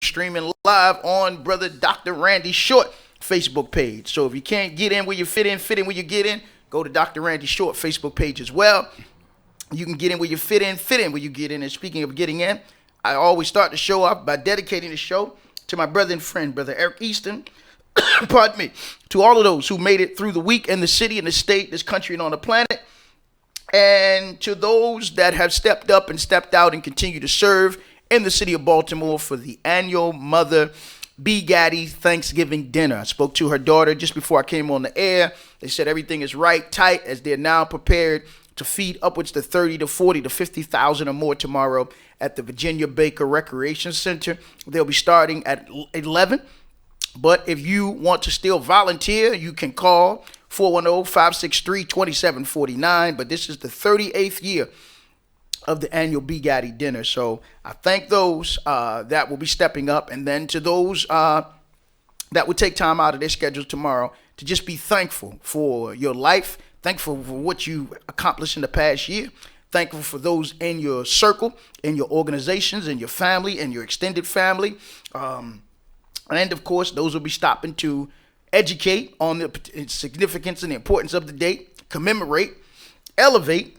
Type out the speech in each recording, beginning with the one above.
streaming live on Brother Dr. Randy Short Facebook page. So if you can't get in where you fit in where you get in, go to Dr. Randy Short Facebook page as well. You can get in where you fit in where you get in. And speaking of getting in, I always start the show off by dedicating the show to my brother and friend, Brother Eric Easton. Pardon me. To all of those who made it through the week in the city and the state, this country, and on the planet. And to those that have stepped up and stepped out and continue to serve in the city of Baltimore for the annual Mother B. Gaddy Thanksgiving dinner. I spoke to her daughter just before I came on the air. They said everything is right tight as they're now prepared to feed upwards to 30 to 40 to 50,000 or more tomorrow at the Virginia Baker Recreation Center. They'll be starting at 11. But if you want to still volunteer, you can call 410-563-2749. But this is the 38th year of the annual B. Gaddy dinner. So I thank those that will be stepping up. And then to those that will take time out of their schedules tomorrow to just be thankful for your life, thankful for what you accomplished in the past year, thankful for those in your circle, in your organizations, in your family, in your extended family. And, of course, those will be stopping to educate on the significance and the importance of the date, commemorate, elevate.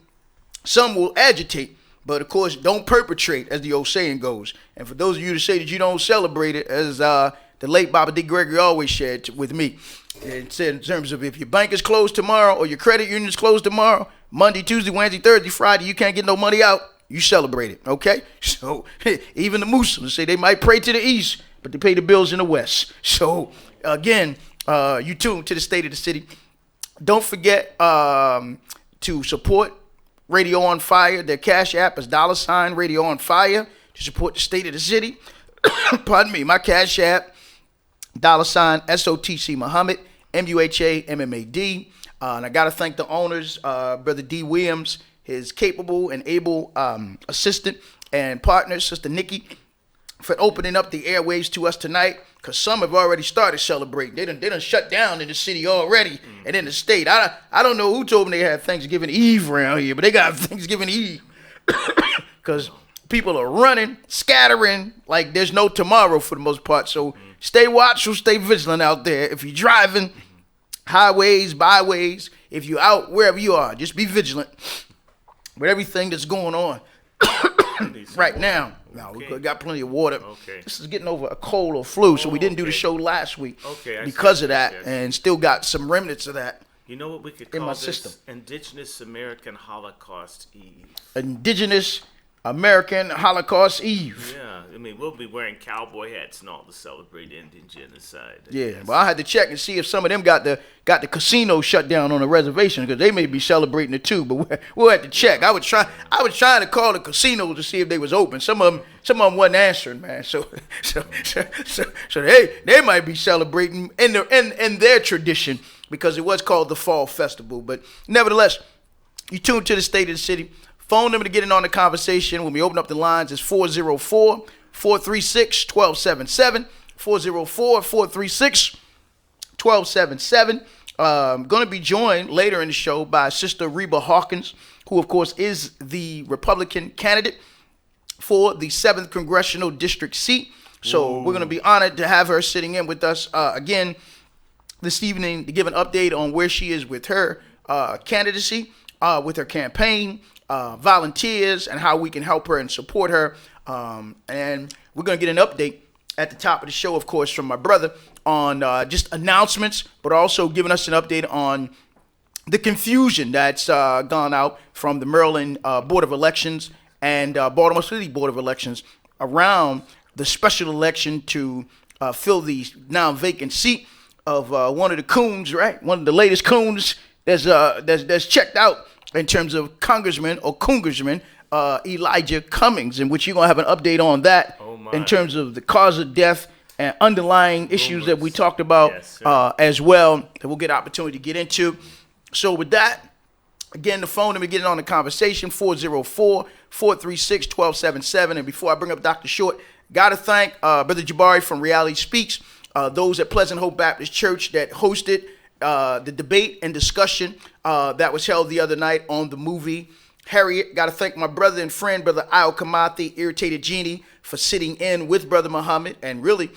Some will agitate, but, of course, don't perpetrate, as the old saying goes. And for those of you to say that you don't celebrate it, as the late Baba D. Gregory always shared with me, it said in terms of if your bank is closed tomorrow or your credit union is closed tomorrow, Monday, Tuesday, Wednesday, Thursday, Friday, you can't get no money out, you celebrate it, okay? So even the Muslims say they might pray to the east, but they pay the bills in the west. So, again, you tune to the State of the City. Don't forget to support Radio on Fire. Their cash app is $ Radio on Fire to support the State of the City. Pardon me. My cash app, $SOTC Muhammad, MUHA and I got to thank the owners, Brother D. Williams, his capable and able assistant and partner, Sister Nikki, for opening up the airwaves to us tonight, because some have already started celebrating. They done shut down in the city already and in the state. I don't know who told them they had Thanksgiving Eve around here, but they got Thanksgiving Eve because people are running, scattering like there's no tomorrow for the most part. So stay watchful, stay vigilant out there. If you're driving, highways, byways, if you're out wherever you are, just be vigilant with everything that's going on right now. No, we got plenty of water. Okay. This is getting over a cold or flu, so we didn't do the show last week because of that, and still got some remnants of that. You know what we could call this? System. Indigenous American Holocaust Eve. Indigenous American Holocaust Eve. Yeah, I mean, we'll be wearing cowboy hats and all to celebrate Indian genocide. Yeah, well, I had to check and see if some of them got the casino shut down on the reservation, because they may be celebrating it too. But we'll have to check. I was trying to call the casino to see if they was open. Some of them wasn't answering, man. So they might be celebrating in their tradition, because it was called the Fall Festival. But nevertheless, you tune to the State of the City. Phone number to get in on the conversation when we open up the lines is 404-436-1277. 404-436-1277. Going to be joined later in the show by Sister Reba Hawkins, who, of course, is the Republican candidate for the 7th Congressional District seat. So we're going to be honored to have her sitting in with us again this evening to give an update on where she is with her candidacy, with her campaign, volunteers, and how we can help her and support her. And we're going to get an update at the top of the show, of course, from my brother on just announcements, but also giving us an update on the confusion that's gone out from the Maryland Board of Elections and Baltimore City Board of Elections around the special election to fill the now vacant seat of one of the Coons, right? One of the latest Coons that's checked out in terms of Congressman Elijah Cummings, in which you're going to have an update on that in terms of the cause of death and underlying issues that we talked about as well, that we'll get opportunity to get into. So with that, again, the phone number to get in on the conversation, 404-436-1277. And before I bring up Dr. Short, got to thank Brother Jabari from Reality Speaks, those at Pleasant Hope Baptist Church that hosted the debate and discussion that was held the other night on the movie Harriet. Got to thank my brother and friend, Brother Io Kamathi, Irritated Genie, for sitting in with Brother Muhammad and really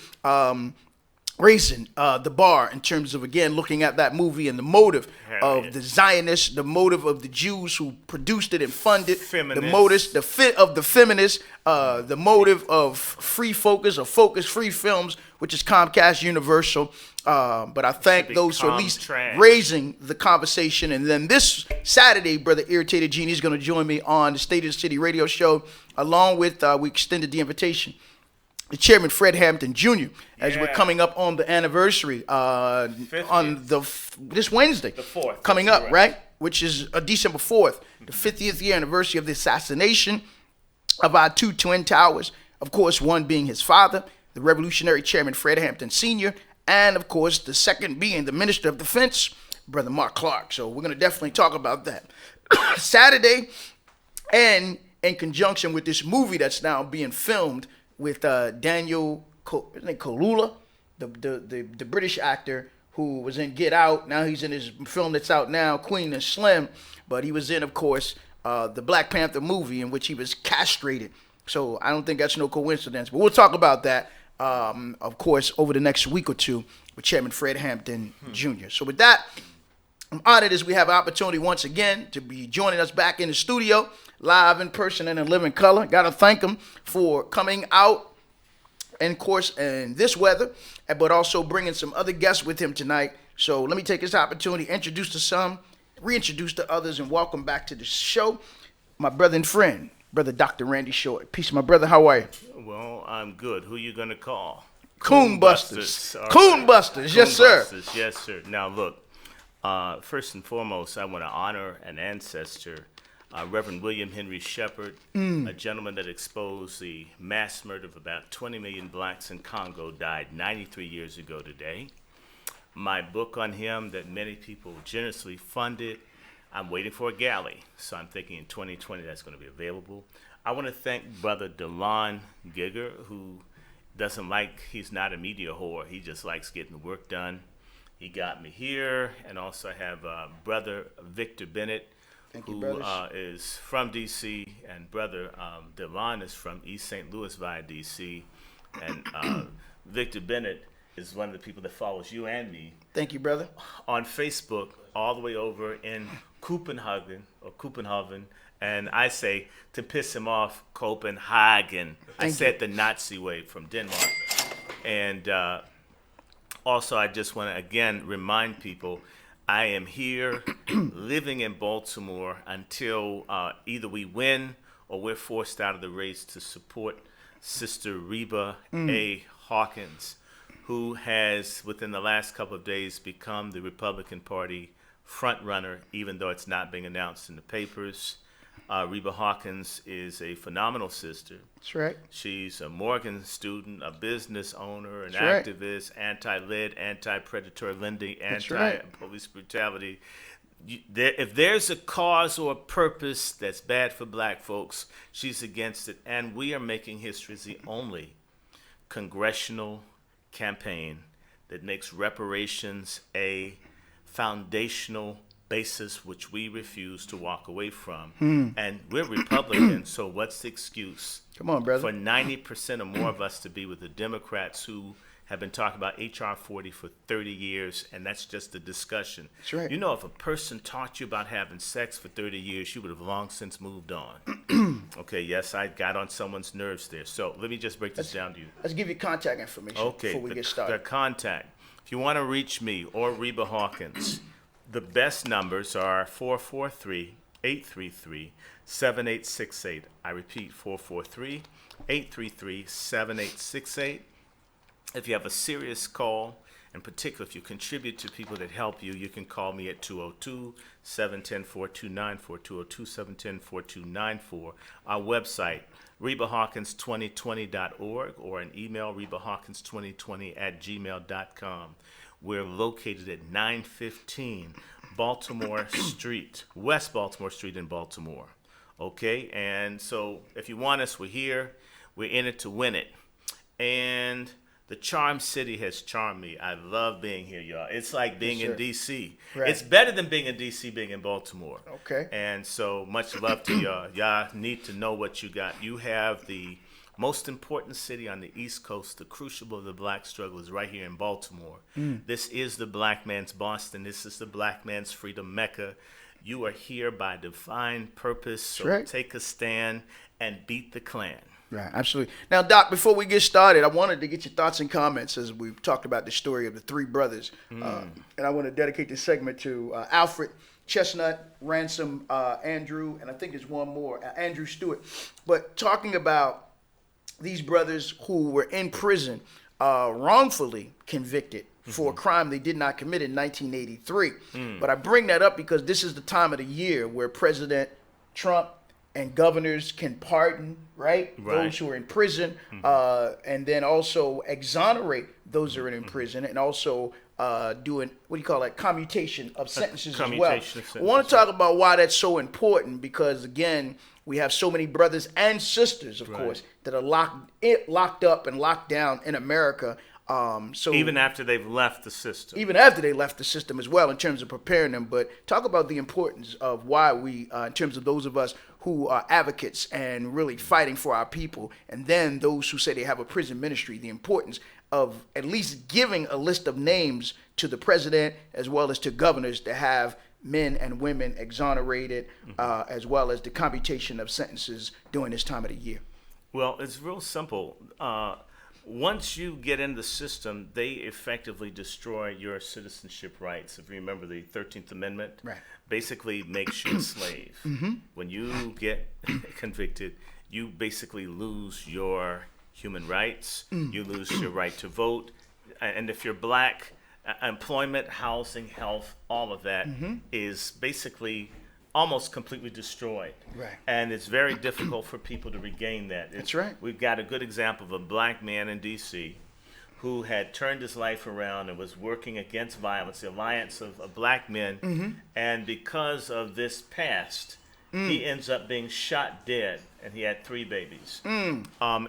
raising the bar in terms of, again, looking at that movie and the motive of the Zionists, the motive of the Jews who produced it and funded, the motive, the fit of the feminists, the motive of Free Focus or Focus Free Films, which is Comcast Universal. But I thank those for at least raising the conversation. And then this Saturday, Brother Irritated Genie is going to join me on the State of the City radio show, along with, we extended the invitation, the Chairman Fred Hampton Jr. as we're coming up on the anniversary on this Wednesday, the 4th, coming up, right? Which is December 4th, the 50th year anniversary of the assassination of our two twin towers. Of course, one being his father, the Revolutionary Chairman Fred Hampton Sr., and of course, the second being the Minister of Defense, Brother Mark Clark. So we're going to definitely talk about that Saturday, and in conjunction with this movie that's now being filmed with Daniel Kaluuya, the British actor who was in Get Out. Now he's in his film that's out now, Queen and Slim. But he was in, of course, the Black Panther movie in which he was castrated. So I don't think that's no coincidence. But we'll talk about that, of course, over the next week or two with Chairman Fred Hampton Jr. So with that, I'm honored as we have an opportunity once again to be joining us back in the studio, live in person and in living color. Got to thank him for coming out, and of course, in this weather, but also bringing some other guests with him tonight. So let me take this opportunity, introduce to some, reintroduce to others, and welcome back to the show, my brother and friend, Brother Dr. Randy Short. Peace, my brother. How are you? Well, I'm good. Who you going to call? Coon Busters. Coon Busters. Yes, sir. Yes, sir. Now, look, first and foremost, I want to honor an ancestor, Reverend William Henry Shepard, a gentleman that exposed the mass murder of about 20 million blacks in Congo, died 93 years ago today. My book on him that many people generously funded, I'm waiting for a galley, so I'm thinking in 2020 that's going to be available. I want to thank Brother Delon Gigger, who he's not a media whore, he just likes getting the work done. He got me here, and also I have Brother Victor Bennett, who is from D.C., and Brother Delon is from East St. Louis via D.C., and Victor Bennett is one of the people that follows you and me. Thank you, brother. On Facebook, all the way over in Copenhagen, and I say, to piss him off, Copenhagen. I said the Nazi way from Denmark. And also, I just want to, again, remind people, I am here living in Baltimore until either we win or we're forced out of the race to support Sister Reba Hawkins, who has, within the last couple of days, become the Republican Party front runner, even though it's not being announced in the papers. Reba Hawkins is a phenomenal sister. That's right. She's a Morgan student, a business owner, an activist, anti-lead, anti-predatory lending, anti-police brutality. If there's a cause or a purpose that's bad for black folks, she's against it. And we are making history as the only congressional campaign that makes reparations a foundational basis which we refuse to walk away from. And we're Republicans, so what's the excuse? Come on, brother. For 90% or more of us to be with the Democrats who have been talking about H.R. 40 for 30 years, and that's just a discussion. That's right. You know, if a person taught you about having sex for 30 years, you would have long since moved on. Okay, yes, I got on someone's nerves there. So let me just break this down to you. Let's give you contact information before we get started. The contact. If you want to reach me or Reba Hawkins, the best numbers are 443-833-7868. I repeat, 443-833-7868. If you have a serious call, in particular, if you contribute to people that help you, you can call me at 202-710-4294, 202-710-4294. Our website, RebaHawkins2020.org, or an email, RebaHawkins2020@gmail.com. We're located at 915 Baltimore Street, West Baltimore Street in Baltimore. Okay, and so if you want us, we're here. We're in it to win it. And The Charm City has charmed me. I love being here, y'all. It's like being in D.C. Right. It's better than being in D.C. being in Baltimore. Okay. And so much love to y'all. Y'all need to know what you got. You have the most important city on the East Coast. The crucible of the black struggle is right here in Baltimore. This is the black man's Boston. This is the black man's freedom Mecca. You are here by divine purpose. So take a stand and beat the Klan. Right, absolutely. Now, Doc, before we get started, I wanted to get your thoughts and comments as we've talked about the story of the three brothers. And I want to dedicate this segment to Alfred, Chestnut, Ransom, Andrew, and I think there's one more, Andrew Stewart. But talking about these brothers who were in prison, wrongfully convicted for a crime they did not commit in 1983. But I bring that up because this is the time of the year where President Trump and governors can pardon, right, those who are in prison, and then also exonerate those who are in prison, and also doing, what do you call that, commutation of sentences as well. I want to talk about why that's so important because, again, we have so many brothers and sisters, of course, that are locked up and locked down in America. So even after they've left the system. Even after they left the system as well, in terms of preparing them. But talk about the importance of why we, in terms of those of us who are advocates and really fighting for our people, and then those who say they have a prison ministry, the importance of at least giving a list of names to the president as well as to governors to have men and women exonerated, as well as the commutation of sentences during this time of the year. Well, it's real simple. Once you get in the system, they effectively destroy your citizenship rights. If you remember the 13th Amendment, basically makes you a slave. When you get convicted, you basically lose your human rights. You lose your right to vote. And if you're black, employment, housing, health, all of that is basically almost completely destroyed. And it's very difficult for people to regain that. That's right. We've got a good example of a black man in D.C. who had turned his life around and was working against violence, the alliance of black men. And because of this past, he ends up being shot dead, and he had 3 babies.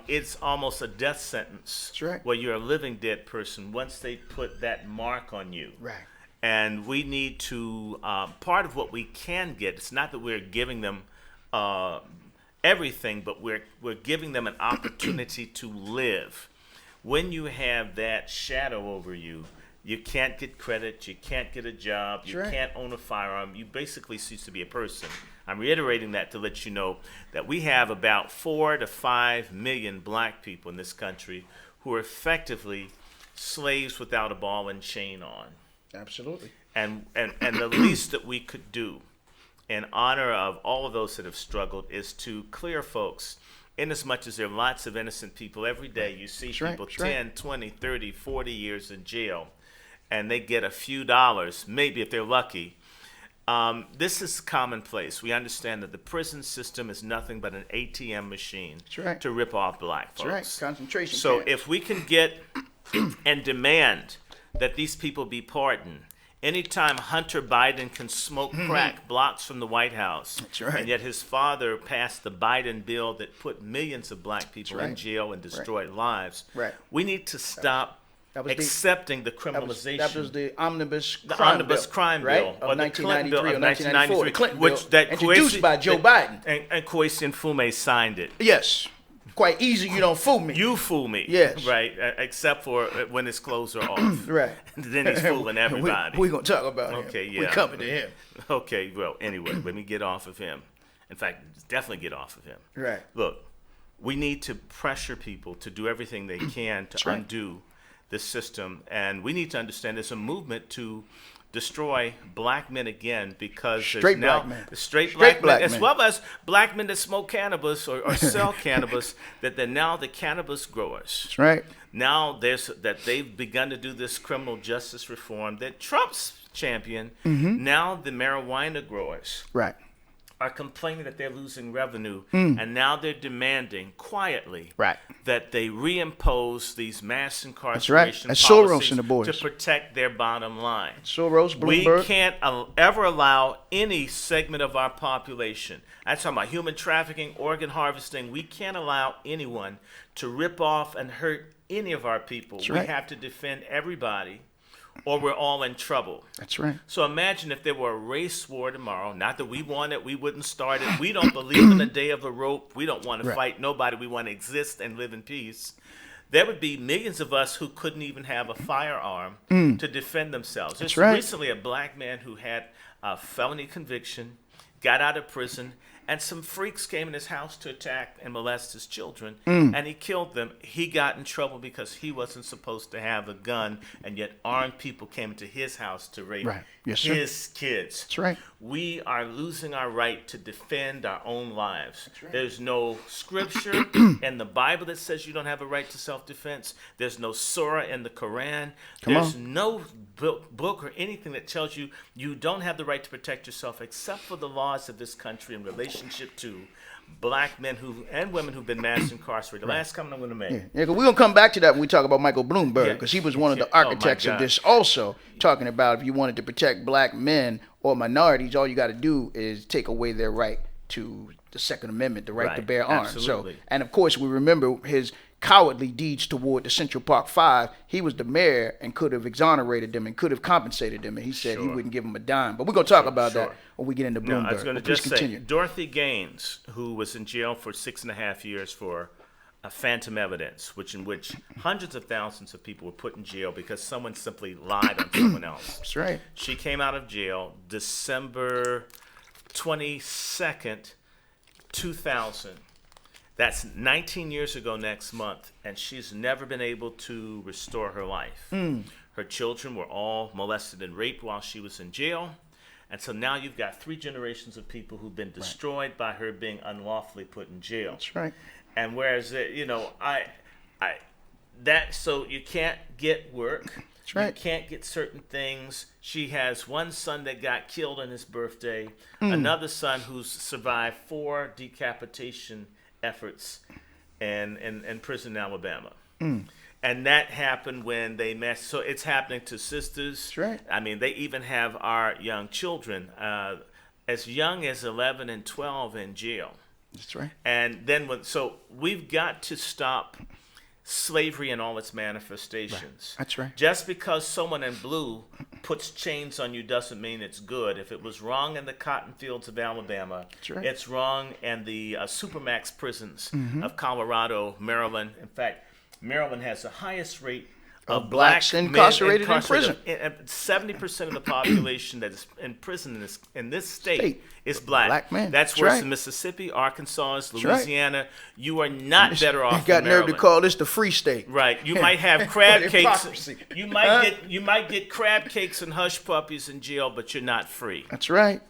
It's almost a death sentence. That's right. Where you're a living dead person once they put that mark on you. And we need to, part of what we can get, it's not that we're giving them everything, but we're giving them an opportunity to live. When you have that shadow over you, you can't get credit, you can't get a job, you can't own a firearm, you basically cease to be a person. I'm reiterating that to let you know that we have about 4 to 5 million black people in this country who are effectively slaves without a ball and chain on. Absolutely. And the least that we could do in honor of all of those that have struggled is to clear folks, in as much as there are lots of innocent people every day. You see people 10, 20, 30, 40 years in jail, and they get a few dollars, maybe if they're lucky. This is commonplace. We understand that the prison system is nothing but an ATM machine to rip off black folks. Concentration So camps. if we can get and demand that these people be pardoned. Anytime Hunter Biden can smoke crack blocks from the White House, and yet his father passed the Biden bill that put millions of black people in jail and destroyed lives, we need to stop accepting the criminalization. That was the omnibus crime bill, of 1993 or 1994, the Clinton which bill, introduced by Joe Biden. And Kwesi Nkrumah signed it. Yes. Quite easy, you don't fool me. You fool me. Yes. Right, except for when his clothes are off. Then he's fooling everybody. We're going to talk about him. Okay, yeah. We're coming to him. Okay, well, anyway, let me get off of him. In fact, definitely get off of him. Look, we need to pressure people to do everything they can to undo this system. And we need to understand there's a movement to destroy black men again because straight now black men. Straight black men, as well as black men that smoke cannabis or sell cannabis, that they're now the cannabis growers. That's right. Now they've begun to do this criminal justice reform that Trump's champion. Now the marijuana growers are complaining that they're losing revenue, and now they're demanding quietly that they reimpose these mass incarceration policies to protect their bottom line. Soros, Bloomberg. We can't ever allow any segment of our population, I'm talking about human trafficking, organ harvesting, we can't allow anyone to rip off and hurt any of our people. That's we right. have to defend everybody, or we're all in trouble. That's right. So imagine if there were a race war tomorrow. Not that we want it, we wouldn't start it. We don't believe in a day of the rope. We don't want to Right. fight nobody. We want to exist and live in peace. There would be millions of us who couldn't even have a firearm to defend themselves. There's right. recently a black man who had a felony conviction, got out of prison, and some freaks came in his house to attack and molest his children, and he killed them. He got in trouble because he wasn't supposed to have a gun, and yet armed people came into his house to rape Right. Yes, sir. his kids. That's right. We are losing our right to defend our own lives. right. There's no scripture in the Bible that says you don't have a right to self-defense. There's no surah in the Quran. There's no book or anything that tells you you don't have the right to protect yourself except for the laws of this country in relationship to black men and women who've been mass incarcerated. The last comment I'm going to make. Yeah, we're going to come back to that when we talk about Michael Bloomberg, Yeah. because he was one of the Oh, my architects of God. this also, talking about if you wanted to protect black men or minorities, all you got to do is take away their right to the Second Amendment, the right to Right, bear arms. absolutely. So, and of course, we remember his cowardly deeds toward the Central Park Five. He was the mayor and could have exonerated them and could have compensated them, and he said he Sure. wouldn't give them a dime. But we're going to talk about sure. that when we get into No, Bloomberg. I was going to But please just continue. say, Dorothy Gaines, who was in jail for 6.5 years for phantom evidence, in which hundreds of thousands of people were put in jail because someone simply lied on someone else. That's right. She came out of jail December 22nd, 2000. That's 19 years ago next month, and she's never been able to restore her life. Her children were all molested and raped while she was in jail. And so now you've got 3 generations of people who've been destroyed by her being unlawfully put in jail. That's right. And whereas, so you can't get work. That's right. You can't get certain things. She has one son that got killed on his birthday, another son who's survived 4 decapitation efforts in prison in Alabama. And that happened when they met. So it's happening to sisters. That's right. I mean, they even have our young children as young as 11 and 12 in jail. That's right. And then so we've got to stop slavery in all its manifestations. That's right. Just because someone in blue puts chains on you doesn't mean it's good. If it was wrong in the cotton fields of Alabama, That's right. it's wrong in the Supermax prisons of Colorado, Maryland. In fact, Maryland has the highest rate of blacks black men incarcerated in prison. 70% of the population that is in prison in this state is black. Black men. That's That's worse right. in Mississippi, Arkansas, right. Louisiana. You are not better You off got in nerve to Maryland. call this the free state. Right. You might have crab cakes. Hypocrisy. You might get crab cakes and hush puppies in jail, but you're not free. That's right.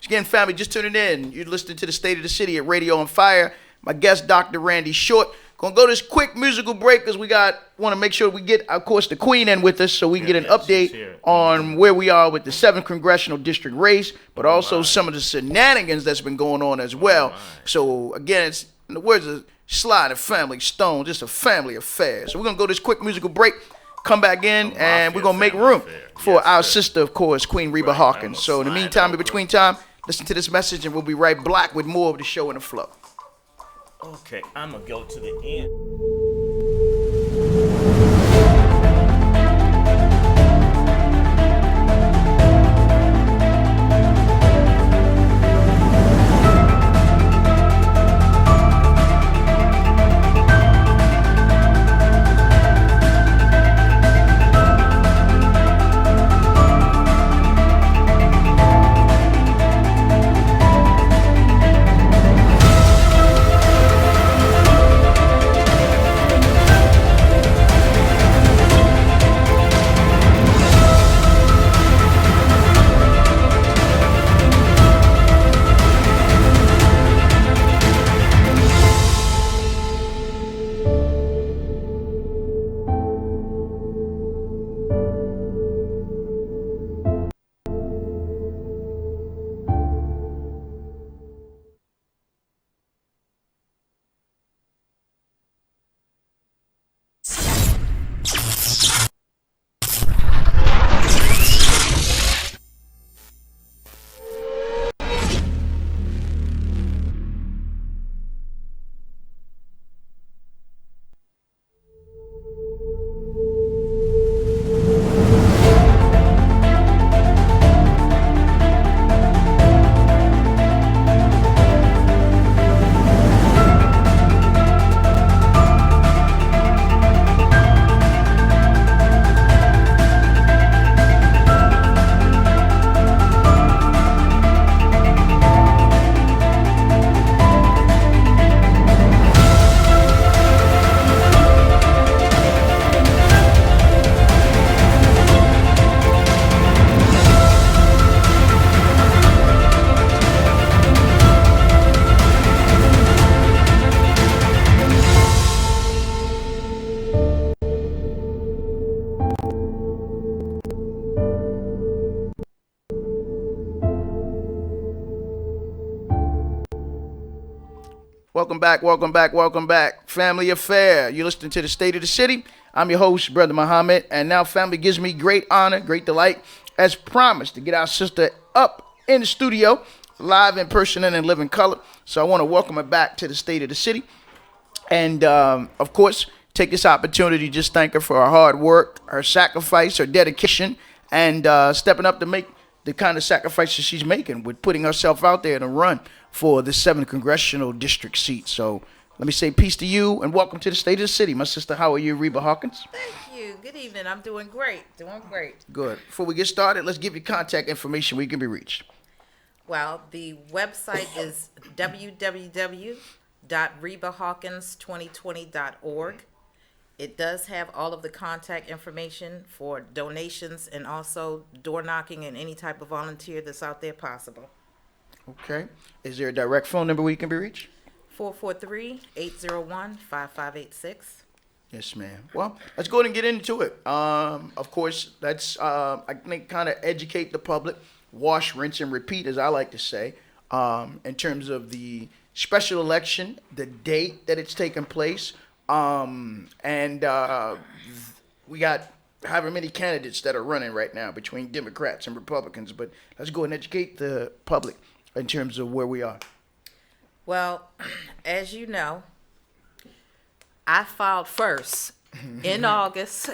Again, family, just tuning in. You're listening to the State of the City at Radio on Fire. My guest, Dr. Randy Short. Gonna go this quick musical break because want to make sure we get, of course, the Queen in with us so we can get an she's update here. on where we are with the 7th Congressional District race, but also some of the shenanigans that's been going on as well. So, again, it's, in the words of Sly and Family Stone, just a family affair. So we're gonna go this quick musical break, come back in, and we're gonna make family room affair. for Yes, our sir. sister, of course, Queen Reba Right, Hawkins. I'm So in the slide meantime, in over. between time, listen to this message, and we'll be right back with more of the show in the flow. Okay, I'm gonna go to the end. Welcome back, welcome back, welcome back. Family Affair. You're listening to the State of the City. I'm your host, Brother Muhammad. And now, family, gives me great honor, great delight, as promised, to get our sister up in the studio, live in person and in living color. So I want to welcome her back to the State of the City. And, of course, take this opportunity to just thank her for her hard work, her sacrifice, her dedication, and stepping up to make the kind of sacrifices she's making with putting herself out there to run for the 7th Congressional District seat. So let me say peace to you and welcome to the State of the City. My sister, how are you, Reba Hawkins? Thank you. Good evening. I'm doing great. Good. Before we get started, let's give you contact information where you can be reached. Well, the website is www.rebahawkins2020.org. It does have all of the contact information for donations and also door knocking and any type of volunteer that's out there possible. Okay. Is there a direct phone number where you can be reached? 443-801-5586. Yes, ma'am. Well, let's go ahead and get into it. Of course, let's, I think, kind of educate the public, wash, rinse, and repeat, as I like to say, in terms of the special election, the date that it's taking place, and we got however many candidates that are running right now between Democrats and Republicans. But let's go and educate the public in terms of where we are. Well, as you know, I filed first in August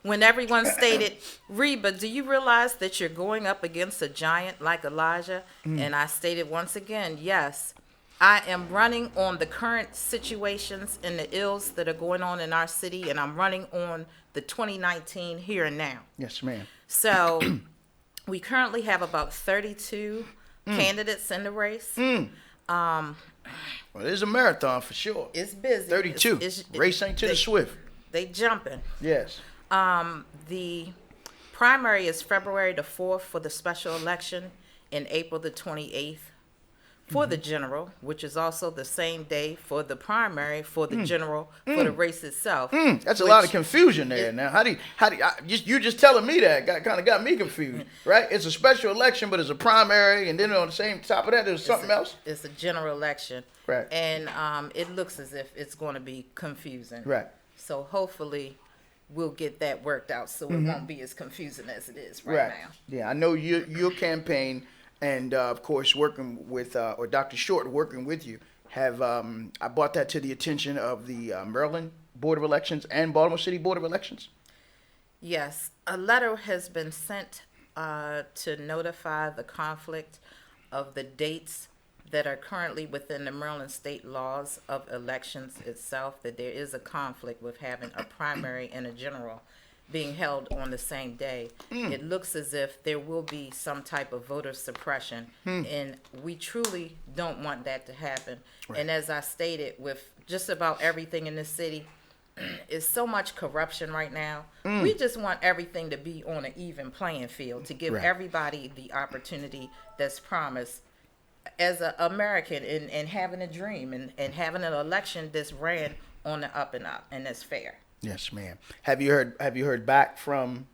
when everyone stated, Reba, do you realize that you're going up against a giant like Elijah? And I stated once again, yes, I am running on the current situations and the ills that are going on in our city, and I'm running on the 2019 here and now. Yes, ma'am. So we currently have about 32 candidates in the race. Well, it's a marathon for sure. It's busy. 32. Race ain't to the swift. They jumping. Yes. The primary is February the 4th for the special election and April the 28th for the general, which is also the same day for the primary for the general for the race itself. That's a lot of confusion there. Now, how do you, you just telling me that kind of got me confused, right? It's a special election, but it's a primary, and then on the same top of that, there's something else. It's a general election, right? And it looks as if it's going to be confusing, right? So hopefully, we'll get that worked out so it won't be as confusing as it is right now. Yeah, I know your campaign. And, of course, working with, or Dr. Short working with you, have I brought that to the attention of the Maryland Board of Elections and Baltimore City Board of Elections? Yes. A letter has been sent to notify the conflict of the dates that are currently within the Maryland state laws of elections itself, that there is a conflict with having a primary and a general being held on the same day. It looks as if there will be some type of voter suppression, and we truly don't want that to happen. Right. And as I stated, with just about everything in this city, is so much corruption right now. We just want everything to be on an even playing field, to give everybody the opportunity that's promised as an American, and having a dream and having an election that's ran on the up and up and that's fair. Yes, ma'am. Have you heard back from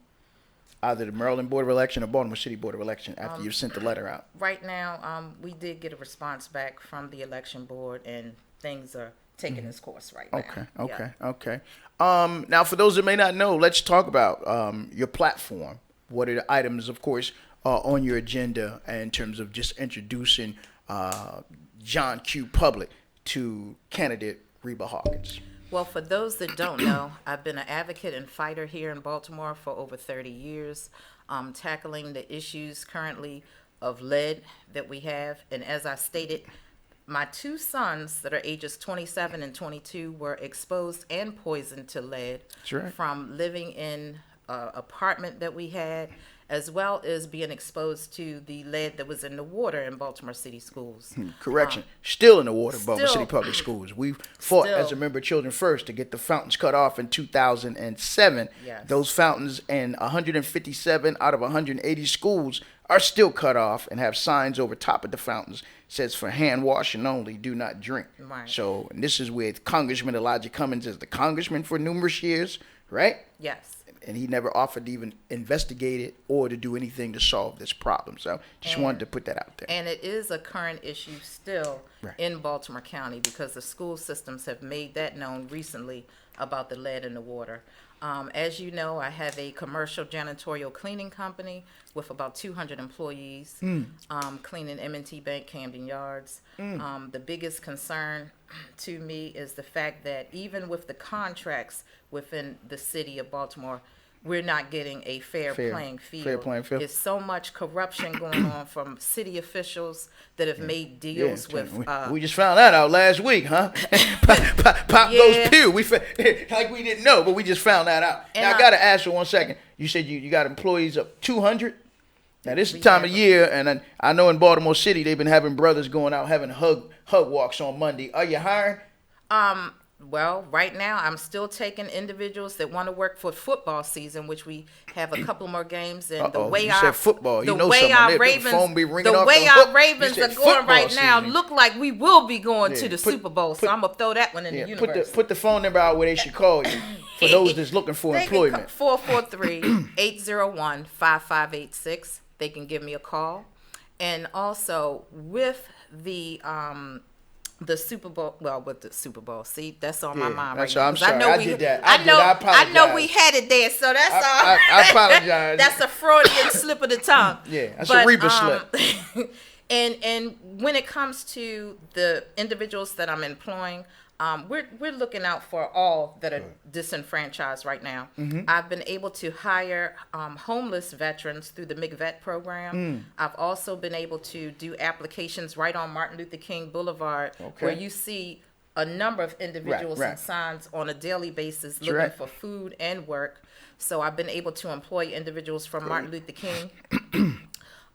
either the Maryland Board of Election or Baltimore City Board of Election after you've sent the letter out? Right now, we did get a response back from the election board, and things are taking its course right now. Okay. Now, for those that may not know, let's talk about your platform. What are the items, of course, on your agenda in terms of just introducing John Q. Public to candidate Reba Hawkins? Well, for those that don't know, I've been an advocate and fighter here in Baltimore for over 30 years, tackling the issues currently of lead that we have. And as I stated, my two sons that are ages 27 and 22 were exposed and poisoned to lead from living in an apartment that we had, as well as being exposed to the lead that was in the water in Baltimore City schools. Correction, still in the water, Baltimore City Public Schools. We fought as a member of Children First to get the fountains cut off in 2007. Yes. Those fountains in 157 out of 180 schools are still cut off and have signs over top of the fountains says for hand washing only, do not drink. Right. So, and this is with Congressman Elijah Cummings as the congressman for numerous years, right? Yes. And he never offered to even investigate it or to do anything to solve this problem. So just wanted to put that out there. And it is a current issue still Right. in Baltimore County because the school systems have made that known recently about the lead in the water. As you know, I have a commercial janitorial cleaning company with about 200 employees, cleaning M&T Bank, Camden Yards. The biggest concern to me is the fact that even with the contracts within the city of Baltimore, we're not getting a fair playing field. Fair playing field. There's so much corruption going on from city officials that have made deals with. We just found that out last week, huh? Pop goes pew. Like we didn't know, but we just found that out. And now I gotta ask for 1 second. You said you got employees of 200. Now this is the time of year, and I know in Baltimore City they've been having brothers going out having hug walks on Monday. Are you hiring? Well, right now I'm still taking individuals that want to work for football season, which we have a couple more games. And the way you said football. You know something. Our The Ravens, phone be ringing the off way the our hook. Ravens You are said going right football now, season. look like we will be going to the put- Super Bowl. So I'm gonna throw that one in the universe. Put the phone number out where they should call you for those that's looking for employment. 443-801-5586. They can give me a call. And also with the Super Bowl, with the Super Bowl. See, that's on my mind right now. I'm 'cause sorry. I did that. I I know we had it there, so that's all. I apologize. That's a Freudian slip of the tongue. Yeah, that's a Reba slip. And when it comes to the individuals that I'm employing, we're looking out for all that are disenfranchised right now. I've been able to hire homeless veterans through the McVet program. I've also been able to do applications right on Martin Luther King Boulevard, where you see a number of individuals and signs on a daily basis looking for food and work. So I've been able to employ individuals from Martin Luther King.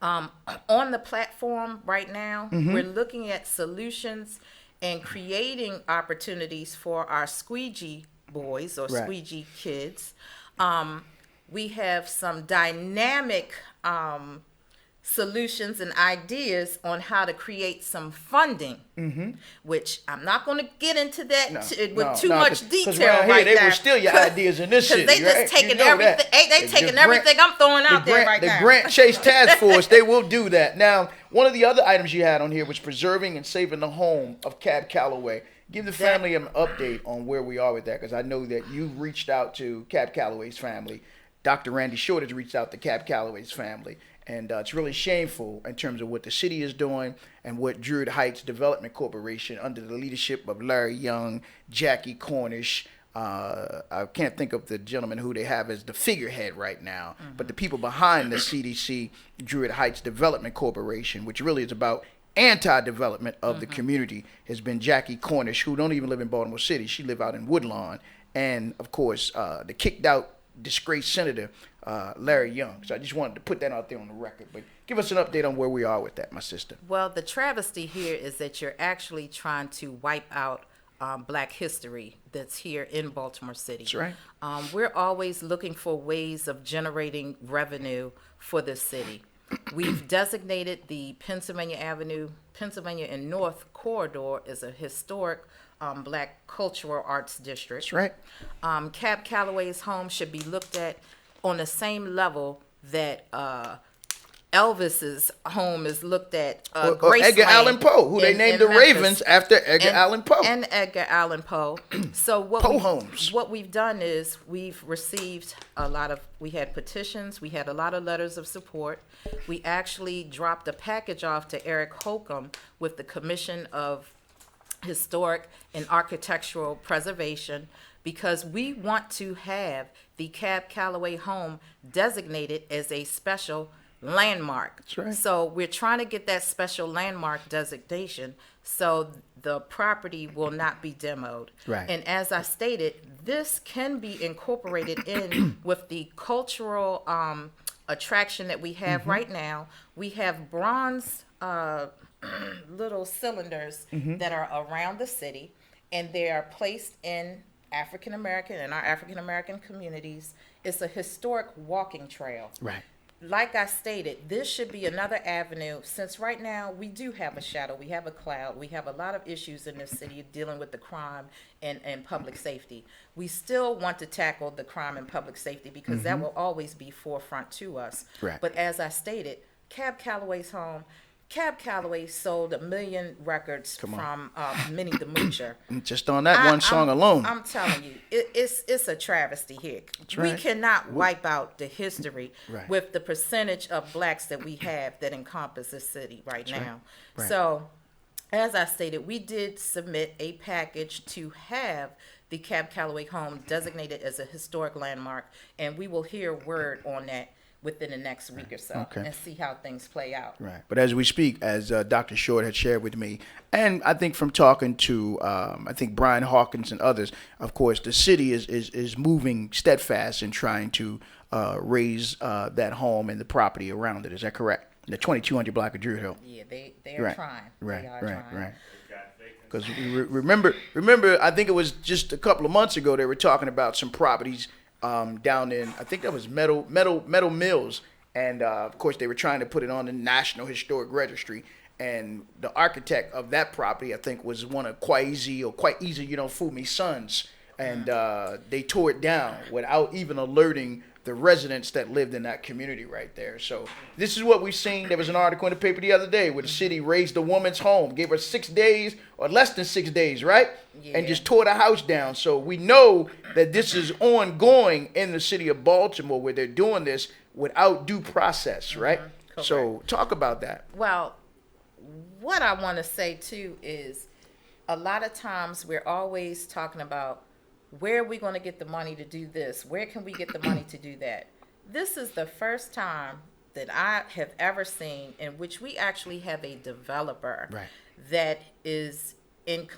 On the platform right now, we're looking at solutions and creating opportunities for our squeegee boys or squeegee kids. We have some dynamic solutions and ideas on how to create some funding, which I'm not going to get into that with too much detail right here, now. They will steal your ideas in this city. They just taking everything. They taking everything I'm throwing out there right now. The Grant Chase Task Force, they will do that. Now, one of the other items you had on here was preserving and saving the home of Cab Calloway. Give the family an update on where we are with that, because I know that you reached out to Cab Calloway's family. Dr. Randy Short has reached out to Cab Calloway's family. And it's really shameful in terms of what the city is doing and what Druid Heights Development Corporation, under the leadership of Larry Young, Jackie Cornish, I can't think of the gentleman who they have as the figurehead right now, but the people behind the CDC, Druid Heights Development Corporation, which really is about anti-development of the community, has been Jackie Cornish, who don't even live in Baltimore City. She live out in Woodlawn. And, of course, the kicked out, disgraced senator, Larry Young. So I just wanted to put that out there on the record. But give us an update on where we are with that, my sister. Well, the travesty here is that you're actually trying to wipe out Black history that's here in Baltimore City. That's right. We're always looking for ways of generating revenue for this city. We've designated the Pennsylvania and North corridor as a historic Black cultural arts district. That's right. Cab Calloway's home should be looked at on the same level that Elvis's home is looked at. Or Edgar Allan Poe, who they named the Memphis. Ravens after Edgar Allan Poe. And Edgar Allan Poe. So what we've done is we've received we had petitions, we had a lot of letters of support. We actually dropped a package off to Eric Holcomb with the Commission of Historic and Architectural Preservation, because we want to have the Cab Calloway home designated as a special landmark. That's right. So we're trying to get that special landmark designation so the property will not be demoed. Right. And as I stated, this can be incorporated in with the cultural attraction that we have right now. We have bronze little cylinders that are around the city, and they are placed in our African American communities. It's a historic walking trail. Right. like I stated, this should be another avenue, since right now we do have a shadow, we have a cloud, we have a lot of issues in this city dealing with the crime and public safety. We still want to tackle the crime and public safety because that will always be forefront to us. Right. But as I stated, Cab Calloway's home, Cab Calloway sold 1 million records from Minnie the Moocher. Just on that one song alone. I'm telling you, it's a travesty here. right. We cannot wipe out the history Right. with the percentage of blacks that we have that encompass this city right now. Right. So, as I stated, we did submit a package to have the Cab Calloway home designated as a historic landmark, and we will hear word on that within the next week or so and see how things play out. Right. But as we speak, as Dr. Short had shared with me, and I think from talking to, I think Brian Hawkins and others, of course, the city is moving steadfast in trying to raise that home and the property around it. Is that correct? The 2200 block of Druid Hill. Yeah, they are trying. Right, They are right, trying. right. Because remember, I think it was just a couple of months ago they were talking about some properties down in, I think that was Meadow Mills, and of course they were trying to put it on the National Historic Registry. And the architect of that property, I think, was one of Quite Easy, You Don't Fool Me sons, and they tore it down without even alerting the residents that lived in that community right there. So this is what we've seen. There was an article in the paper the other day where the city raised a woman's home, gave her 6 days or less than 6 days, right? Yeah. And just tore the house down. So we know that this is ongoing in the city of Baltimore where they're doing this without due process, right? Correct. So talk about that. Well, what I want to say too is a lot of times we're always talking about where are we going to get the money to do this? Where can we get the money to do that? This is the first time that I have ever seen in which we actually have a developer Right. that is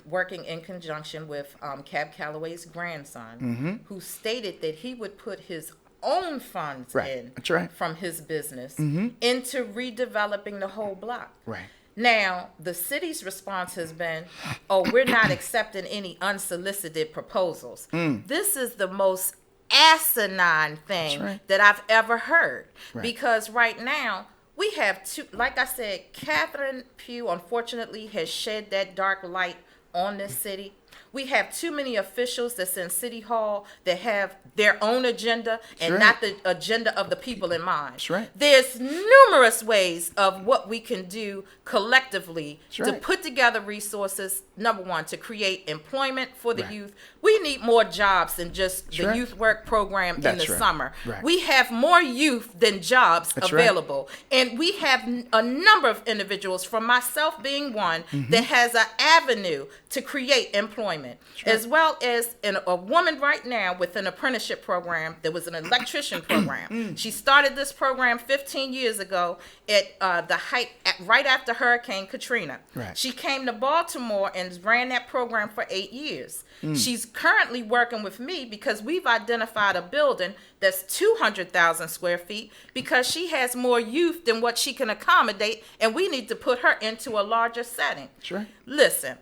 working in conjunction with Cab Calloway's grandson, who stated that he would put his own funds Right. in That's right. from his business into redeveloping the whole block. Right. Now, the city's response has been, oh, we're not accepting any unsolicited proposals. This is the most asinine thing right. that I've ever heard. Right. Because right now, we have two, like I said, Catherine Pugh, unfortunately, has shed that dark light on this city. We have too many officials that's in City Hall that have their own agenda and right. not the agenda of the people in mind. That's right. There's numerous ways of what we can do collectively to right. put together resources, number one, to create employment for the Right. youth. We need more jobs than just the right. youth work program in That's the right. summer. Right. We have more youth than jobs That's right. available. And we have a number of individuals, from myself being one, Mm-hmm. that has an avenue to create employment, as well as a woman right now with an apprenticeship program that was an electrician program. She started this program 15 years ago at the height, right after Hurricane Katrina. Right. She came to Baltimore and ran that program for 8 years. She's currently working with me because we've identified a building that's 200,000 square feet because she has more youth than what she can accommodate, and we need to put her into a larger setting. That's right. Listen,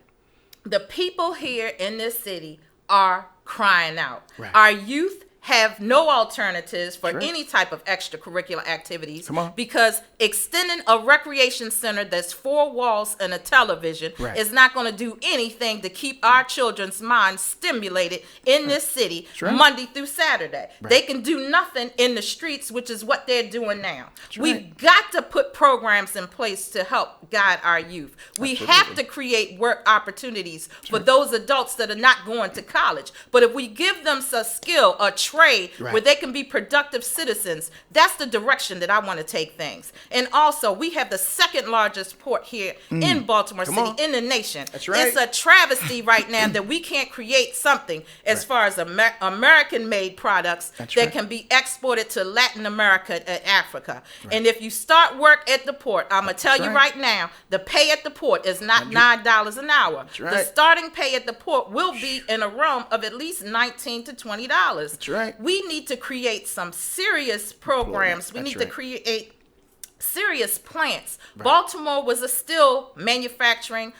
the people here in this city are crying out. Right. Our youth have no alternatives for Sure. any type of extracurricular activities Come on. because extending a recreation center that's 4 walls and a television Right. is not going to do anything to keep our children's minds stimulated in this city right. Monday through Saturday. Right. They can do nothing in the streets, which is what they're doing now. right. We've got to put programs in place to help guide our youth. We have to create work opportunities for those adults that are not going to college. But if we give them a skill, a trade, Right. where they can be productive citizens, that's the direction that I want to take things. And also, we have the second largest port here in Baltimore Come City, on. in the nation. That's right. It's a travesty right now that we can't create something as Right. far as American-made products That's that right. can be exported to Latin America and Africa. And if you start work at the port, I'm going to tell you right. right now, the pay at the port is not $9 an hour. That's right. The starting pay at the port will be in a realm of at least $19 to $20. That's right. We need to create some serious programs. We That's need right. to create serious plants. Baltimore was a steel manufacturing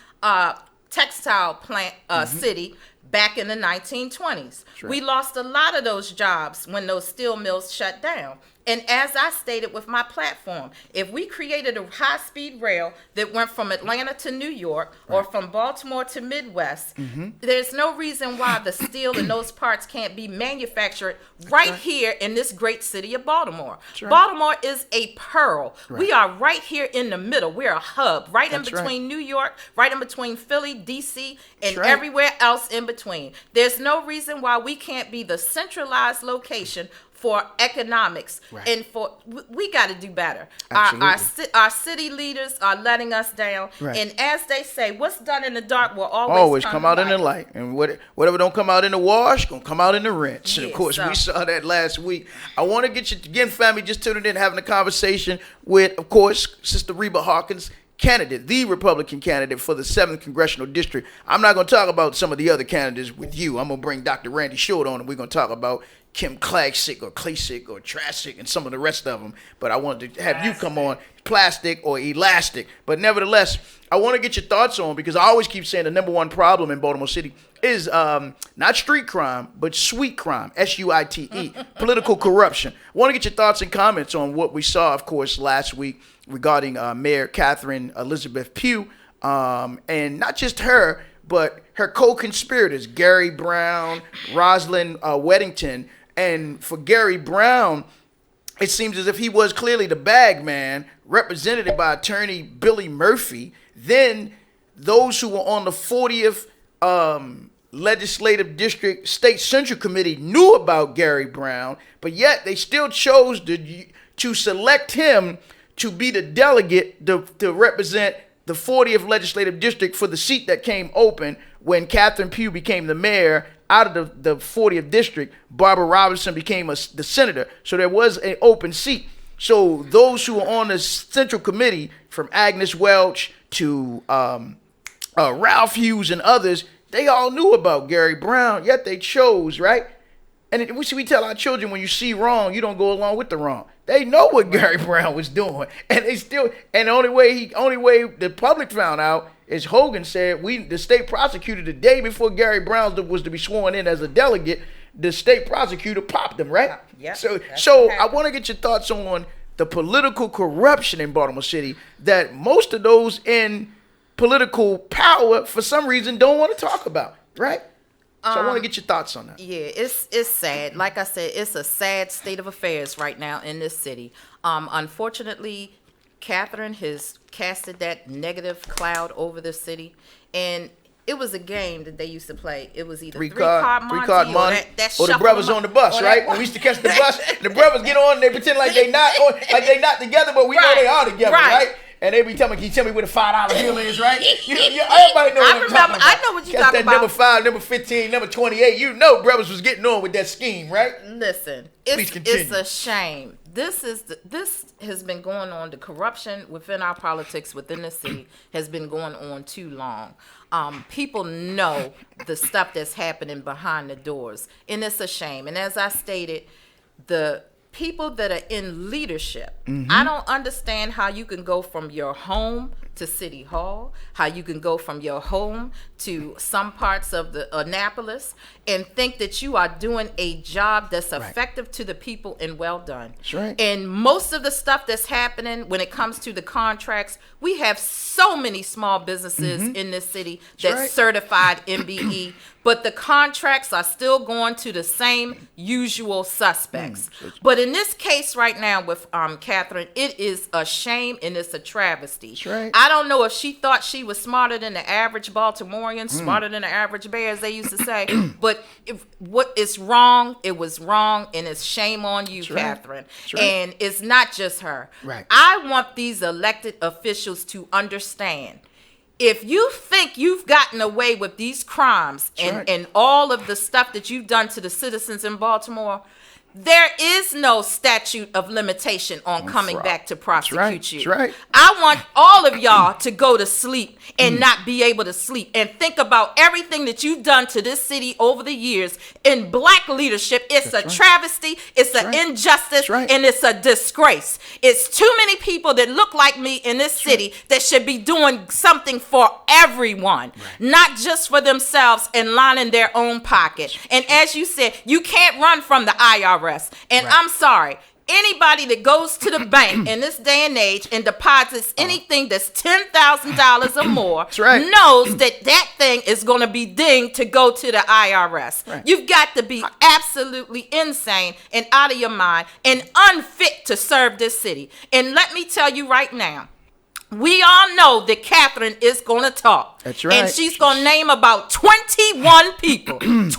textile plant city back in the 1920s. Sure. We lost a lot of those jobs when those steel mills shut down. And as I stated with my platform, if we created a high-speed rail that went from Atlanta to New York or from Baltimore to Midwest, there's no reason why the steel and those parts can't be manufactured right here in this great city of Baltimore. Baltimore is a pearl. We are right here in the middle. We're a hub, right in between New York, right in between Philly, D.C., and everywhere else in between. There's no reason why we can't be the centralized location for economics, and we got to do better. Our city leaders are letting us down, and as they say, what's done in the dark will always come out in the light, and whatever don't come out in the wash gonna come out in the rinse. And of course, we saw that last week. I want to get you again, family, just tuning in, having a conversation with, of course, Sister Reba Hawkins, candidate, the Republican candidate for the 7th Congressional District. I'm not going to talk about some of the other candidates with you. I'm going to bring Dr. Randy Short on, and we're going to talk about Kim Klasick or Trasick and some of the rest of them. But I wanted to have you come on, plastic or elastic. But nevertheless, I want to get your thoughts on, because I always keep saying the number one problem in Baltimore City is not street crime, but sweet crime, SUITE, political corruption. I want to get your thoughts and comments on what we saw, of course, last week regarding Mayor Catherine Elizabeth Pugh, and not just her, but her co-conspirators, Gary Brown, Rosalind Weddington. And for Gary Brown, it seems as if he was clearly the bag man, represented by attorney Billy Murphy. Then those who were on the 40th Legislative District State Central Committee knew about Gary Brown, but yet they still chose to select him to be the delegate to represent the 40th Legislative District for the seat that came open when Catherine Pugh became the mayor. Out of the 40th District, Barbara Robinson became the senator. So there was an open seat. So those who were on the Central Committee, from Agnes Welch to Ralph Hughes and others, they all knew about Gary Brown, yet they chose, right? And we tell our children, when you see wrong, you don't go along with the wrong. They know what Gary Brown was doing, and the only way the public found out is Hogan said the state prosecutor, the day before Gary Brown was to be sworn in as a delegate, the state prosecutor popped him, right? Yeah. So I want to get your thoughts on the political corruption in Baltimore City that most of those in political power, for some reason, don't want to talk about, right? So I want to get your thoughts on that. Yeah, it's sad. Like I said, it's a sad state of affairs right now in this city. Unfortunately, Catherine has casted that negative cloud over the city, and it was a game that they used to play. It was either three-card Monte or the brothers on the bus, right? When we used to catch the bus, the brothers get on, and they pretend like they not together, but we know they are together, right? And they be telling me, can you tell me where the $5 bill is, right? Everybody know what I'm talking about. I know what you're talking about. That number 5, number 15, number 28. You know brothers was getting on with that scheme, right? Listen, it's a shame. This has been going on. The corruption within our politics, within the city, has been going on too long. People know the stuff that's happening behind the doors, and it's a shame. And as I stated, the people that are in leadership, I don't understand how you can go from your home to City Hall, how you can go from your home to some parts of the Annapolis and think that you are doing a job that's effective to the people and well done. That's right. And most of the stuff that's happening when it comes to the contracts, we have so many small businesses in this city that's certified MBE, but the contracts are still going to the same usual suspects. But in this case right now with Catherine, it is a shame and it's a travesty. That's right. I don't know if she thought she was smarter than the average Baltimorean, smarter than the average bear, as they used to say. But what is wrong, it was wrong, and it's shame on you, Catherine. And it's not just her. Right. I want these elected officials to understand. If you think you've gotten away with these crimes and all of the stuff that you've done to the citizens in Baltimore, there is no statute of limitation on coming back to prosecute you. That's right. I want all of y'all to go to sleep and not be able to sleep and think about everything that you've done to this city over the years in black leadership. It's a travesty, it's an injustice, and it's a disgrace. It's too many people that look like me in this city that should be doing something for everyone, not just for themselves and lining their own pocket. And as you said, you can't run from the IRS. And I'm sorry, Anybody that goes to the bank in this day and age and deposits anything that's $10,000 or more right. knows that that thing is going to be dinged to go to the IRS. Right. You've got to be absolutely insane and out of your mind and unfit to serve this city. And let me tell you right now, we all know that Catherine is going to talk. That's right. And she's going to name about 21 people, 21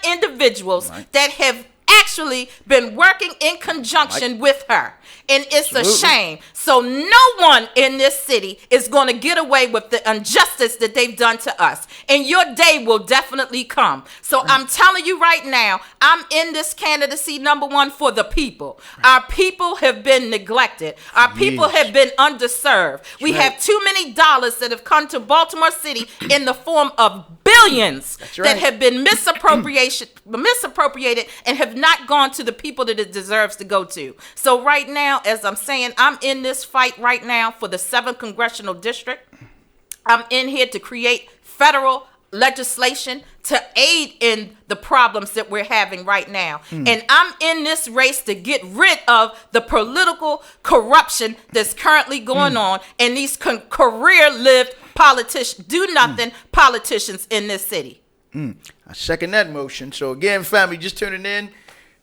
individuals that have actually been working in conjunction with her. And it's a shame. So no one in this city is going to get away with the injustice that they've done to us. And your day will definitely come. So I'm telling you right now, I'm in this candidacy, number one, for the people. Our people have been neglected. Our people have been underserved. We have too many dollars that have come to Baltimore City in the form of billions that have been misappropriated and have not gone to the people that it deserves to go to. So right now, as I'm saying, I'm in this fight right now for the 7th Congressional District. I'm in here to create federal legislation to aid in the problems that we're having right now. And I'm in this race to get rid of the political corruption that's currently going on and these career-lived do-nothing politicians in this city. I second that motion. So again, family, just tuning in.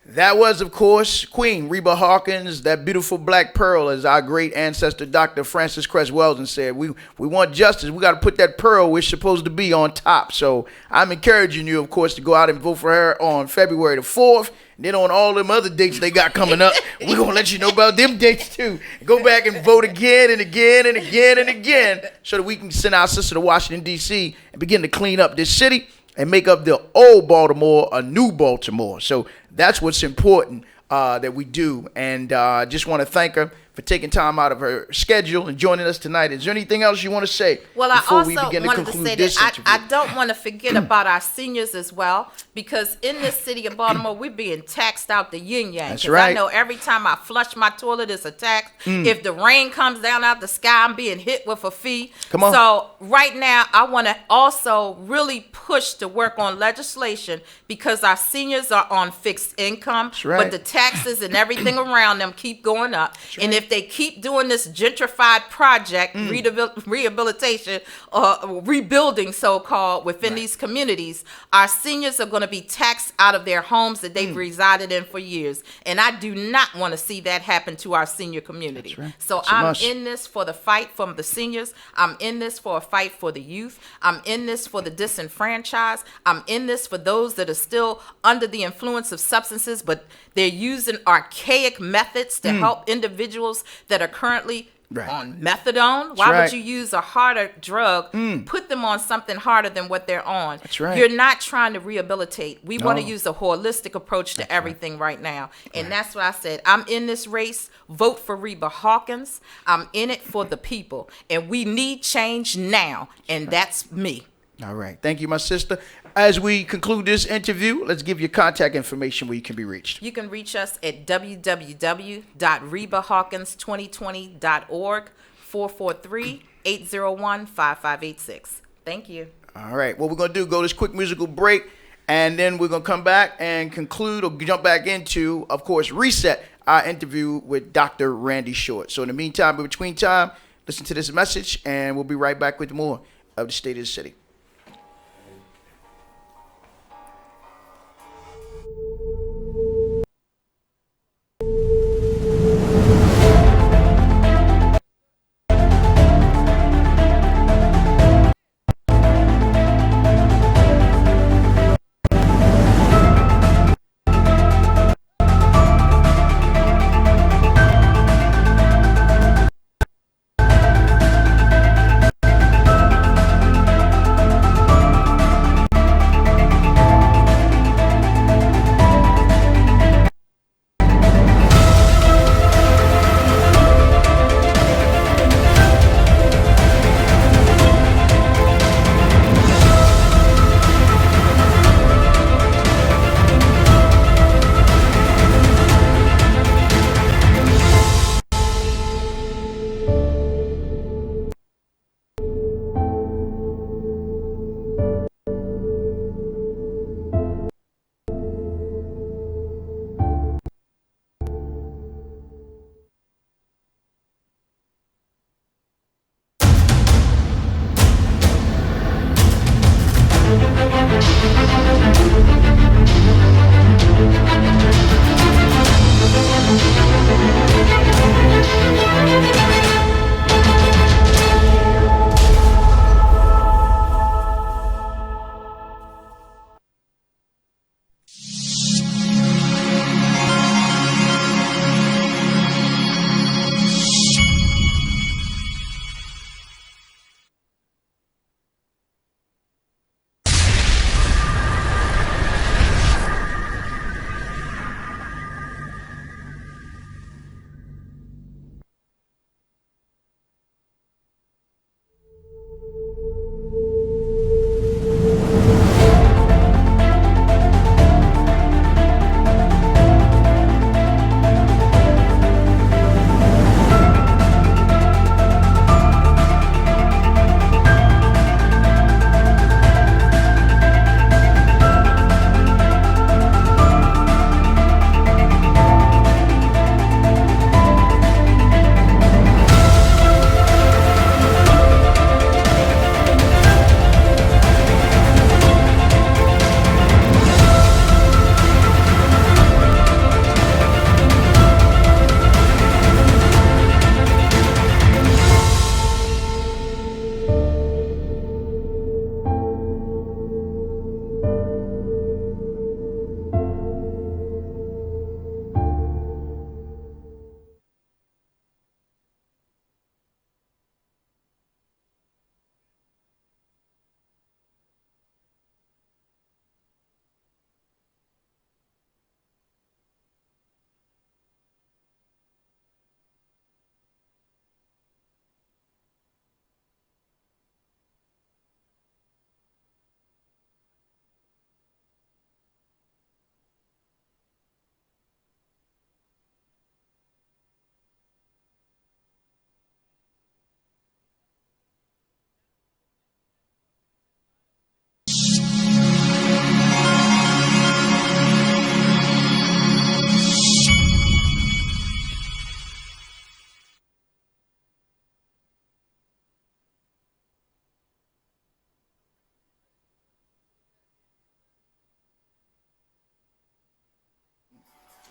That was, of course, Queen Reba Hawkins, that beautiful black pearl, as our great ancestor, Dr. Francis Cress Weldon said. We want justice. We got to put that pearl where it's supposed to be, on top. So I'm encouraging you, of course, to go out and vote for her on February the 4th. And then on all them other dates they got coming up, we're going to let you know about them dates too. Go back and vote again and again and again and again so that we can send our sister to Washington, D.C. and begin to clean up this city and make up the old Baltimore a new Baltimore. So that's what's important that we do. And just want to thank her for taking time out of her schedule and joining us tonight. Is there anything else you want to say before we begin to conclude this interview? I don't want to forget about our seniors as well, because in this city of Baltimore, we're being taxed out the yin-yang. That's right. I know every time I flush my toilet, it's a tax. If the rain comes down out the sky, I'm being hit with a fee. Come on. So right now, I want to also really push to work on legislation, because our seniors are on fixed income, but the taxes and everything around them keep going up. And if they keep doing this gentrified project, rehabilitation or rebuilding, so-called, within these communities, our seniors are going to be taxed out of their homes that they've resided in for years. And I do not want to see that happen to our senior community. So I'm in this for the fight from the seniors. I'm in this for a fight for the youth. I'm in this for the disenfranchised. I'm in this for those that are still under the influence of substances, but they're using archaic methods to help individuals that are currently on methadone. Why would you use a harder drug? Put them on something harder than what they're on. You're not trying to rehabilitate. We want to use a holistic approach to everything right now. And that's why I said, I'm in this race. Vote for Reba Hawkins. I'm in it for the people. And we need change now. And that's me. All right. Thank you, my sister. As we conclude this interview, let's give you contact information where you can be reached. You can reach us at www.rebahawkins2020.org, 443-801-5586. Thank you. All right. What we're going to do, go this quick musical break, and then we're going to come back and conclude or jump back into, of course, reset our interview with Dr. Randy Short. So in the meantime, in between time, listen to this message, and we'll be right back with more of the State of the City.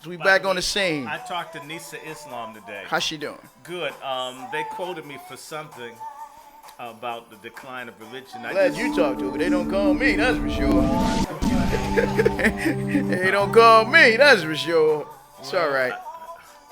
We back on the scene. I talked to Nisa Islam today. How's she doing? Good. They quoted me for something about the decline of religion. Glad you talked to her. They don't call me, that's for sure. They don't call me, that's for sure. It's all right.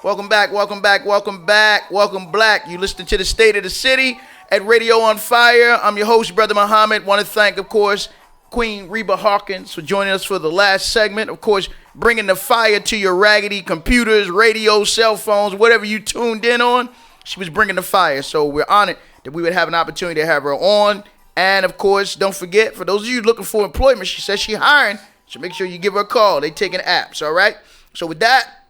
Welcome back, welcome back, welcome back, welcome black. You listening to the State of the City at Radio on Fire. I'm your host, Brother Muhammad. Want to thank, of course, Queen Reba Hawkins for joining us for the last segment. Of course, bringing the fire to your raggedy computers, radios, cell phones, whatever you tuned in on. She was bringing the fire. So we're honored that we would have an opportunity to have her on. And, of course, don't forget, for those of you looking for employment, she says she's hiring. So make sure you give her a call. They taking apps, all right? So with that,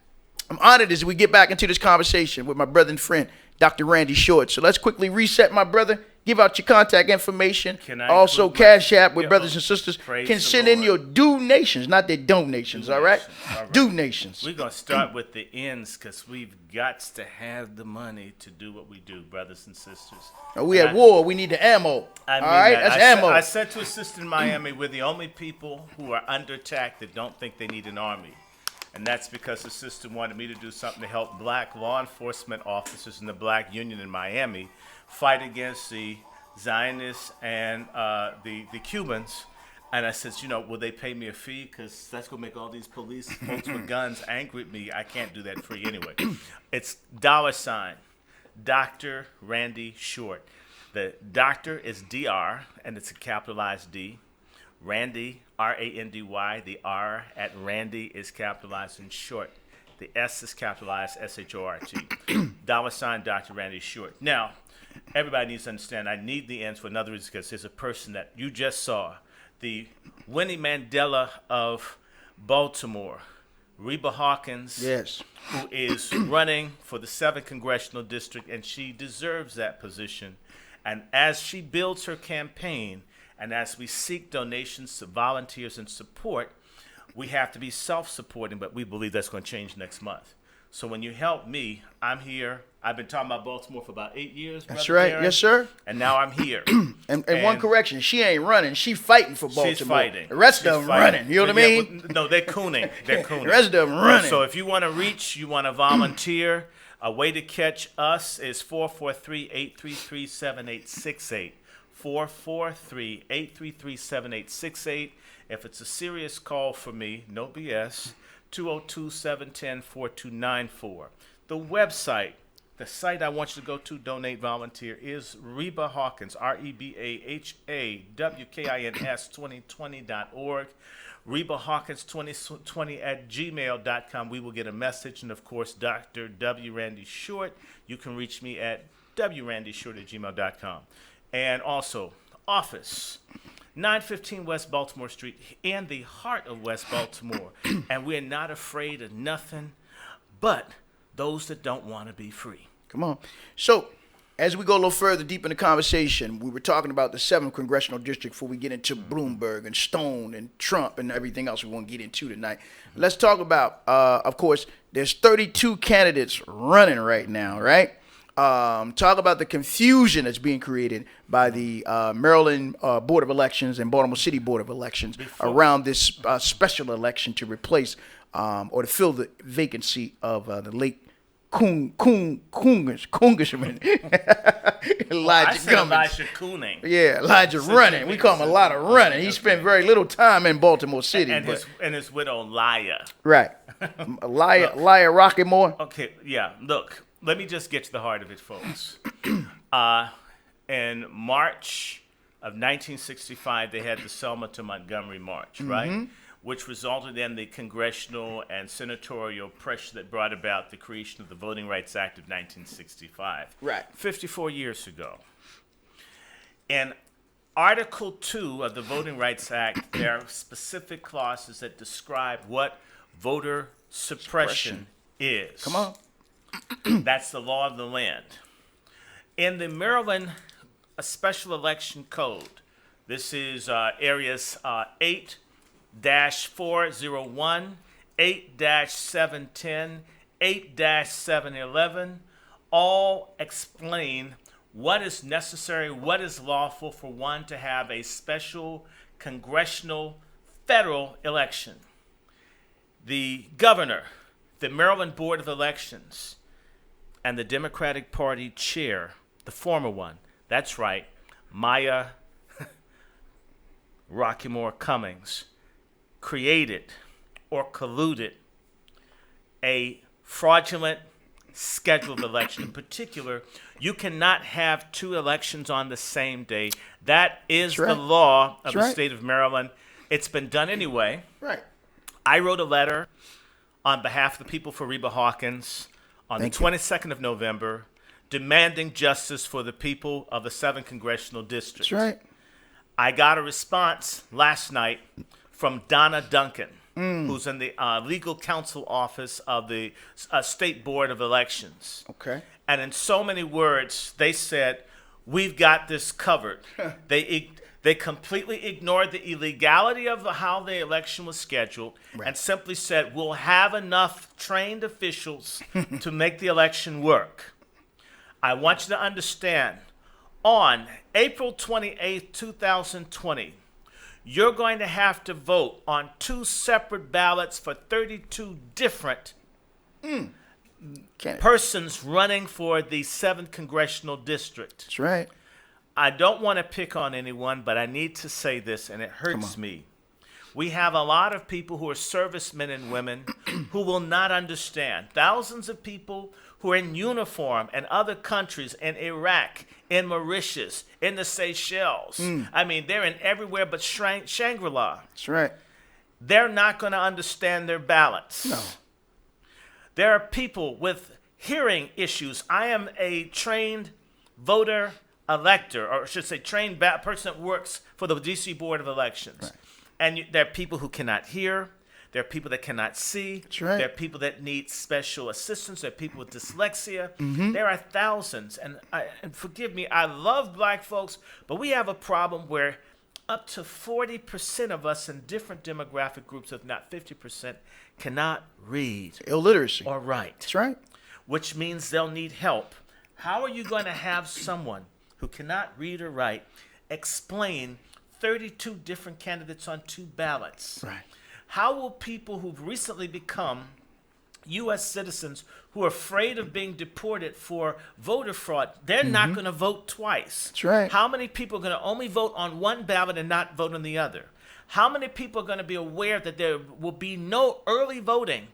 I'm honored as we get back into this conversation with my brother and friend, Dr. Randy Short. So let's quickly reset, my brother. Give out your contact information. Also, Cash App with brothers and sisters can send in your donations, not their donations, all right? Donations. We're going to start with the ends because we've got to have the money to do what we do, brothers and sisters. We at war. We need the ammo. All right? That's ammo. I said to a sister in Miami, we're the only people who are under attack that don't think they need an army. And that's because the sister wanted me to do something to help black law enforcement officers in the black union in Miami fight against the Zionists and the Cubans. And I said, will they pay me a fee? Because that's going to make all these police folks with guns angry at me. I can't do that free anyway. It's $ Dr. Randy Short. The doctor is DR, and it's a capitalized D. Randy, R-A-N-D-Y. The R at Randy is capitalized in short. The S is capitalized, S-H-O-R-T. $ Dr. Randy Short. Now, everybody needs to understand, I need the ends for another reason because there's a person that you just saw, the Winnie Mandela of Baltimore, Reba Hawkins, yes, who is running for the 7th Congressional District, and she deserves that position. And as she builds her campaign, and as we seek donations to volunteers and support, we have to be self-supporting, but we believe that's going to change next month. So when you help me, I'm here. I've been talking about Baltimore for about 8 years. That's right. Darren, yes, sir. And now I'm here. and one correction, she ain't running. She fighting for Baltimore. She's fighting. The rest of them running. You know what I mean? No, they're cooning. They're cooning. The rest of them running. So if you want to reach, you want to volunteer, a way to catch us is 443-833-7868. 443-833-7868. If it's a serious call for me, no BS, 202-710-4294. The website, the site I want you to go to, donate, volunteer, is Reba Hawkins, RebaHawkins 2020.org. Reba Hawkins 2020 at gmail.com. We will get a message. And of course, Dr. W. Randy Short. You can reach me at wrandyshort at gmail.com. And also, office, 915 West Baltimore Street, in the heart of West Baltimore. And we're not afraid of nothing but those that don't want to be free. Come on. So, as we go a little further deep in the conversation, we were talking about the 7th Congressional District before we get into Bloomberg and Stone and Trump and everything else we want to get into tonight. Let's talk about, of course, there's 32 candidates running right now, right? Talk about the confusion that's being created by the Maryland Board of Elections and Baltimore City Board of Elections around this special election to replace or to fill the vacancy of the late Congressman Elijah Elijah Cooning. Yeah, Elijah running. We call him a lot of running. He spent very little time in Baltimore City. And his widow, Laya. Right. Laya Rockymore. Okay, yeah, look. Let me just get to the heart of it, folks. In March of 1965, they had the Selma to Montgomery March, right? Which resulted in the congressional and senatorial pressure that brought about the creation of the Voting Rights Act of 1965. Right. 54 years ago. In Article 2 of the Voting Rights Act, there are specific clauses that describe what voter suppression is. Come on. That's the law of the land. In the Maryland Special Election Code, this is areas 8-401, 8-710, 8-711, all explain what is necessary, what is lawful for one to have a special congressional federal election. The governor, the Maryland Board of Elections and the Democratic Party chair, the former one, that's right, Maya Rockymore Cummings, created or colluded a fraudulent scheduled election. In particular, you cannot have two elections on the same day. That is the law of the state of Maryland. It's been done anyway. Right. I wrote a letter on behalf of the people for Reba Hawkins on the 22nd of November demanding justice for the people of the 7th Congressional District. That's right. I got a response last night from Donna Duncan, who's in the legal counsel office of the State Board of Elections. Okay. And in so many words, they said, we've got this covered. They completely ignored the illegality of how the election was scheduled and simply said, we'll have enough trained officials to make the election work. I want you to understand, on April 28th, 2020, you're going to have to vote on 2 separate ballots for 32 different persons running for the 7th Congressional District. That's right. I don't want to pick on anyone, but I need to say this, and it hurts me. We have a lot of people who are servicemen and women who will not understand. Thousands of people who are in uniform in other countries, in Iraq, in Mauritius, in the Seychelles. I mean, they're in everywhere but Shangri-La. That's right. They're not going to understand their ballots. No. There are people with hearing issues. I am a trained voter elector, or I should say trained person that works for the D.C. Board of Elections. Right. And there are people who cannot hear. There are people that cannot see. That's right. There are people that need special assistance. There are people with dyslexia. There are thousands. And forgive me, I love black folks, but we have a problem where up to 40% of us in different demographic groups, if not 50%, cannot read Illiteracy. or write. That's right. Which means they'll need help. How are you going to have someone who cannot read or write explain 32 different candidates on 2 ballots? Right. How will people who've recently become U.S. citizens who are afraid of being deported for voter fraud, they're not going to vote twice. That's right. How many people are going to only vote on one ballot and not vote on the other? How many people are going to be aware that there will be no early voting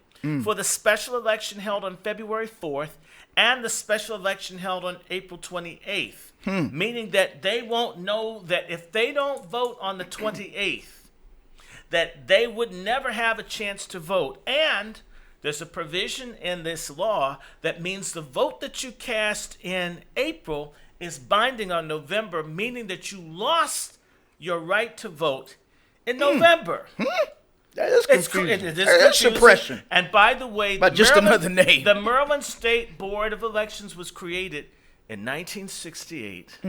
for the special election held on February 4th and the special election held on April 28th? Meaning that they won't know that if they don't vote on the 28th, that they would never have a chance to vote. And there's a provision in this law that means the vote that you cast in April is binding on November, meaning that you lost your right to vote in November. That is confusing. It is That's confusing. suppression. And by the way, But just another name. The Maryland State Board of Elections was created in 1968,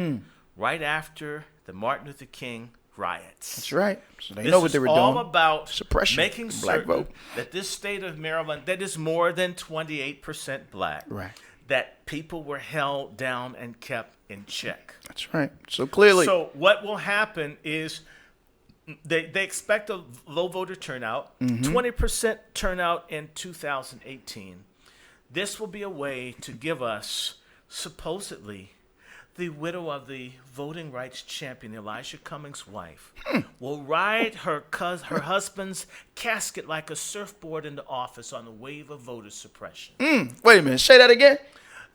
right after the Martin Luther King riots. That's right. So they This know what is they were all doing. about Suppression making of black certain vote. that this state of Maryland, that is more than 28% black, Right. that people were held down and kept in check. That's right. So clearly. So what will happen is they expect a low voter turnout, 20% turnout in 2018. This will be a way to give us, supposedly, the widow of the voting rights champion, Elijah Cummings' wife, will ride her husband's casket like a surfboard into office on the wave of voter suppression. Wait a minute. Say that again.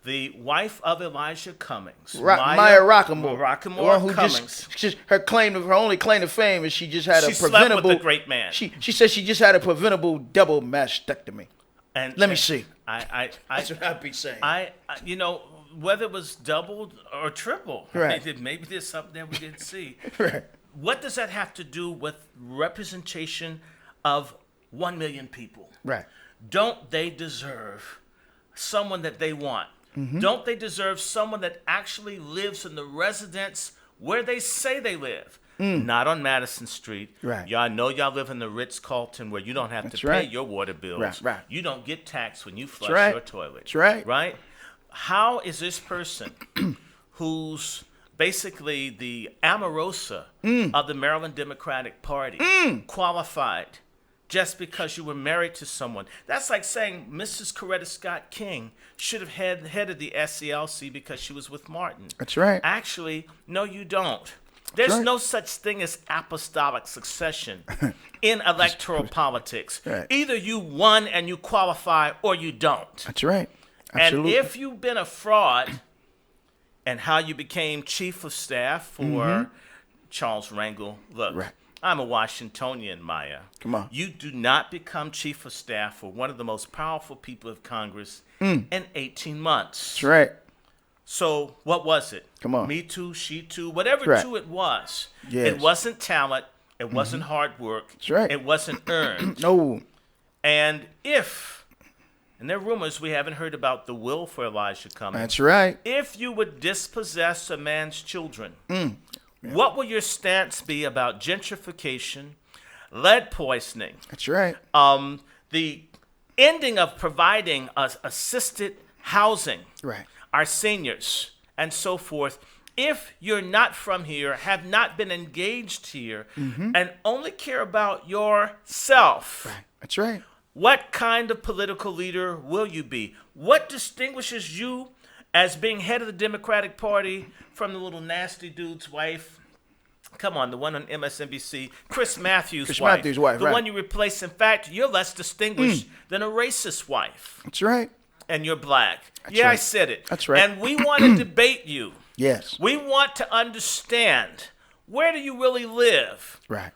The wife of Elijah Cummings, Maya Rockymore. Rockymore The one who Cummings. her only claim to fame is she just had She a slept preventable. with a great man. She said she just had a preventable double mastectomy. And Let me see. That's what I'd be saying. you know, whether it was double or triple, Right. maybe there's something that we didn't see. Right. What does that have to do with representation of 1 million people? Right. Don't they deserve someone that they want? Don't they deserve someone that actually lives in the residence where they say they live? Not on Madison Street. Right. Y'all know y'all live in the Ritz-Carlton where you don't have That's to right. pay your water bills. Right. You don't get taxed when you flush right. your toilet. That's right. Right? How is this person who's basically the Omarosa of the Maryland Democratic Party qualified just because you were married to someone. That's like saying Mrs. Coretta Scott King should have headed the SCLC because she was with Martin. That's right. Actually, no, you don't. There's right. no such thing as apostolic succession in electoral politics. Right. Either you won and you qualify or you don't. That's right. Absolutely. And if you've been a fraud and how you became chief of staff for Charles Rangel, look, Right. I'm a Washingtonian, Maya. Come on. You do not become chief of staff for one of the most powerful people of Congress in 18 months. That's right. So what was it? Come on. Me too, she too, whatever Right. two it was. Yes. It wasn't talent. It wasn't hard work. That's right. It wasn't earned. No. And there are rumors we haven't heard about the will for Elijah Cummings. That's right. If you would dispossess a man's children, what will your stance be about gentrification, lead poisoning, That's right. the ending of providing assisted housing, Right. our seniors, and so forth? If you're not from here, have not been engaged here, and only care about yourself, Right. That's right. what kind of political leader will you be? What distinguishes you as being head of the Democratic Party from the little nasty dude's wife? Come on, the one on MSNBC, Chris Matthews' wife. Matthews' wife, the right. one you replaced. In fact, you're less distinguished than a racist wife, That's right. and you're black. That's I right. said it. That's right. And we want to debate you. Yes. We want to understand, where do you really live? Right.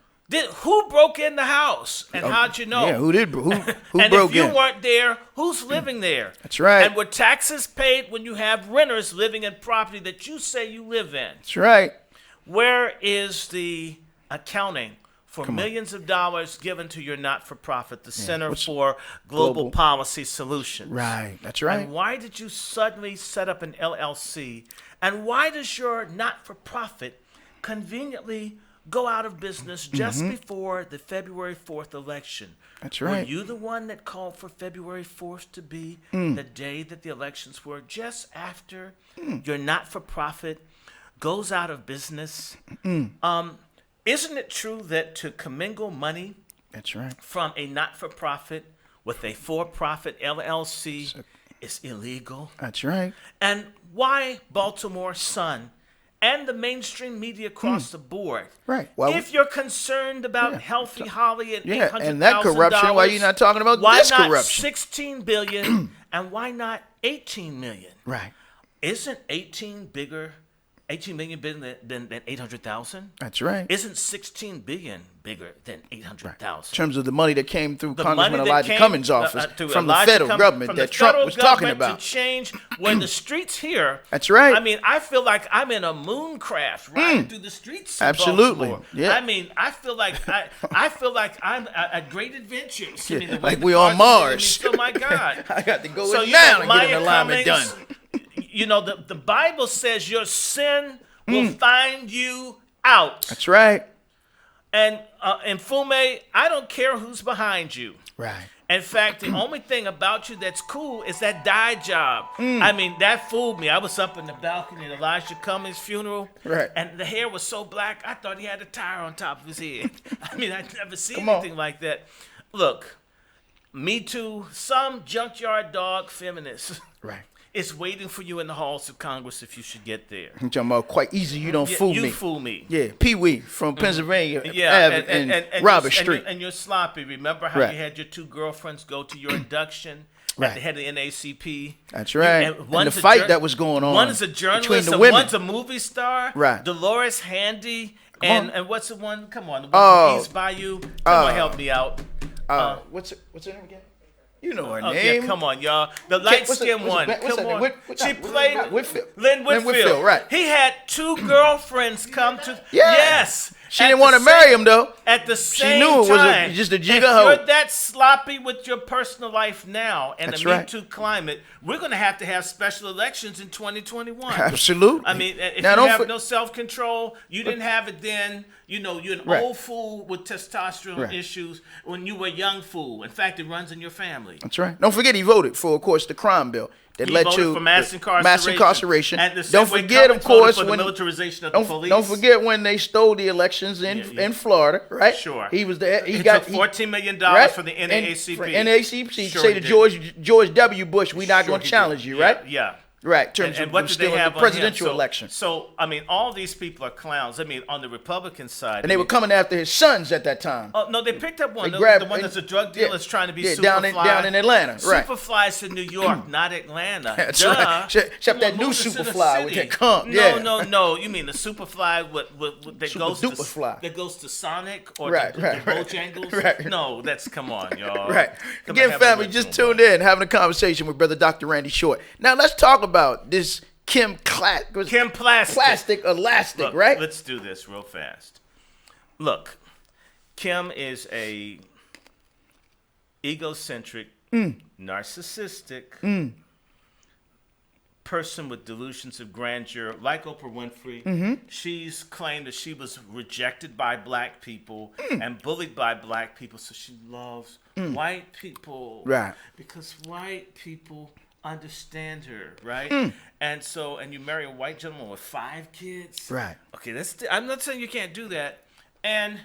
Who broke in the house, and how'd you know? Yeah. Who did? Who And broke if you in? weren't there, who's living there? That's right. And were taxes paid when you have renters living in property that you say you live in? That's right. Where is the accounting for millions of dollars given to your not-for-profit, the Center for Global Policy Solutions? Right. That's right. And why did you suddenly set up an LLC? And why does your not-for-profit conveniently go out of business just before the February 4th election? That's right. Were you the one that called for February 4th to be the day that the elections were, just after your not-for-profit goes out of business? Isn't it true that to commingle money That's right. from a not-for-profit with a for-profit LLC is illegal? That's right. And why Baltimore Sun and the mainstream media across the board? Right. Well, if you're concerned about Healthy Holly and $800,000, and that corruption, why you not talking about why this not corruption? $16 billion and why not $18 million? Right. Isn't 18 million bigger than 800,000? That's right. Isn't 16 billion bigger than 800,000? In terms of the money that came through The Congressman money that Elijah came, Cummings' office to from the Elijah federal government from that the Trump federal was talking government about. to change when the streets here. That's right. I mean, I feel like I'm in a moon craft riding through the streets. Of Absolutely. Baltimore. Yeah. I mean, I feel like I'm at great adventures. I mean, the way Like the we on cars are Mars. moving, oh my God! I got to go So in you now know, to get Maya an alignment done. Cummings, you know, the Bible says your sin will find you out. That's right. And Fume, I don't care who's behind you. Right. In fact, the only thing about you that's cool is that dye job. I mean, that fooled me. I was up in the balcony at Elijah Cummings' funeral, Right. and the hair was so black, I thought he had a tire on top of his head. I mean, I'd never seen Come on. anything like that. Look, Me Too, some junkyard dog feminist Right. is waiting for you in the halls of Congress if you should get there. I'm talking about quite easy. You don't fool you me. fool me. Yeah. Pee Wee from Pennsylvania Yeah, Ave and, you're- Robert Street. And you're sloppy. Remember how Right. you had your two girlfriends go to your induction Right. at the head of the NAACP? That's right. And And one's the a fight that was going on One's a between journalist the and women. one's a movie star. Right. Dolores Handy on. and what's the one? Come on, the one Oh. from East Bayou. Come on, help me out. What's her name again? You know her Oh, name. yeah, come on, y'all. The light skinned one. what's Come her name? on. What- She not- played not Whitfield. Lynn Lynn Whitfield. Whitfield, right. He had two girlfriends come to. Yeah. Yes. She At didn't the want to marry same- him though. At the same knew it was time, just a if jigger hoe. you're that sloppy with your personal life now and That's the Me right. Too climate, we're going to have special elections in 2021. Absolutely. I mean, if Now, you don't have for- no self-control, you didn't have it then. You know, you're an Right. old fool with testosterone Right. issues when you were a young fool. In fact, it runs in your family. That's right. Don't forget he voted for, of course, the crime bill. that He led voted to for mass mass incarceration. And the same Don't way forget, of Cummings voted course, for the when militarization of the police. don't forget when they stole the elections in Florida, right? Sure. He was there. He took $14 million for the NAACP. For NAACP. Sure Say he to did. George W. Bush, we're not Sure going to he challenge did. you, right? Yeah. Right, in terms And of what did they stealing have the on him? presidential election. So, I mean, all these people are clowns. I mean, on the Republican side. And they were coming after his sons at that time. Oh, no, they picked up one. They grabbed- the one that's a drug dealer that's trying to be Superfly. down in Atlanta, right. Superfly's in New York, not Atlanta. That's Duh. right. Except Come that on, new move this to the Superfly with city. that comp, yeah. No. You mean the Superfly that Super goes duper fly. that goes to Sonic or Right, to right, right. Bojangles? Right. No, come on, y'all. Right. Come Again, on, have a family, original just tuned one. in, having a conversation with Brother Dr. Randy Short. Now, let's talk about this Kim Plastic. Plastic Elastic, Look, right? Let's do this real fast. Look, Kim is a egocentric, narcissistic person with delusions of grandeur, like Oprah Winfrey. She's claimed that she was rejected by black people and bullied by black people, so she loves white people. Right. Because white people understand her, right? And you marry a white gentleman with 5 kids. Right. Okay, I'm not saying you can't do that. And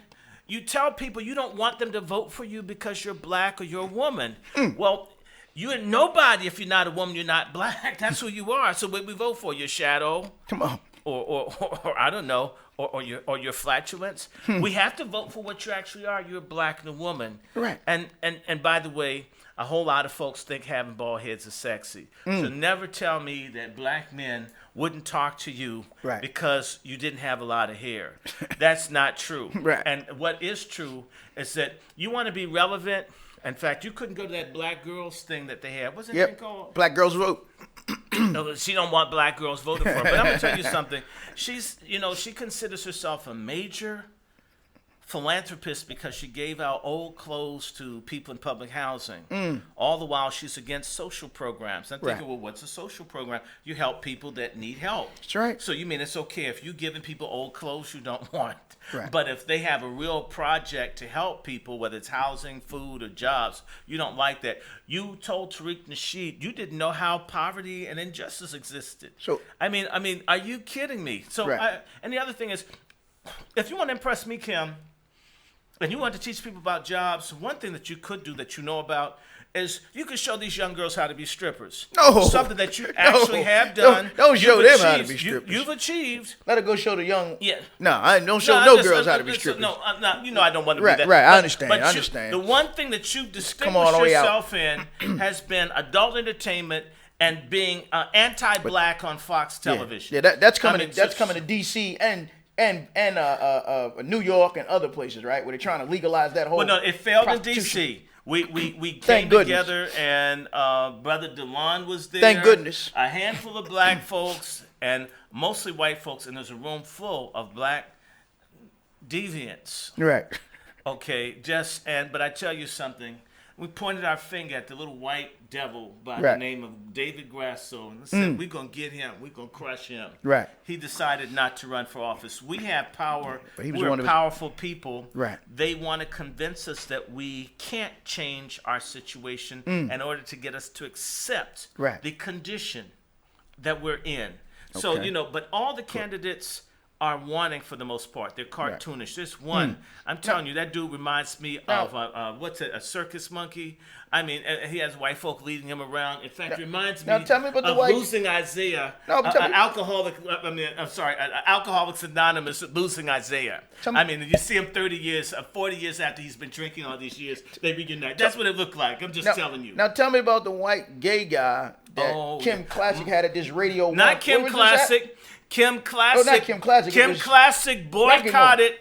you tell people you don't want them to vote for you because you're black or you're a woman. Well, you're nobody if you're not a woman, you're not black. That's who you are. So what we vote for, your shadow. Come on. Or I don't know, or your flatulence. We have to vote for what you actually are. You're black and a woman. Right. And by the way, a whole lot of folks think having bald heads is sexy. So never tell me that black men wouldn't talk to you because you didn't have a lot of hair. That's not true. Right. And what is true is that you want to be relevant. In fact, you couldn't go to that Black Girls thing that they had. What's that thing called? Black Girls Vote. No, she don't want black girls voting for her. But I'm gonna tell you something. She considers herself a major philanthropist because she gave out old clothes to people in public housing. All the while she's against social programs. I'm thinking, well, what's a social program? You help people that need help. That's right. So you mean it's okay if you're giving people old clothes you don't want. Right. But if they have a real project to help people, whether it's housing, food, or jobs, you don't like that. You told Tariq Nasheed you didn't know how poverty and injustice existed. So I mean, are you kidding me? So and the other thing is, if you want to impress me, Kim, and you want to teach people about jobs, one thing that you could do that you know about is you can show these young girls how to be strippers. No. Something that you actually have done. Don't show them how to be strippers. You've achieved. Let her go show the young. Yeah. No, I don't show no girls how to be strippers. No, I don't want to be that. Right, I understand. I understand. The one thing that you've distinguished yourself in has been adult entertainment and being anti-black on Fox television. Yeah, that's coming. That's coming to D.C. and New York and other places, right? Where they're trying to legalize that whole. Well, no, it failed in D.C. We came together, and Brother Delon was there. Thank goodness. A handful of black folks and mostly white folks, and there's a room full of black deviants. Right. Okay, but I tell you something. We pointed our finger at the little white devil by the name of David Grasso and said, we're going to get him. We're going to crush him. Right. He decided not to run for office. We have power. But he was We're powerful people. Right. They want to convince us that we can't change our situation in order to get us to accept the condition that we're in. So, but all the candidates are wanting for the most part. They're cartoonish. There's one. I'm telling you, that dude reminds me of a circus monkey. I mean, he has white folk leading him around. In fact, it reminds me tell me about of the white... Losing Isaiah. Alcoholics Anonymous losing Isaiah. I mean, you see him 40 years after he's been drinking all these years, they reunite. That's what it looked like. I'm just telling you. Now tell me about the white gay guy that Kim Classic had at this radio. Not Kim Classic. Kim Classic. Oh, not Kim Classic. Kim Classic boycotted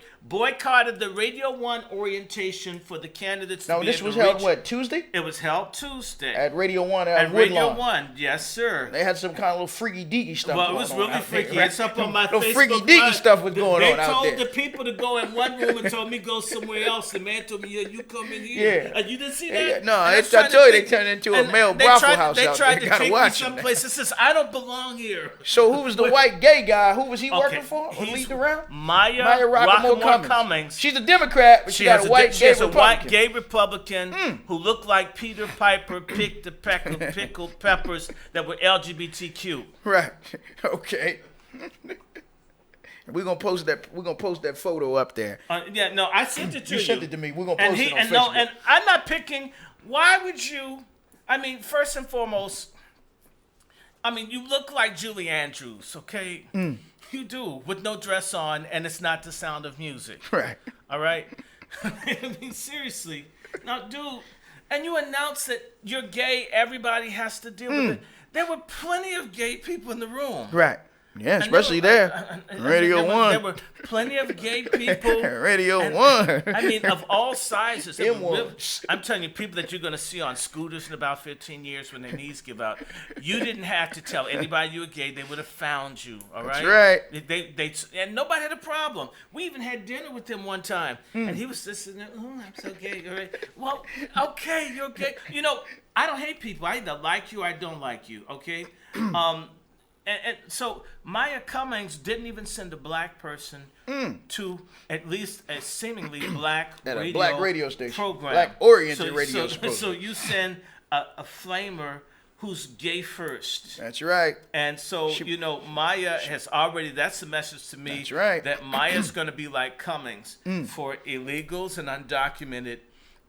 the Radio 1 orientation for the candidates. No, this was held Tuesday? It was held Tuesday. At Radio 1 at Radio 1, yes, sir. They had some kind of little freaky deaky stuff going on. Well, it was really freaky. It's up on my Facebook. Little freaky deaky stuff was going on out there. They told the people to go in one room and told me go somewhere else. The man told me, yeah, you come in here. Yeah. You didn't see that? No, I told you they turned into a male brothel house out there. They tried to take me someplace. It says, I don't belong here. So who was the white gay guy? Who was he working for? Or leading around? Maya Rakamoto Cummings. She's a Democrat, but she got a white she gay has a Republican. white gay Republican who looked like Peter Piper picked the pickled peppers that were LGBTQ. Right. Okay. We're gonna post that. We're gonna post that photo up there. Yeah, no, I sent it to you. You sent it to me. We're gonna post it on and Facebook. No, and I'm not picking. Why would you? I mean, first and foremost, I mean, you look like Julie Andrews, okay? You do, with no dress on, and it's not the Sound of Music. Right. All right? I mean, seriously. Now, dude, and you announce that you're gay, everybody has to deal with it. There were plenty of gay people in the room. Right. Yeah, especially there. Radio 1. There were plenty of gay people. Radio 1. I mean, of all sizes. Really, I'm telling you, people that you're going to see on scooters in about 15 years when their knees give out. You didn't have to tell anybody you were gay. They would have found you, all right? That's right. They and nobody had a problem. We even had dinner with him one time, and he was just sitting there, oh, I'm so gay. All right. Well, okay, you're gay. You know, I don't hate people. I either like you or I don't like you, okay? And so Maya Cummings didn't even send a black person to at least a seemingly black radio station, program. black-oriented radio program. So you send a flamer who's gay first. That's right. And so, Maya has already, that's the message to me. That's right. That Maya's going to be like Cummings for illegals and undocumented,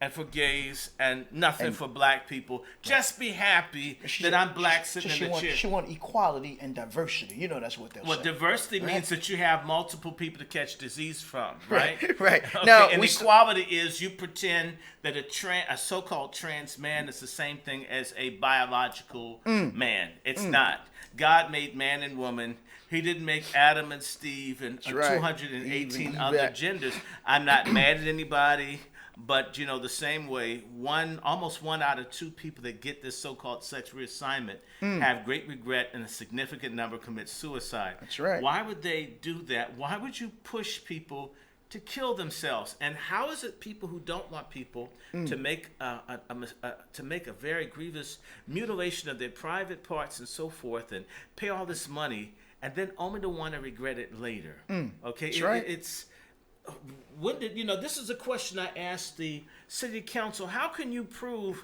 and for gays, and nothing for black people. Just be happy that I'm black sitting in the chair. She want equality and diversity. You know that's what they'll say. Well, diversity means that you have multiple people to catch disease from, right? Right. Okay. Now, and equality is you pretend that a so-called trans man is the same thing as a biological man. It's not. God made man and woman. He didn't make Adam and Steve and 218 other genders. I'm not mad at anybody. But, the same way, almost 1 out of 2 people that get this so-called sex reassignment have great regret, and a significant number commit suicide. That's right. Why would they do that? Why would you push people to kill themselves? And how is it people who don't want people to make a very grievous mutilation of their private parts and so forth, and pay all this money, and then only to want to regret it later? Okay, That's right. This is a question I asked the city council. How can you prove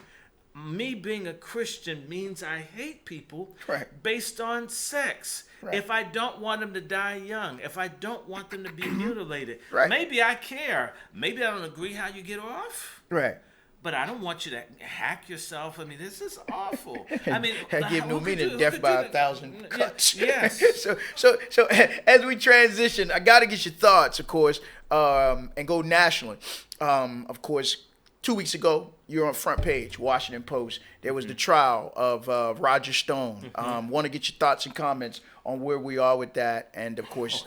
me being a Christian means I hate people based on sex? Right. If I don't want them to die young, if I don't want them to be mutilated, Right. maybe I care. Maybe I don't agree how you get off. Right. But I don't want you to hack yourself. I mean, this is awful. I mean, that give no meaning. Death by 1,000 cuts. Yes. So as we transition, I got to get your thoughts, of course, and go nationally. Of course, 2 weeks ago, you're on front page, Washington Post. There was the trial of Roger Stone. Want to get your thoughts and comments on where we are with that, and of course,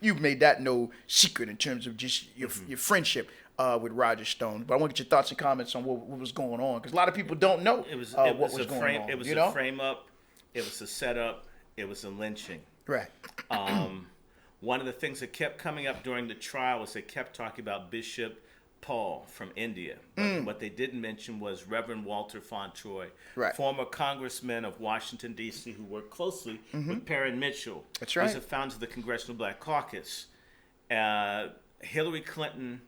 you've made that no secret in terms of just your friendship with Roger Stone. But I want to get your thoughts and comments on what was going on, because a lot of people don't know what was going on. It was a frame up. It was a setup. It was a lynching. Right. One of the things that kept coming up during the trial was they kept talking about Bishop Paul from India. But what they didn't mention was Reverend Walter Fauntroy, former congressman of Washington, D.C., who worked closely with Perrin Mitchell. That's right. He's the founder of the Congressional Black Caucus. Hillary Clinton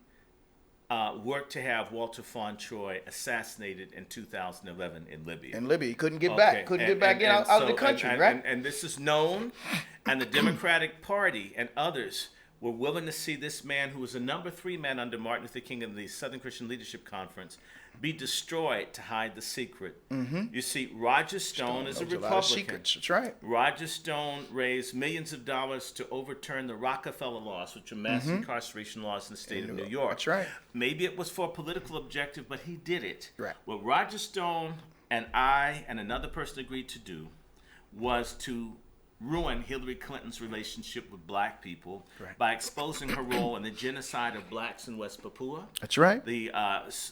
worked to have Walter Fauntroy assassinated in 2011 in Libya. He couldn't get back. Couldn't get back out of the country, right? And this is known, and the Democratic Party and others were willing to see this man, who was the number 3 man under Martin Luther King in the Southern Christian Leadership Conference, be destroyed to hide the secret. You see, Roger Stone is a Republican. lot of secrets. That's right. Roger Stone raised millions of dollars to overturn the Rockefeller laws, which are mass incarceration laws in the state of New York. That's right. Maybe it was for a political objective, but he did it. Right. What Roger Stone and I and another person agreed to do was to ruin Hillary Clinton's relationship with black people by exposing her role in the genocide of blacks in West Papua. That's right. The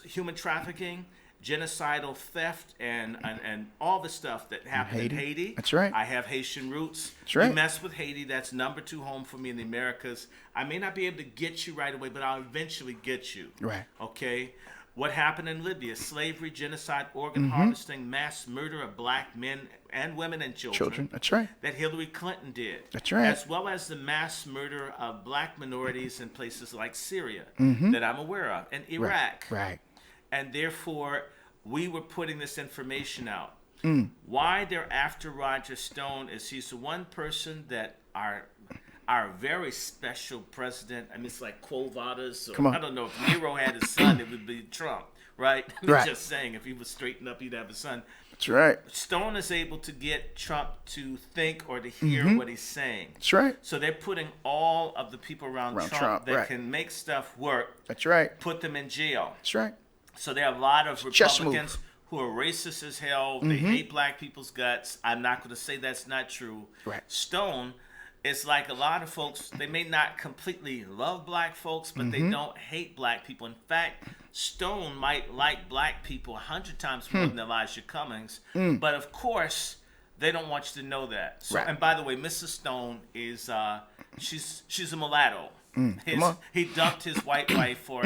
human trafficking, genocidal theft, and all the stuff that happened in Haiti. That's right. I have Haitian roots. That's right. You mess with Haiti, that's number 2 home for me in the Americas. I may not be able to get you right away, but I'll eventually get you. Right. Okay? What happened in Libya? Slavery, genocide, organ Mm-hmm. harvesting, mass murder of black men and women and children. That's right. That Hillary Clinton did. That's right. As well as the mass murder of black minorities in places like Syria that I'm aware of, and Iraq. Right. And therefore, we were putting this information out. Mm. Why they're after Roger Stone is he's the one person that our very special president, I mean, it's like Quo Vadis, or I don't know, if Nero had a son, it would be Trump, right? Right. Just saying, if he was straightened up, he'd have a son. That's right. Stone is able to get Trump to think or to hear what he's saying. That's right. So they're putting all of the people around Trump that right. can make stuff work, That's right. put them in jail. That's right. So there are a lot of Chess Republicans who are racist as hell. They hate black people's guts. I'm not going to say that's not true. Right. Stone is like a lot of folks. They may not completely love black folks, but they don't hate black people. In fact, Stone might like black people 100 times more than Elijah Cummings. But of course, they don't want you to know that. So, Right. And by the way, Mrs. Stone is she's a mulatto. He dumped his white wife for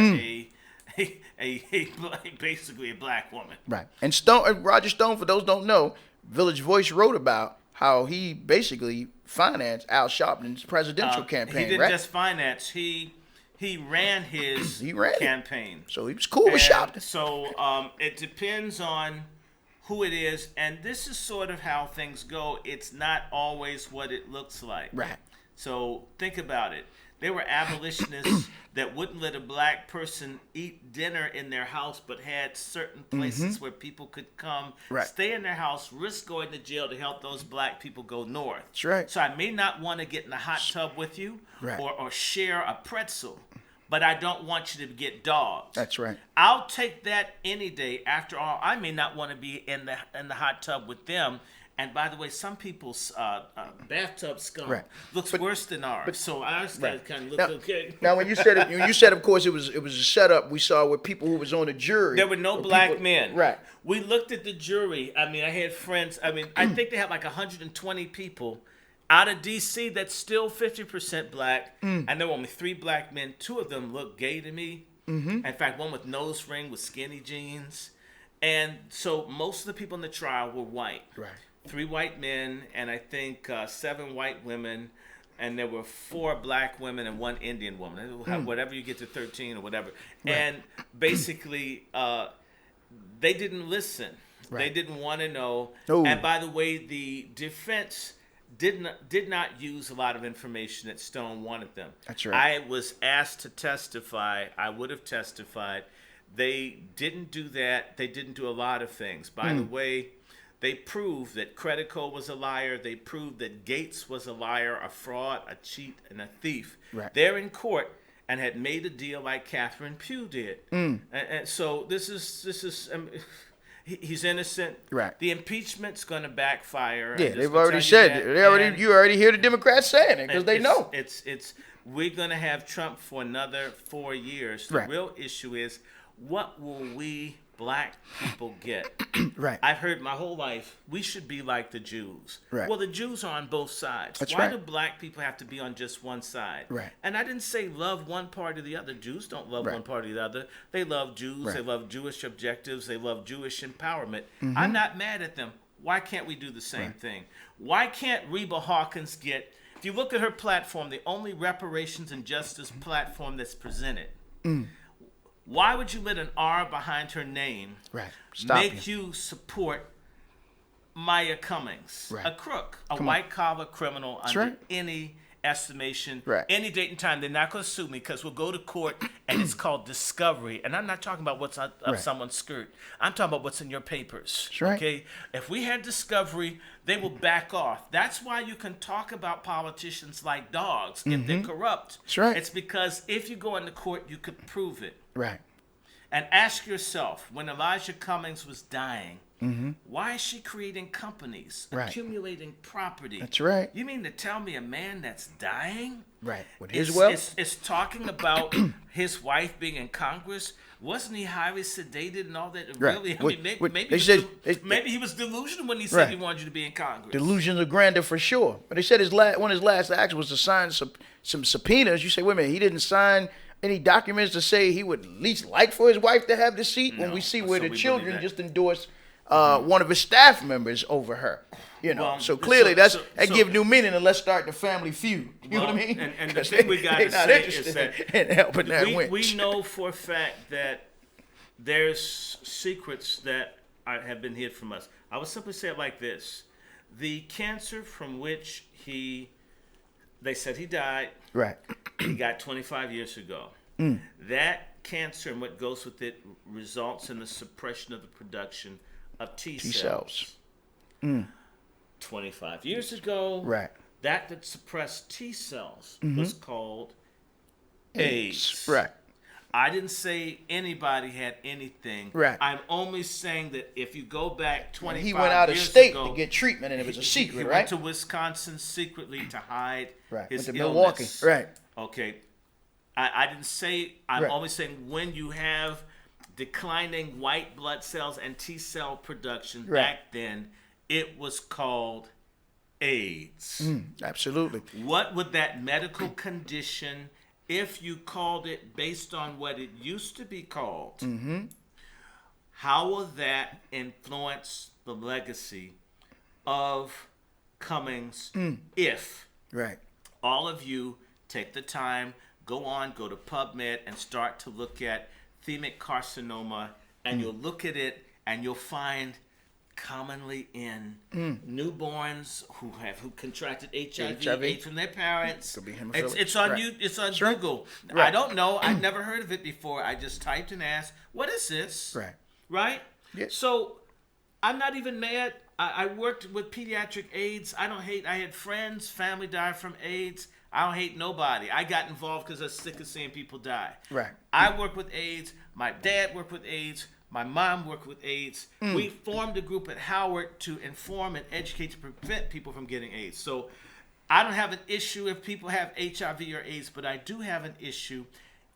basically a black woman. Right. And Roger Stone, for those who don't know, Village Voice wrote about how he basically financed Al Sharpton's presidential campaign. He didn't right? just finance. He ran his campaign. So he was cool with Sharpton. So it depends on who it is, and this is sort of how things go. It's not always what it looks like. Right. So think about it. There were abolitionists that wouldn't let a black person eat dinner in their house, but had certain places where people could come, stay in their house, risk going to jail to help those black people go north. That's right. So I may not want to get in the hot tub with you or share a pretzel, but I don't want you to get dogged. That's right. I'll take that any day. After all, I may not want to be in the hot tub with them. And by the way, some people's bathtub scum looks worse than ours. So ours kind of looks okay. Now, when you said, of course, it was a setup we saw with people who was on the jury. There were no black men. Right. We looked at the jury. I mean, I had friends. I mean, I think they had like 120 people out of D.C. that's still 50% black. And there were only 3 black men. 2 of them looked gay to me. In fact, one with nose ring with skinny jeans. And so most of the people in the trial were white. Right. 3 white men and I think 7 white women, and there were 4 black women and 1 Indian woman. Whatever you get to 13 or whatever. Right. And basically, they didn't listen. Right. They didn't want to know. Oh. And by the way, the defense did not use a lot of information that Stone wanted them. That's right. I was asked to testify. I would have testified. They didn't do that. They didn't do a lot of things. By the way, they proved that Credico was a liar. They proved that Gates was a liar, a fraud, a cheat, and a thief. Right. They're in court and had made a deal like Catherine Pugh did. And so this is he's innocent. Right. The impeachment's going to backfire. Yeah, they've already said it. You already hear the Democrats saying it because they know. We're going to have Trump for another 4 years. The real issue is, what will we black people get? Right. I've heard my whole life, we should be like the Jews. Right. Well, the Jews are on both sides. That's Why right. do black people have to be on just one side? Right. And I didn't say love one party or the other. Jews don't love one party or the other. They love Jews. Right. They love Jewish objectives. They love Jewish empowerment. I'm not mad at them. Why can't we do the same thing? Why can't Reba Hawkins get, if you look at her platform, the only reparations and justice platform that's presented, why would you let an R behind her name make you support Maya Cummings, a crook, a white-collar criminal under any estimation, any date and time? They're not going to sue me because we'll go to court and it's called discovery. And I'm not talking about what's up someone's skirt. I'm talking about what's in your papers. Okay? If we had discovery, they will back off. That's why you can talk about politicians like dogs if they're corrupt. It's because if you go into court, you could prove it. Right. And ask yourself, when Elijah Cummings was dying, why is she creating companies, accumulating property? That's right. You mean to tell me a man that's dying with his wealth is talking about his wife being in Congress? Wasn't he highly sedated and all that? Really? I mean, maybe he was delusional when he said he wanted you to be in Congress. Delusions of grandeur for sure. But they said one of his last acts was to sign some subpoenas. You say, wait a minute, he didn't sign any documents to say he would at least like for his wife to have the seat when No. we see where So the we children believe that. just endorsed one of his staff members over her? You know, Well, so clearly that so- give new meaning to let's start the family feud. You know what I Well, mean? and the 'Cause thing we gotta they not say interested is that in helping that win. we know for a fact that there's secrets that have been hid from us. I would simply say it like this: the cancer from which they said he died, Right. he got 25 years ago. That cancer and what goes with it results in the suppression of the production of T cells. 25 years ago, Right. that suppressed T cells was called AIDS. Right. I didn't say anybody had anything. Right. I'm only saying that if you go back 25 He went out of years state ago, to get treatment, and it was a secret, he right? went to Wisconsin secretly to hide Right. his Went to illness. Milwaukee. Right. Okay. I didn't say. I'm Right. only saying when you have declining white blood cells and T cell production Right. back then, it was called AIDS. Absolutely. What would that medical condition, if you called it based on what it used to be called, how will that influence the legacy of Cummings if Right. all of you take the time, go to PubMed and start to look at thymic carcinoma, and you'll look at it and you'll find commonly in newborns who contracted HIV, AIDS from their parents. Could be hemophilic. It's on Right. you. It's on right. Google. Right. I don't know. I've never heard of it before. I just typed and asked, "What is this?" Right. Right. Yeah. So I'm not even mad. I worked with pediatric AIDS. I don't hate. I had friends, family died from AIDS. I don't hate nobody. I got involved because I was sick of seeing people die. Right. I worked with AIDS. My dad worked with AIDS. My mom worked with AIDS. We formed a group at Howard to inform and educate to prevent people from getting AIDS. So I don't have an issue if people have HIV or AIDS, but I do have an issue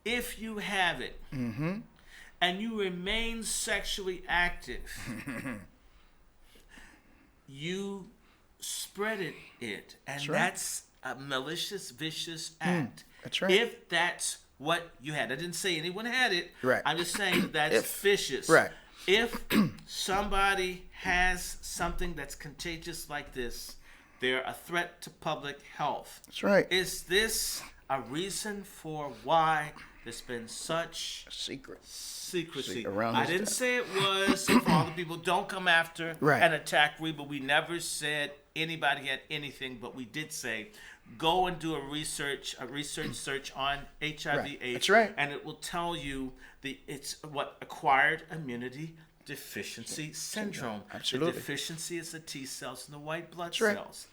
if you have it and you remain sexually active. You spreaded it, and right. that's a malicious, vicious act. That's right. If that's what you had, I didn't say anyone had it. Right. I'm just saying that's If. vicious. Right. If somebody has something that's contagious like this, they're a threat to public health. That's right. Is this a reason for why there's been such Secret. secrecy? Around I this didn't time. say it was. So for all the people, don't come after Right. and attack Reba. We never said anybody had anything, but we did say go and do a research search on HIV/AIDS. That's right. And it will tell you it's what acquired immunity deficiency syndrome. Absolutely. The deficiency is the T cells and the white blood right. cells.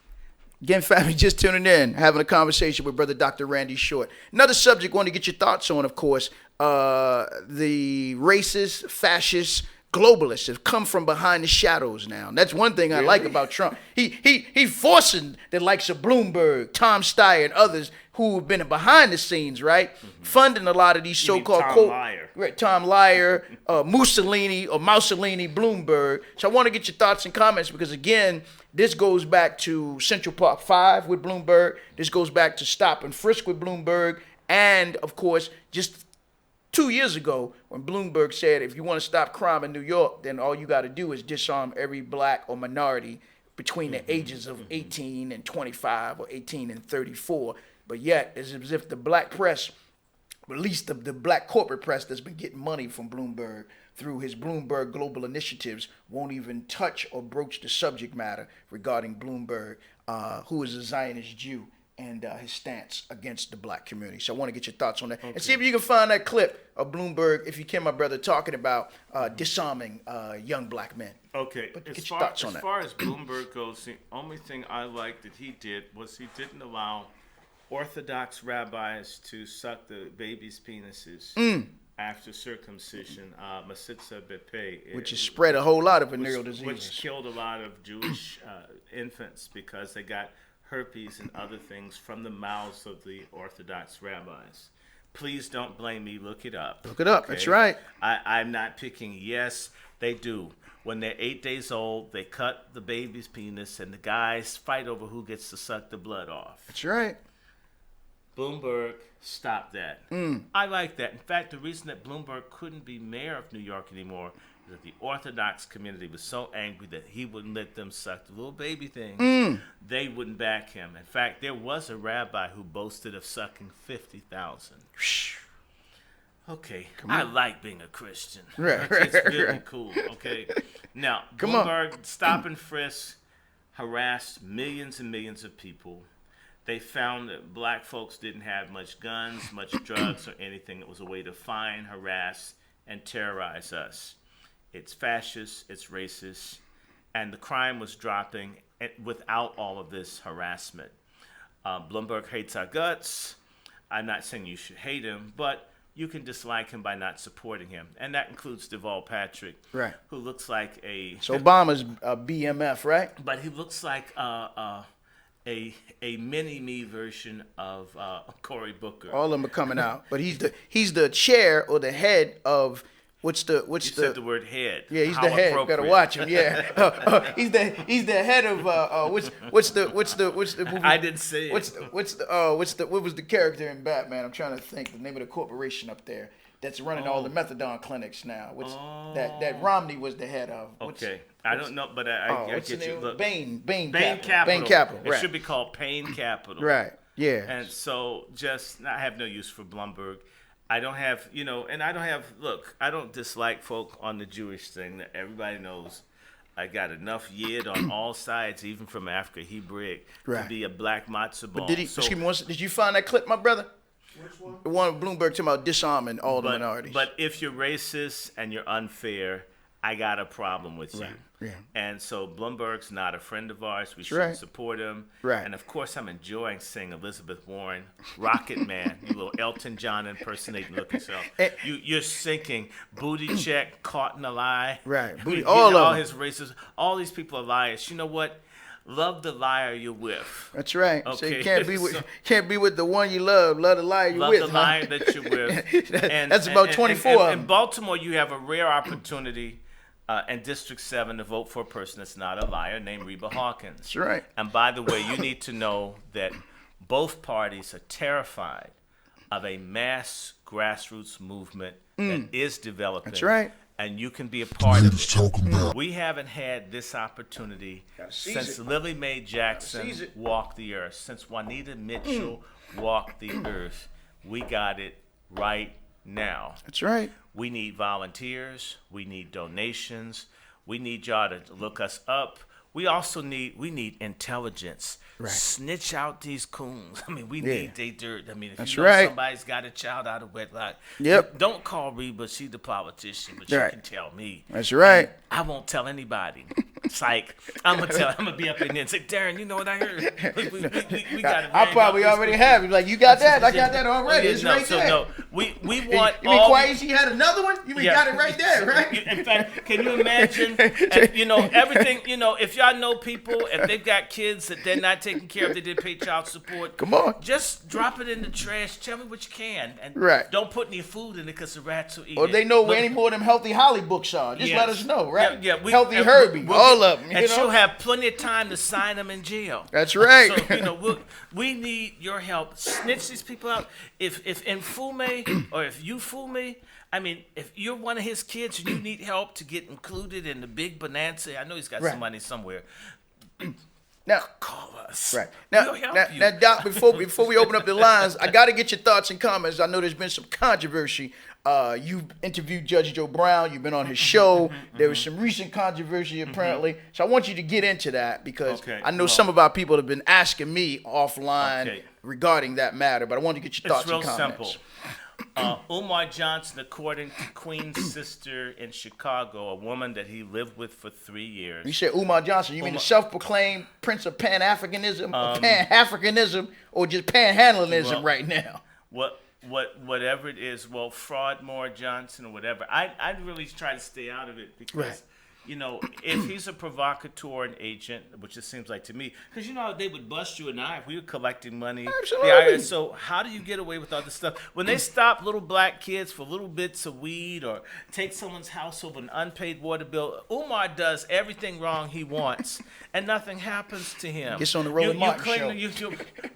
Again, family, just tuning in, having a conversation with Brother Dr. Randy Short. Another subject I want to get your thoughts on, of course, the racist, fascist, globalists have come from behind the shadows now. And that's one thing I like about Trump. He forcing the likes of Bloomberg, Tom Steyer, and others who have been behind the scenes, right? Funding a lot of these You mean so-called Tom Lyer. Right, Tom Lyer, Mussolini Bloomberg. So I want to get your thoughts and comments because, again, this goes back to Central Park 5 with Bloomberg. This goes back to Stop and Frisk with Bloomberg. And, of course, just 2 years ago when Bloomberg said if you want to stop crime in New York, then all you got to do is disarm every black or minority between the ages of 18 and 25 or 18 and 34. But yet, it's as if the black press, at least the black corporate press that's been getting money from Bloomberg through his Bloomberg Global Initiatives, won't even touch or broach the subject matter regarding Bloomberg, who is a Zionist Jew, and his stance against the black community. So I want to get your thoughts on that. Okay. And see if you can find that clip of Bloomberg, if you can, my brother, talking about disarming young black men. Okay, But as get your far, thoughts on as that. far as Bloomberg goes, the only thing I liked that he did was he didn't allow Orthodox rabbis to suck the baby's penises after circumcision, masitza bepe. Which has spread a whole lot of venereal which diseases. killed a lot of Jewish infants because they got herpes and other things from the mouths of the Orthodox rabbis. Please don't blame me. Look it up. Look it up. That's right. I'm not picking. Yes, they do. When they're 8 days old, they cut the baby's penis, and the guys fight over who gets to suck the blood off. That's right. Bloomberg stopped that. I like that. In fact, the reason that Bloomberg couldn't be mayor of New York anymore is that the Orthodox community was so angry that he wouldn't let them suck the little baby things. They wouldn't back him. In fact, there was a rabbi who boasted of sucking 50,000. Okay, I like being a Christian. Right, It's really right. cool. Okay, now Come on. Bloomberg stop and frisk harassed millions and millions of people. They found that black folks didn't have much guns, much drugs, or anything. It was a way to find, harass, and terrorize us. It's fascist, it's racist, and the crime was dropping without all of this harassment. Bloomberg hates our guts. I'm not saying you should hate him, but you can dislike him by not supporting him. And that includes Deval Patrick, Right. who looks like a... So Obama's BMF, right? But he looks like a mini-me version of Cory Booker. All of them are coming out, but he's the chair or the head of You said the word head. Yeah, he's How the head. appropriate. Better watch him. Yeah, he's the head of what's the movie? I didn't say it. What was the character in Batman? I'm trying to think the name of the corporation up there that's running all the methadone clinics now. That Romney was the head of? Okay, I don't know, but I What's the get you. name? Look, Bain Capital. Bain Capital. It Right. should be called Pain Capital. Right. Yeah. And so, I have no use for Bloomberg. I don't have, I don't dislike folk on the Jewish thing. That everybody knows I got enough yid on all sides, even from Africa Hebraic, to Right. be a black matzo ball. Did he? Excuse me. Did you find that clip, my brother? Which one? The one with Bloomberg talking about disarming all the minorities. But if you're racist and you're unfair, I got a problem with you. Yeah. And so Bloomberg's not a friend of ours. We shouldn't right. support him. Right. And of course, I'm enjoying seeing Elizabeth Warren, Rocket Man, you little Elton John impersonating looking self. You're sinking booty check, caught in a lie. Right. Booty, Booty, all of all them. his races. All these people are liars. You know what? Love the liar you're with. That's right. So Okay. you can't be with the one you love. Love the liar you're Love with. the huh? liar that you're with. That's about 24 of them. In Baltimore, you have a rare opportunity in District 7 to vote for a person that's not a liar named Reba Hawkins. That's right. And by the way, you need to know that both parties are terrified of a mass grassroots movement that is developing. That's right. And you can be a part of it. We haven't had this opportunity seize since it. Lily Mae Jackson Seize it. walked the earth, since Juanita Mitchell walked the earth. We got it right now. That's right. We need volunteers. We need donations. We need y'all to look us up. We also need intelligence. Right. Snitch out these coons. I mean, we Yeah. need they dirt. I mean, if That's you know right. somebody's got a child out of wedlock, Yep. don't call Reba. She's the politician, but Right. you can tell me. That's right. I won't tell anybody. Psych. I'm gonna be up in there and say, Darren, you know what I heard? We got it. I probably already have it. Like, you got that? I got that already. It's right there. No, we want You mean all. Quasi had another one? You mean got it right there, right? In fact, can you imagine? Everything. If y'all know people, if they've got kids that they're not taking care of, they didn't pay child support. Come on. Just drop it in the trash. Tell me what you can, and Right. don't put any food in it because the rats will eat Or it. they know where Look- any more of them Healthy Holly books are. Just let Yes. us know, right? Yeah, Healthy and Herbie, we'll all get- of them. And she'll have plenty of time to sign them in jail. That's right. So we need your help. Snitch these people out. If Mfume or if you fool me, I mean, if you're one of his kids and you need help to get included in the big bonanza, I know he's got Right. some money somewhere. Now, Call us. right. Now, We'll help now, you. now, Doc, before we open up the lines, I got to get your thoughts and comments. I know there's been some controversy. You've interviewed Judge Joe Brown. You've been on his show. There was some recent controversy, apparently. So I want you to get into that because Okay, I know well- some of our people have been asking me offline Okay. regarding that matter. But I want to get your thoughts It's real and comments. simple. Umar Johnson, according to Queen's sister in Chicago, a woman that he lived with for 3 years. You said Umar Johnson. You mean the self-proclaimed Prince of Pan-Africanism, or Pan-Africanism, or just Panhandlerism Well- right now? Whatever it is, Fraudmore Johnson or whatever. I'd really try to stay out of it because Right. if he's a provocateur and agent, which it seems like to me, because how they would bust you and I if we were collecting money. Absolutely. So how do you get away with all this stuff? When they stop little black kids for little bits of weed or take someone's house over an unpaid water bill, Umar does everything wrong he wants, and nothing happens to him. Gets on the Roland Martin show. You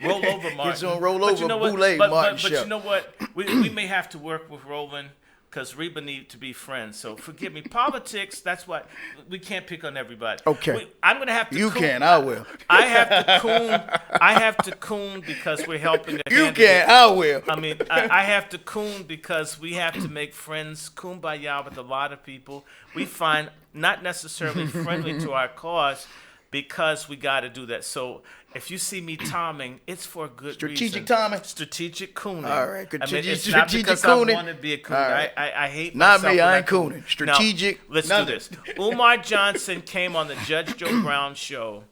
roll over Martin. Gets on roll over Boulay but Martin show. But you know what? We may have to work with Roland, because Reba need to be friends. So forgive me. Politics, that's what we can't pick on everybody. Okay. I'm gonna have to. You can. I will. I have to coon because we're helping. You can. I will. I mean, I have to coon because we have to make friends, kumbaya with a lot of people we find not necessarily friendly to our cause, because we got to do that. So if you see me timing, it's for a good Strategic reason. timing? Strategic cooning. All right. It's not because cooning. I want to be a cooner. All right. I hate Not myself me. when I ain't coon. cooning. Strategic. Now, let's do this. Umar Johnson came on the Judge Joe Brown show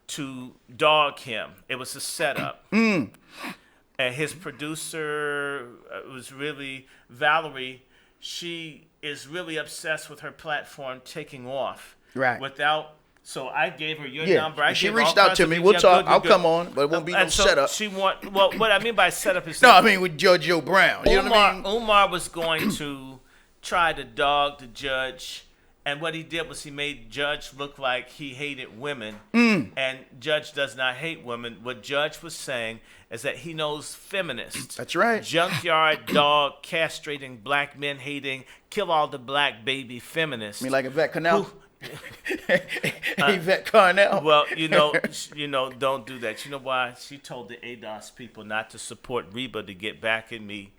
to dog him. It was a setup. And his producer was really Valerie. She is really obsessed with her platform taking off. Right. So I gave her your Yeah. number. She reached out to me. We'll talk. I'll come on, but it won't be no setup. What I mean by setup is No, I mean with Judge Joe Brown. You know what I mean? Umar was going to try to dog the judge, and what he did was he made Judge look like he hated women, and Judge does not hate women. What Judge was saying is that he knows feminists. That's right. Junkyard dog, castrating, black men hating, kill all the black baby feminists. I mean, like Yvette Cornell. Yvette Cornell. Well, don't do that. You know why? She told the ADOS people not to support Reba to get back at me,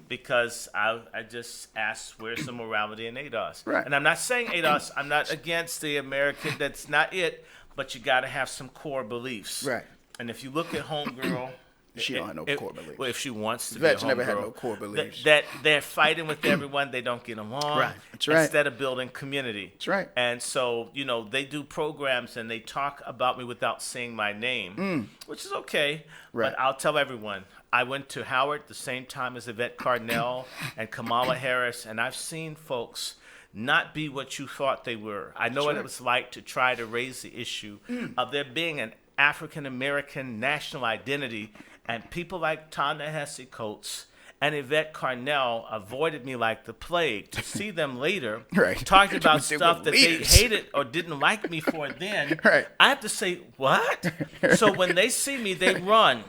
because I just asked, where's the morality in ADOS? Right. And I'm not saying ADOS. I'm not against the American. That's not it. But you got to have some core beliefs. Right. And if you look at Homegirl, She don't have no core beliefs. Well, if she wants to Yvette's be a never had homegirl, no core beliefs. That they're fighting with everyone, they don't get along. Right. That's right. Instead of building community. That's right. And so, they do programs and they talk about me without saying my name, which is okay. Right. But I'll tell everyone, I went to Howard the same time as Yvette Carnell and Kamala Harris, and I've seen folks not be what you thought they were. I know what it was like to try to raise the issue of there being an African American national identity, and people like Ta-Nehisi Coates and Yvette Carnell avoided me like the plague. To see them later talking about stuff that they hated or didn't like me for then, I have to say, what? So when they see me, they run.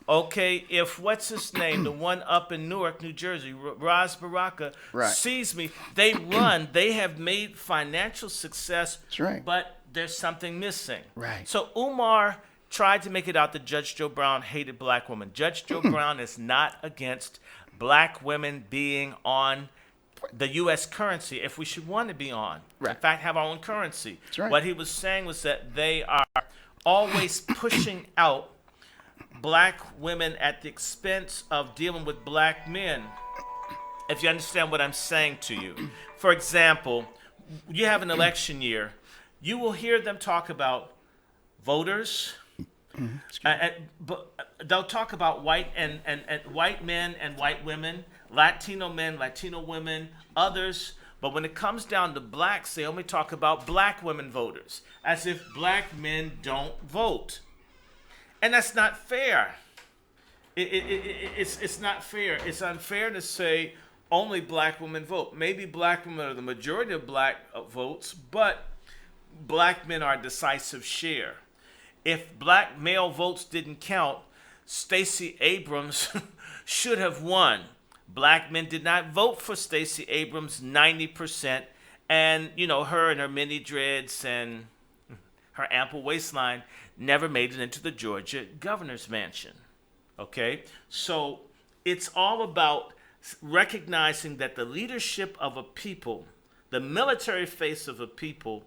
Okay, if what's his name, the one up in Newark, New Jersey, Raz Baraka, sees me, they run. They have made financial success, but there's something missing. Right. So Umar tried to make it out that Judge Joe Brown hated black women. Judge Joe Brown is not against black women being on the U.S. currency if we should want to be on. Right. In fact, have our own currency. That's right. What he was saying was that they are always pushing out black women at the expense of dealing with black men, if you understand what I'm saying to you. For example, you have an election year. You will hear them talk about voters, but they'll talk about white and white men and white women, Latino men, Latino women, others. But when it comes down to blacks, they only talk about black women voters, as if black men don't vote. And that's not fair. It's not fair. It's unfair to say only black women vote. Maybe black women are the majority of black votes, but black men are a decisive share. If black male votes didn't count, Stacey Abrams should have won. Black men did not vote for Stacey Abrams 90%, and her and her mini dreads and her ample waistline never made it into the Georgia governor's mansion. Okay? So it's all about recognizing that the leadership of a people, the military face of a people,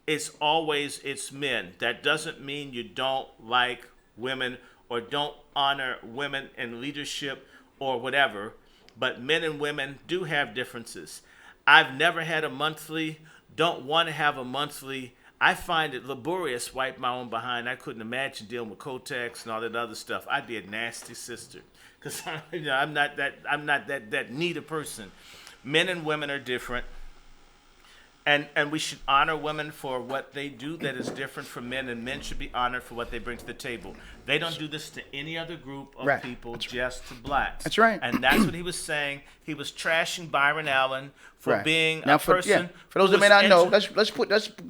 is always its men. That doesn't mean you don't like women or don't honor women in leadership or whatever, but men and women do have differences. I've never had a monthly, don't want to have a monthly. I find it laborious, wipe my own behind. I couldn't imagine dealing with Kotex and all that other stuff. I'd be a nasty sister because I'm not that neat a person. Men and women are different. And we should honor women for what they do that is different from men, and men should be honored for what they bring to the table. They don't do this to any other group of people, just to blacks. That's right. And that's what he was saying. He was trashing Byron Allen for being a person. For those that may not know, let's go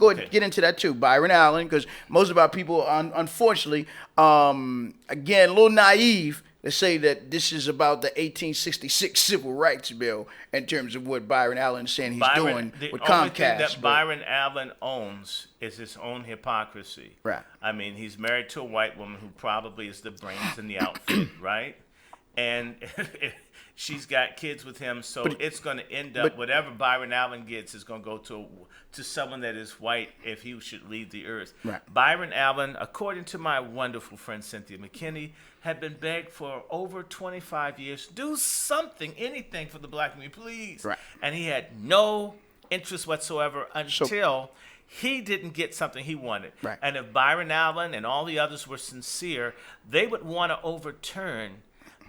ahead and get into that too. Byron Allen, because most of our people, unfortunately, again, a little naive. They say that this is about the 1866 Civil Rights Bill in terms of what Byron Allen is saying he's doing with Comcast. The only thing that Byron Allen owns is his own hypocrisy. Right. I mean, he's married to a white woman who probably is the brains in the outfit, right? And she's got kids with him, so it's going to end up, whatever Byron Allen gets is going to go to someone that is white if he should leave the earth. Right. Byron Allen, according to my wonderful friend Cynthia McKinney, had been begged for over 25 years, do something, anything for the black community, please. Right. And he had no interest whatsoever until he didn't get something he wanted. Right. And if Byron Allen and all the others were sincere, they would want to overturn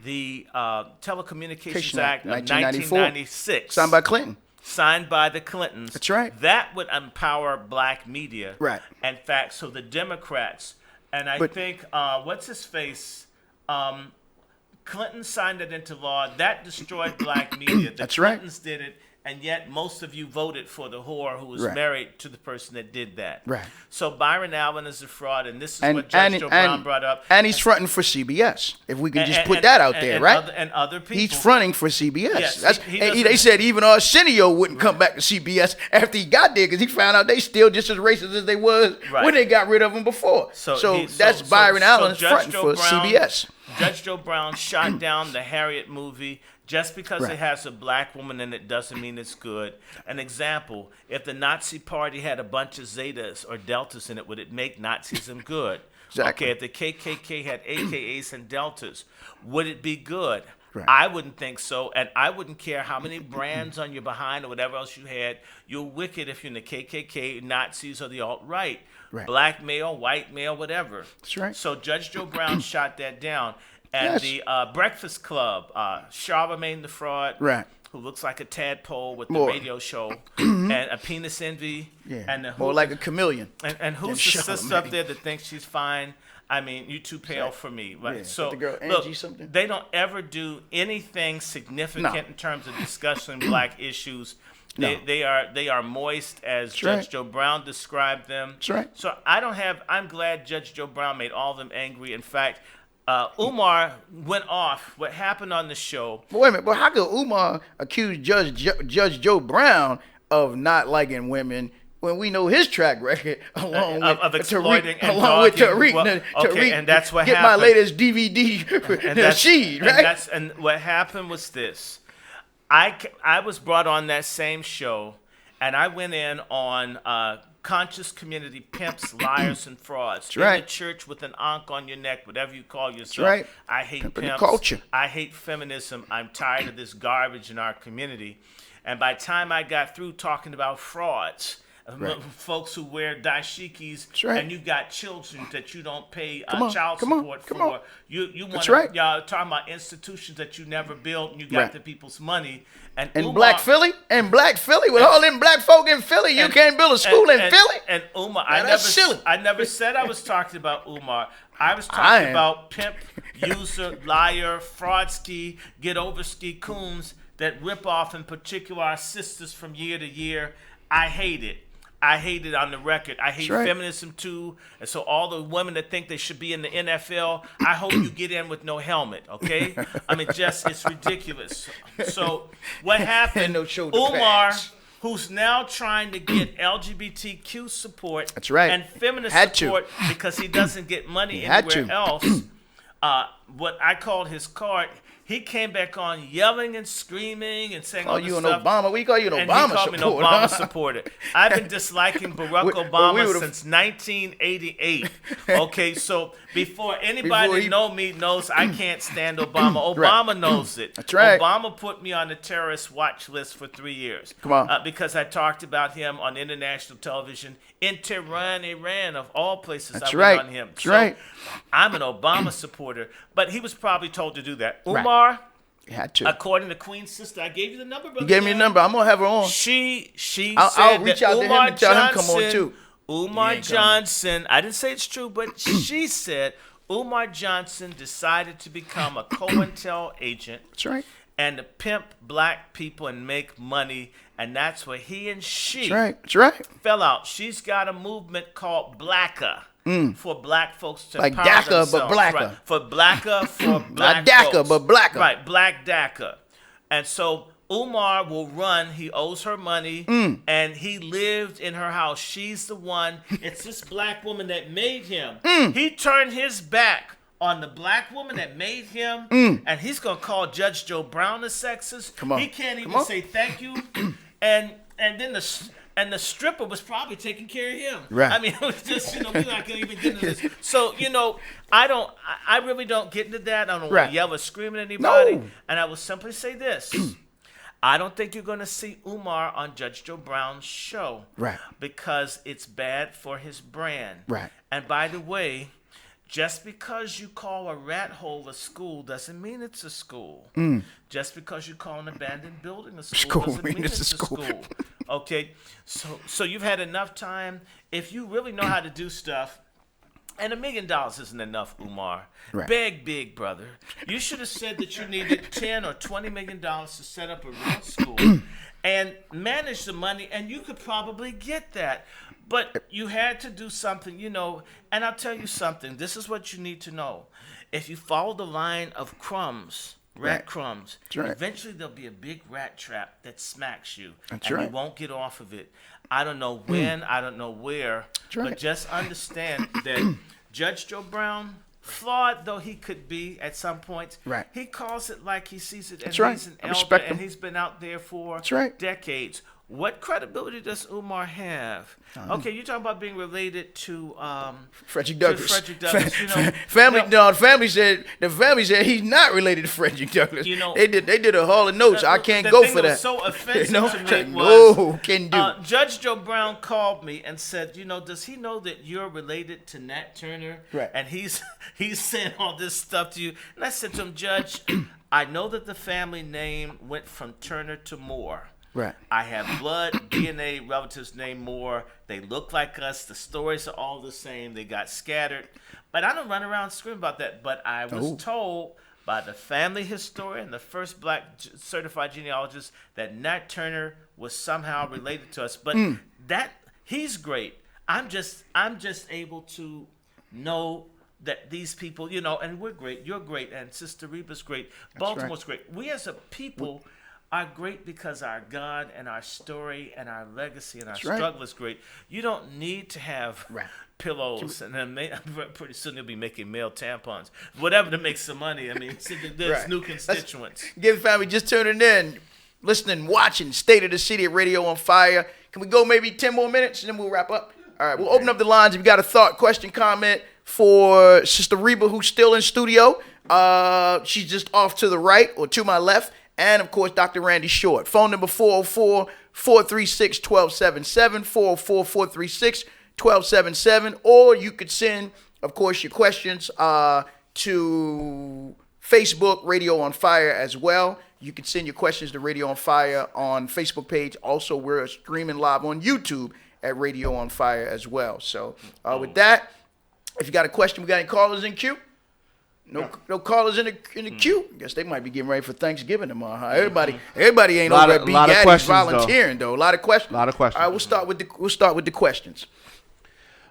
the Telecommunications Act of 1996. Signed by Clinton. Signed by the Clintons. That's right. That would empower black media. Right. In fact, so the Democrats, and I think, what's his face? Clinton signed it into law. That destroyed black media. The That's right. Clintons did it, and yet most of you voted for the whore who was Right. married to the person that did that. Right. So Byron Allen is a fraud, and this is what Judge Joe Brown brought up. And he's fronting for CBS. If we can just put that out there, right? And other people. He's fronting for CBS. Yes, they said even Arsenio wouldn't come back to CBS after he got there because he found out they still just as racist as they was when they got rid of him before. So that's Byron Allen fronting for CBS. Judge Joe Brown shot down the Harriet movie. Just because it has a black woman in it doesn't mean it's good. An example, if the Nazi Party had a bunch of Zetas or Deltas in it, would it make Nazism good? Exactly. Okay, if the KKK had AKAs and Deltas, would it be good? Right. I wouldn't think so, and I wouldn't care how many brands on your behind or whatever else you had. You're wicked if you're in the KKK, Nazis, or the alt-right. Right. Black male, white male, whatever. That's right. So Judge Joe Brown shot that down. And the Breakfast Club, Charlemagne the Fraud, who looks like a tadpole with the radio show, and a penis envy. And more like a chameleon. And who's the sister up there that thinks she's fine? I mean, you too pale for me. Right? Yeah. So the girl look, Angie something? they don't ever do anything significant in terms of discussing black issues. They are moist, as Judge Joe Brown described them. That's right. So I'm glad Judge Joe Brown made all of them angry. In fact, Umar went off. What happened on the show? But wait a minute. But how could Umar accuse Judge Joe Brown of not liking women when we know his track record of exploiting and with dogging? Tariq, and that's what get happened. my latest DVD, Nasheed, right? And what happened was this. I was brought on that same show, and I went in on conscious community pimps, liars, and frauds. That's in right. the church with an ankh on your neck, whatever you call yourself. That's right. I hate Pimping the pimps. culture. I hate feminism. I'm tired of this garbage in our community. And by the time I got through talking about frauds, folks who wear dashikis, and you got children that you don't pay child support for. You want y'all talking about institutions that you never built, and you got the people's money. And Umar, Black Philly, with all them black folk in Philly, you can't build a school in Philly. And Umar, silly. I never said I was talking about Umar. I was talking about pimp, user, liar, fraudski, get overski coons that rip off, in particular, our sisters from year to year. I hate it. I hate it on the record. I hate feminism too. And so all the women that think they should be in the NFL, I hope you get in with no helmet, okay? I mean, it's ridiculous. So what happened, Umar, who's now trying to get LGBTQ support and feminist support because he doesn't get money anywhere else, what I called his card, he came back on yelling and screaming and saying all this stuff. Obama. We call you an Obama supporter. And he called me an Obama supporter. I've been disliking Barack Obama since 1988. Okay, so before anybody knows I can't stand Obama. Obama knows it. That's right. Obama put me on the terrorist watch list for 3 years. Come on. Because I talked about him on international television in Tehran, Iran, of all places. That's I right. went on him. That's right. I'm an Obama supporter, but he was probably told to do that. Umar, You had to. According to Queen's sister, I gave you the number. You gave me the number. I'm gonna have her on. She I'll said reach that out to him Umar and tell him come on Johnson- too. Umar Johnson, I didn't say it's true, but she said Umar Johnson decided to become a COINTEL agent. That's right. And to pimp black people and make money, and that's where he and she That's right. fell out. She's got a movement called Blacker for black folks to Like empower DACA, but themselves. blacker. Right. For Blacker, for black Not DACA, folks. but blacker. Right, Black DACA. And so Umar will run. He owes her money, and he lived in her house. She's the one. It's this black woman that made him. He turned his back on the black woman that made him, and he's gonna call Judge Joe Brown a sexist. Come on. He can't Come even on. say thank you, and then the stripper was probably taking care of him. Right. I mean, it was just, we're not gonna even get into this. So I really don't get into that. I don't want Right. to yell or scream at anybody. No. And I will simply say this. I don't think you're going to see Umar on Judge Joe Brown's show. Right. Because it's bad for his brand. Right. And by the way, just because you call a rat hole a school doesn't mean it's a school. Just because you call an abandoned building a school doesn't mean it's a school. Okay? So you've had enough time. If you really know how to do stuff, and $1 million isn't enough, Umar. Right. Beg big, brother. You should have said that you needed $10 or $20 million to set up a real school and manage the money, and you could probably get that. But you had to do something, and I'll tell you something. This is what you need to know. If you follow the line of crumbs, rat crumbs, right. eventually there'll be a big rat trap that smacks you, That's and right. you won't get off of it. I don't know when, I don't know where, right. but just understand that Judge Joe Brown, flawed though he could be at some points, Right. he calls it like he sees it, and That's right. he's an I elder, respect and him. he's been out there for That's right. decades. What credibility does Umar have? Okay, you're talking about being related to Frederick to Douglass. Frederick Douglass. Family said he's not related to Frederick Douglass. They did a Hall of Notes. I can't the go thing for that that. was so offensive to me no, was can do. Judge Joe Brown called me and said, does he know that you're related to Nat Turner? Right. And he's saying all this stuff to you. And I said to him, Judge, I know that the family name went from Turner to Moore. Right. I have blood, DNA relatives named Moore. They look like us. The stories are all the same. They got scattered. But I don't run around screaming about that. But I was told by the family historian, the first black certified genealogist, that Nat Turner was somehow related to us. But that he's great. I'm just able to know that these people, and we're great. You're great, and Sister Reba's great. Baltimore's great. We as a people are great because our God and our story and our legacy and our struggle is great. You don't need to have pillows, and then pretty soon they'll be making male tampons, whatever to make some money. I mean, there's new constituents. Give family just tuning in, listening, watching State of the City at Radio on Fire. Can we go maybe 10 more minutes and then we'll wrap up? All right, we'll open up the lines. If you got a thought, question, comment for Sister Reba, who's still in studio. She's just off to the right or to my left. And, of course, Dr. Randy Short. Phone number 404-436-1277, 404-436-1277. Or you could send, of course, your questions to Facebook, Radio on Fire as well. You can send your questions to Radio on Fire on Facebook page. Also, we're streaming live on YouTube at Radio on Fire as well. So, with that, if you got a question, we got any callers in queue? No callers in the queue. I guess they might be getting ready for Thanksgiving tomorrow. Huh? Everybody ain't over at B Gaddy's volunteering though. A lot of questions. All right, we'll start with the questions.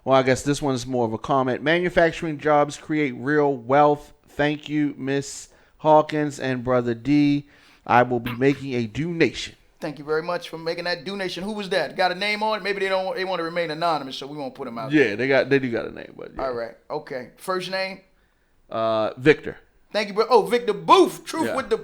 Well, I guess this one's more of a comment. Manufacturing jobs create real wealth. Thank you, Miss Hawkins and Brother D. I will be making a donation. Thank you very much for making that donation. Who was that? Got a name on it? Maybe they want to remain anonymous, so we won't put them out. Yeah, they do got a name, but yeah. All right, okay. First name. Victor. Thank you, bro. Oh, Victor Booth. Truth with the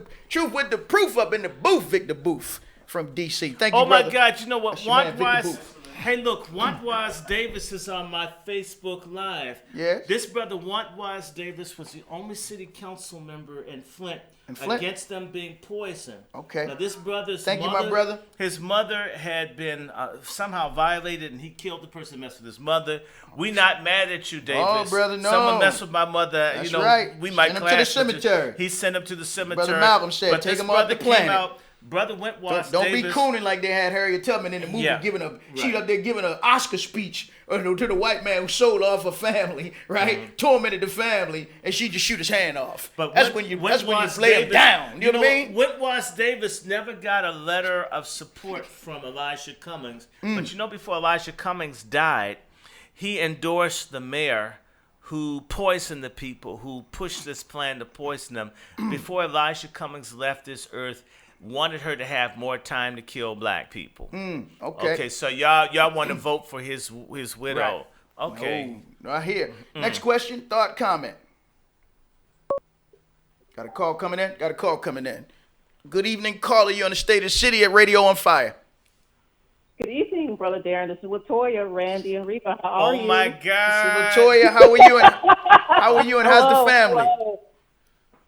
proof up in the booth. Victor Booth from DC. Thank you, Oh brother. my God! You know what? That's your man, Victor Hey, look, Wantwaz Davis is on my Facebook Live. Yes. This brother, Wantwaz Davis, was the only city council member in Flint, against them being poisoned. Okay. Now, this brother's Thank mother, you, my brother. His mother had been somehow violated, and he killed the person who messed with his mother. We not mad at you, Davis. Oh, brother, no. Someone messed with my mother. That's you know, right. we might Send him to the clash. But cemetery. He sent him to the cemetery. Brother Malcolm said, but take this him off brother the came planet. out, Brother Wentworth Don't Davis. be cooning like they had Harriet Tubman in the movie, she up there giving an Oscar speech to the white man who sold off her family, right? Tormented the family, and she just shoot his hand off. But that's when you lay him down. You know what I mean? Wentworth Davis never got a letter of support from Elijah Cummings. But before Elijah Cummings died, he endorsed the mayor who poisoned the people, who pushed this plan to poison them. Before Elijah Cummings left this earth, wanted her to have more time to kill black people. Okay, so y'all want to vote for his widow. Right. Okay. No, I hear. Next question, thought, comment. Got a call coming in. Good evening, caller. You're on the State of City at Radio on Fire. Good evening, Brother Daren. This is Latoya, Randy, and Reba. How are you? Oh my God. Latoya, how are you and how's the family? Hello.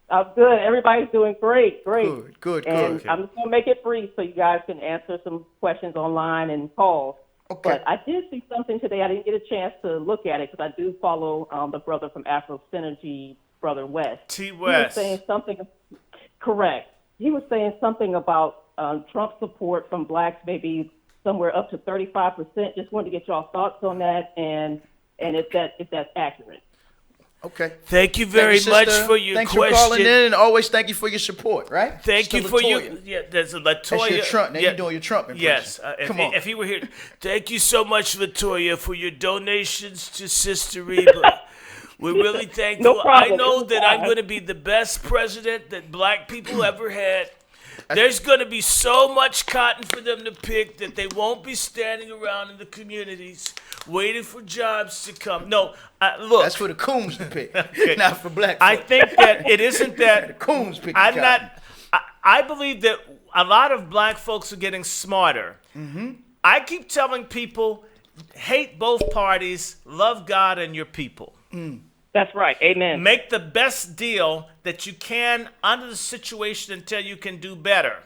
I'm good. Everybody's doing great. Good. And I'm just going to make it brief so you guys can answer some questions online and calls. Okay. But I did see something today. I didn't get a chance to look at it because I do follow the brother from Afro Synergy, Brother West. T. West. He was saying something, correct. He was saying something about Trump support from blacks, maybe somewhere up to 35%. Just wanted to get y'all thoughts on that and if that's accurate. Okay. Thank you very much for your Thanks question. for calling in, and always thank you for your support, right? Thank you Mr. for Latoya. your. Yeah, there's a Latoya. That's your Trump. Now you're doing your Trump impression. Yes. Come on. If he were here, thank you so much, Latoya, for your donations to Sister Reba. We're really thankful. No problem. I know that I'm going to be the best president that black people ever had. There's going to be so much cotton for them to pick that they won't be standing around in the communities waiting for jobs to come. No, look. That's for the Coons to pick, Okay. not for black I folks. think that it isn't The that. Coons pick. I'm not. I believe that a lot of black folks are getting smarter. Mm-hmm. I keep telling people, hate both parties, love God and your people. That's right. Amen. Make the best deal that you can under the situation until you can do better.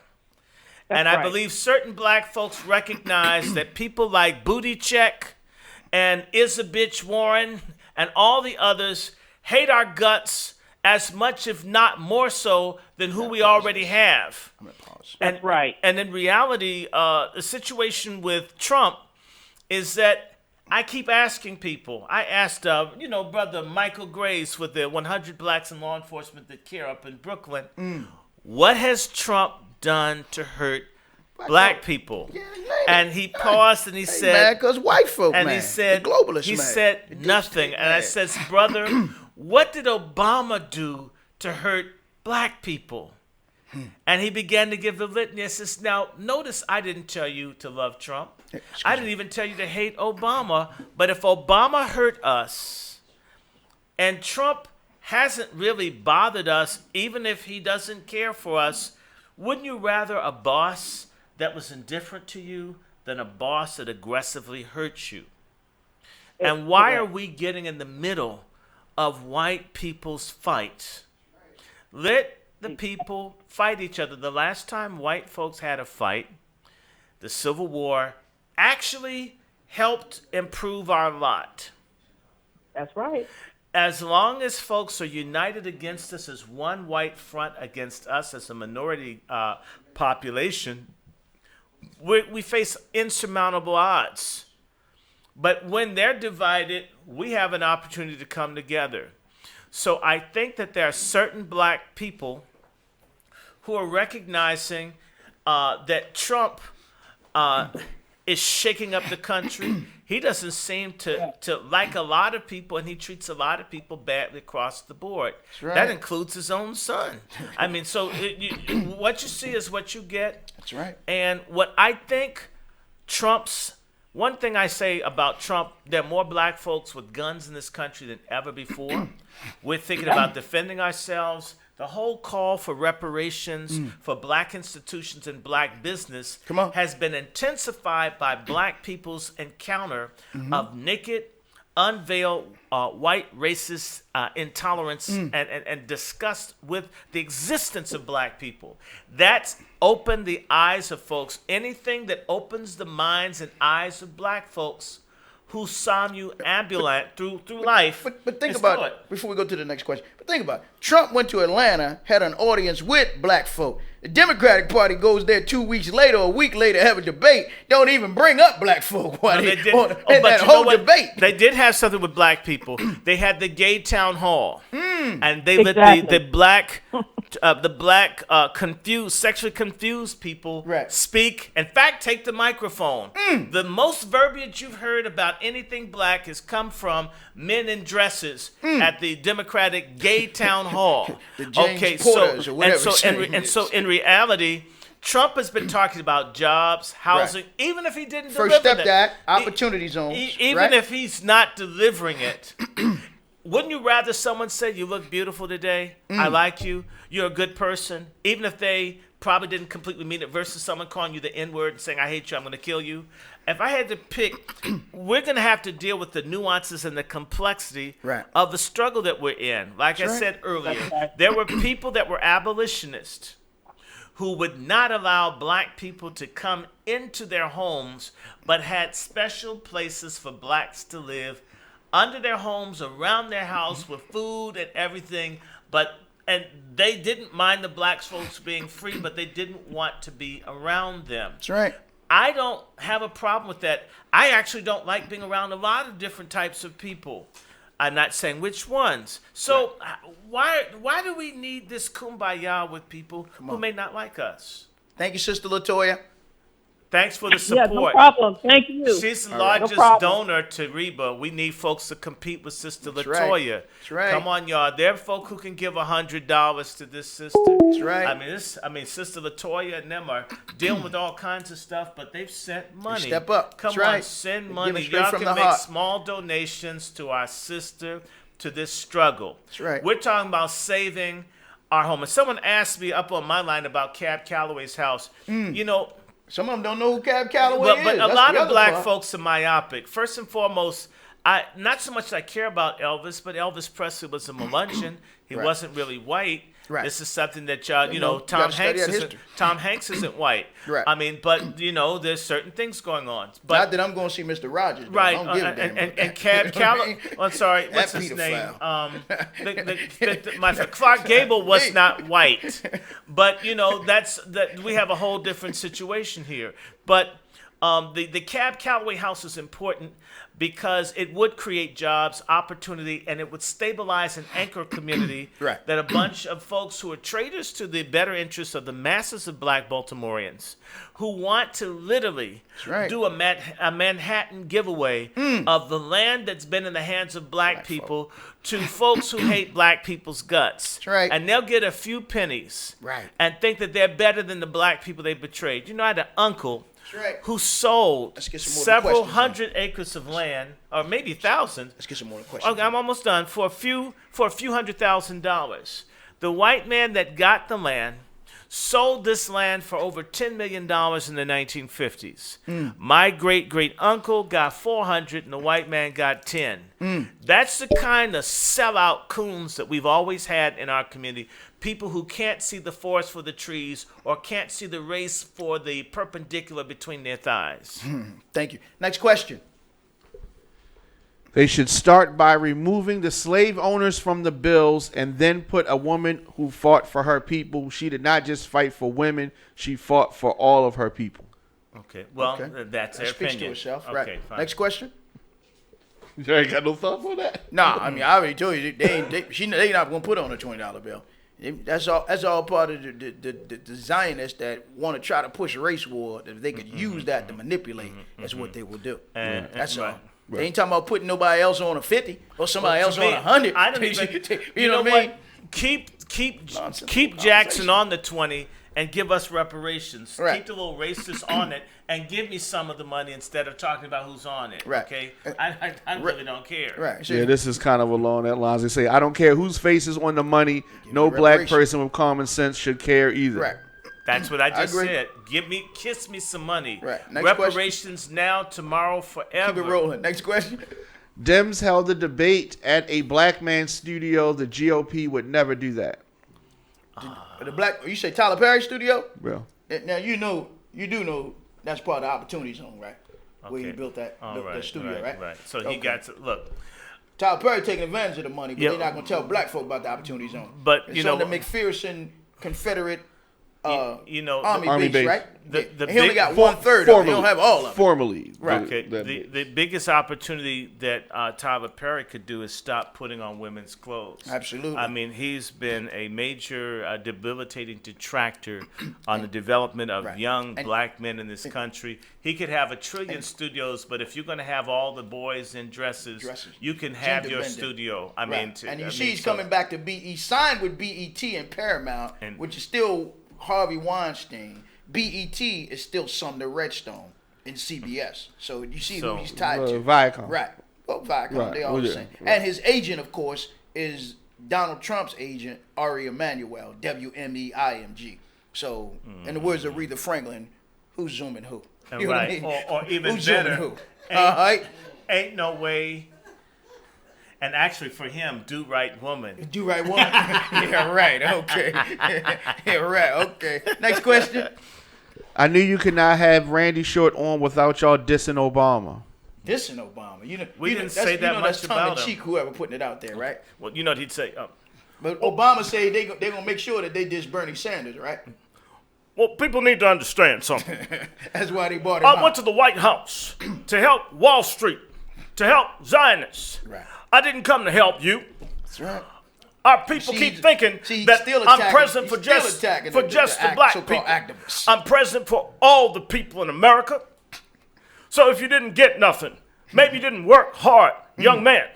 And I right. believe certain black folks recognize that people like Booty Check and Isabitch Warren and all the others hate our guts as much, if not more so, than who we already have. I'm gonna pause. That's right. And in reality, the situation with Trump is that I keep asking people. I asked, Brother Michael Graves with the 100 Blacks in Law Enforcement That Care up in Brooklyn. What has Trump done to hurt black people? Yeah, And he paused and he said, because white folk, and man. he said, the globalists, he man. said The nothing. deep And I state, says, brother, what did Obama do to hurt black people? And he began to give the litany. I says, now, notice I didn't tell you to love Trump. I didn't even tell you to hate Obama. But if Obama hurt us and Trump hasn't really bothered us, even if he doesn't care for us, wouldn't you rather a boss that was indifferent to you than a boss that aggressively hurts you? And why are we getting in the middle of white people's fight? Let the people fight each other. The last time white folks had a fight, the Civil War actually helped improve our lot. That's right. As long as folks are united against us as one white front against us as a minority population, we face insurmountable odds. But when they're divided, we have an opportunity to come together. So I think that there are certain black people who are recognizing that Trump is shaking up the country. He doesn't seem to like a lot of people, and he treats a lot of people badly across the board. right. That includes his own son. I mean, so what you see is what you get. That's right. And what I think one thing I say about Trump, there are more black folks with guns in this country than ever before. We're thinking about defending ourselves. The whole call for reparations for black institutions and black business has been intensified by black people's encounter of naked, unveiled white racist intolerance and disgust with the existence of black people. That's opened the eyes of folks. Anything that opens the minds and eyes of black folks who somnambulant through life. But think about it before we go to the next question. But think about it. Trump went to Atlanta, had an audience with black folk. The Democratic Party goes there 2 weeks later or a week later, have a debate. Don't even bring up black folk. That whole debate. They did have something with black people. They had the gay town hall, and they let the black confused, sexually confused people speak. In fact, take the microphone. The most verbiage you've heard about anything black has come from men in dresses at the Democratic gay town hall. The James Porters or whatever. So in reality, Trump has been talking about jobs, housing, even if he didn't First deliver Step Act, opportunity zones. Even if he's not delivering it. Wouldn't you rather someone say, you look beautiful today, I like you, you're a good person, even if they probably didn't completely mean it, versus someone calling you the N-word and saying, I hate you, I'm going to kill you? If I had to pick, we're going to have to deal with the nuances and the complexity of the struggle that we're in. Like I said earlier, there were people that were abolitionists who would not allow black people to come into their homes, but had special places for blacks to live under their homes, around their house, with food and everything. And they didn't mind the black folks being free, but they didn't want to be around them. That's right. I don't have a problem with that. I actually don't like being around a lot of different types of people. I'm not saying which ones. So why do we need this kumbaya with people who may not like us? Thank you, Sister LaToya. Thanks for the support. Yeah, no problem. Thank you. She's the largest donor to Reba. We need folks to compete with Sister LaToya. That's right. Come on, y'all. There are folk who can give $100 to this sister. That's right. I mean, Sister LaToya and them are dealing with all kinds of stuff, but they've sent money. They step up. Come That's on, right. send They money. give it straight Y'all from can the make heart. small donations to our sister, to this struggle. That's right. We're talking about saving our home. And someone asked me up on my line about Cab Calloway's house. You know, some of them don't know who Cab Calloway is. But a That's lot the of other black part. folks are myopic. First and foremost, not so much that I care about Elvis, but Elvis Presley was a Melungeon. He wasn't really white. Right. This is something that y'all, You know, Tom gotta study Hanks that isn't. history. Tom Hanks isn't white. Right. I mean, but there's certain things going on. But Not that I'm going to see Mr. Rogers. Though. right, I don't give a damn about and that. Cab You know what I Calloway. mean? I'm sorry, what's That his pedophile. name? My Clark Gable was not white, but that we have a whole different situation here. But the Cab Calloway house is important because it would create jobs, opportunity, and it would stabilize and anchor community Right. that a bunch of folks who are traitors to the better interests of the masses of black Baltimoreans who want to literally do a Manhattan giveaway of the land that's been in the hands of black people to folks who hate black people's guts. That's right. And they'll get a few pennies Right. and think that they're better than the black people they betrayed. I had an uncle right. who sold Let's get some more several questions, hundred acres of land, or maybe thousands. Let's get some more questions. Okay, I'm almost done. For a few $100,000. The white man that got the land sold this land for over $10 million in the 1950s. My great uncle got 400 and the white man got 10. That's the kind of sellout coons that we've always had in our community. People who can't see the forest for the trees or can't see the race for the perpendicular between their thighs. Thank you. Next question. They should start by removing the slave owners from the bills and then put a woman who fought for her people. She did not just fight for women. She fought for all of her people. Okay, well, Okay. that's their That speaks opinion. to itself. Okay, Right. fine. Next question. You ain't got no thoughts on that? Nah, I mean, I already told you they not gonna put on a $20 bill. That's all part of the Zionists that want to try to push a race war. That they could use that to manipulate. That's what they will do. That's all. They ain't talking about putting nobody else on a 50 or somebody else on 100. I don't even. you know what I mean? Keep Nonsense. Jackson on the 20 and give us reparations. Right. Keep the little racists on it and give me some of the money instead of talking about who's on it. Right. Okay? I really don't care. Right. So Yeah, this is kind of along that lines. They say, I don't care whose face is on the money. No me black reparations. person with common sense should care either. Right. That's what I just agree. said. Kiss me some money. Right. Next Reparations now, tomorrow, forever. Keep it rolling. Next question. Dems held a debate at a black man's studio. The GOP would never do that. The black. You say Tyler Perry studio? Well, Now you do know that's part of the Opportunity Zone, right? Where Okay. you built that studio, right? Right. So he Okay. got to look. Tyler Perry taking advantage of the money, but Yeah. they're not going to tell black folk about the Opportunity Zone. But, it's you know- on the McPherson Confederate You know, Army base, right? the he only big- got 1/3 of it. He don't have all of it. Formally. Right. Okay, the biggest opportunity that Tyler Perry could do is stop putting on women's clothes. Absolutely. I mean, he's been a major debilitating detractor on the development of Right. young And- black men in this country. He could have 1,000,000,000 studios, but if you're going to have all the boys in dresses, you can have Gender your bending. studio. Right. And you see he's coming back to BE, signed with BET and Paramount, And- which is still Harvey Weinstein. BET is still Sumner Redstone in CBS. So you see So- who he's tied to. Viacom. Right. Well, Viacom, Right. they all Well, the yeah. same. Right. And his agent, of course, is Donald Trump's agent, Ari Emanuel, WMEIMG. So, in the words of Aretha Franklin, who's zooming who? You know what I Right. mean? Or even who's better, zooming who? ain't- All right. Ain't no way. And actually, for him, do right woman. Do right woman. Yeah, right. Okay. Yeah, right. Okay. Next question. I knew you could not have Randy Short on without y'all dissing Obama. Dissing Obama. You know, We you know, didn't that's- say you that know much that's about him. tongue-in-cheek, whoever putting it out there, right? Well, you know what he'd say. But Obama say they're going to make sure that they diss Bernie Sanders, right? Well, people need to understand something. That's why they bought him I out. went to the White House to help Wall Street, to help Zionists. Right. I didn't come to help you. That's right. Our people See, keep thinking he's that still I'm attacking- present for he's still just attacking for the just the act- black so-called people. activists. I'm present for all the people in America. So if you didn't get nothing, maybe you didn't work hard, young man.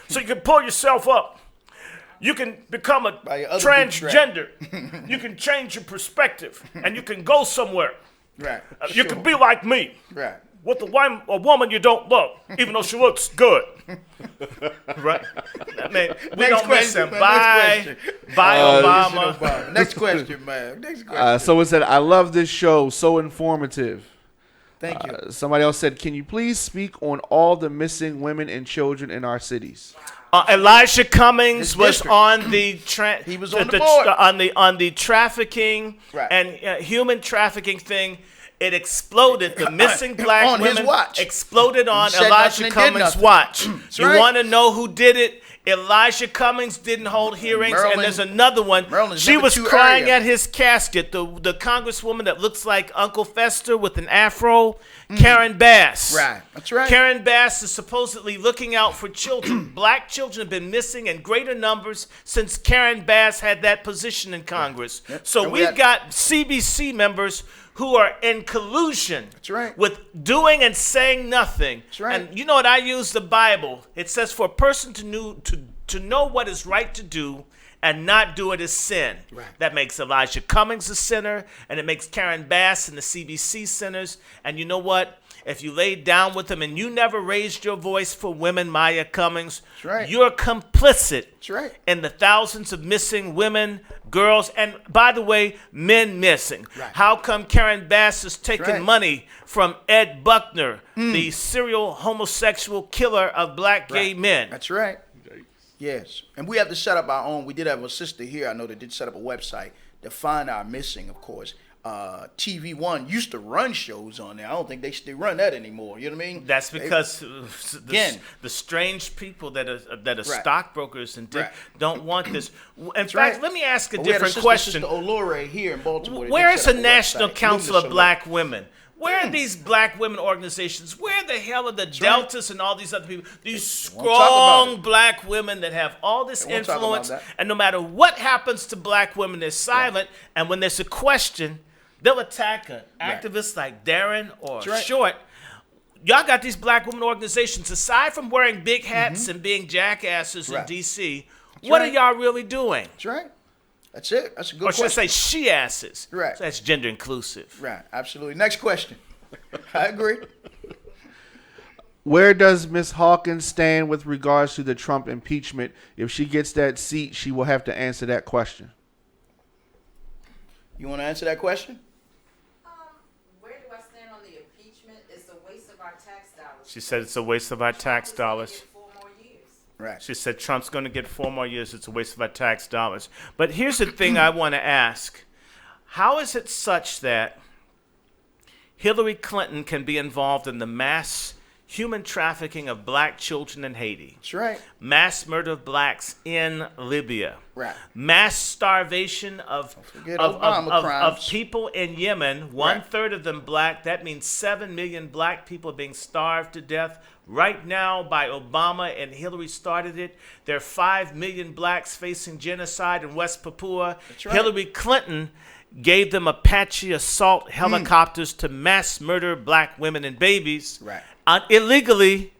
So you can pull yourself up. You can become a By your other transgender. You can change your perspective, and you can go somewhere. Right. You can be like me. Right. With a woman you don't love, even though she looks good. Right? I mean, we Next don't miss question, him. man. Bye. Next question. Bye, Dissing Obama. Obama. Next question, man. Next question. Someone said, I love this show. So informative. Thank you. Somebody else said, can you please speak on all the missing women and children in our cities? Elijah Cummings His was district. on the He was on the board. on the trafficking Right. and human trafficking thing. It exploded. The missing black On his women watch. exploded on said Elijah nothing and did Cummings' nothing. watch. That's You right. want to know who did it? Elijah Cummings didn't hold hearings, Maryland- and there's another one. Maryland's She number was 2 crying area. at his casket. The congresswoman that looks like Uncle Fester with an afro, Karen Bass. Right. That's right. Karen Bass is supposedly looking out for children. Black children have been missing in greater numbers since Karen Bass had that position in Congress. So And we we've had- got CBC members who are in collusion right. with doing and saying nothing. That's right. And you know what? I use the Bible. It says for a person to know what is right to do and not do it is sin. Right. That makes Elijah Cummings a sinner, and it makes Karen Bass and the CBC sinners. And you know what? If you laid down with them and you never raised your voice for women, Maya Cummings, right. you're complicit That's right. in the thousands of missing women, girls, and by the way, men missing. Right. How come Karen Bass is taking right. money from Ed Buckner, the serial homosexual killer of black gay Right. men? That's right. Yes. And we have to set up our own. We did have a sister here, I know, that did set up a website to find our missing, of course. TV One used to run shows on there. I don't think they still run that anymore. You know what I mean? That's They- because Again. the strange people that are Right. stockbrokers and Right. don't want this. In fact, right. let me ask a Well, we had different sister, question. Sister Olore here in Baltimore. that Where did is set the up a National website. Council Lumina of Black Women? Where are these black women organizations? Where the hell are the Deltas and all these other people? These won't talk about strong black women that have all this They won't talk about influence, that. and no matter what happens to black women, they're silent. And when there's a question, they'll attack an activist like Daren or That's right. Short. Y'all got these black women organizations. Aside from wearing big hats and being jackasses in Right. D.C., what right. are y'all really doing? That's right. That's it. That's a good Or should I question. say she asses? Right. So that's gender inclusive. Right. Absolutely. Next question. I agree. Where does Ms. Hawkins stand with regards to the Trump impeachment? If she gets that seat, she will have to answer that question. You want to answer that question? Where do I stand on the impeachment? It's a waste of our tax dollars. She said it's a waste of our tax dollars. Get 4 more years. Right. She said Trump's going to get 4 more years. It's a waste of our tax dollars. But here's the thing I want to ask. How is it such that Hillary Clinton can be involved in the mass human trafficking of black children in Haiti? That's right. Mass murder of blacks in Libya. Right. Mass starvation of forget Obama crimes. people in Yemen, one-third of them black. That means 7 million black people are being starved to death. Right now, by Obama and Hillary started it, there are 5 million blacks facing genocide in West Papua. That's right. Hillary Clinton gave them Apache assault helicopters to mass murder black women and babies illegally.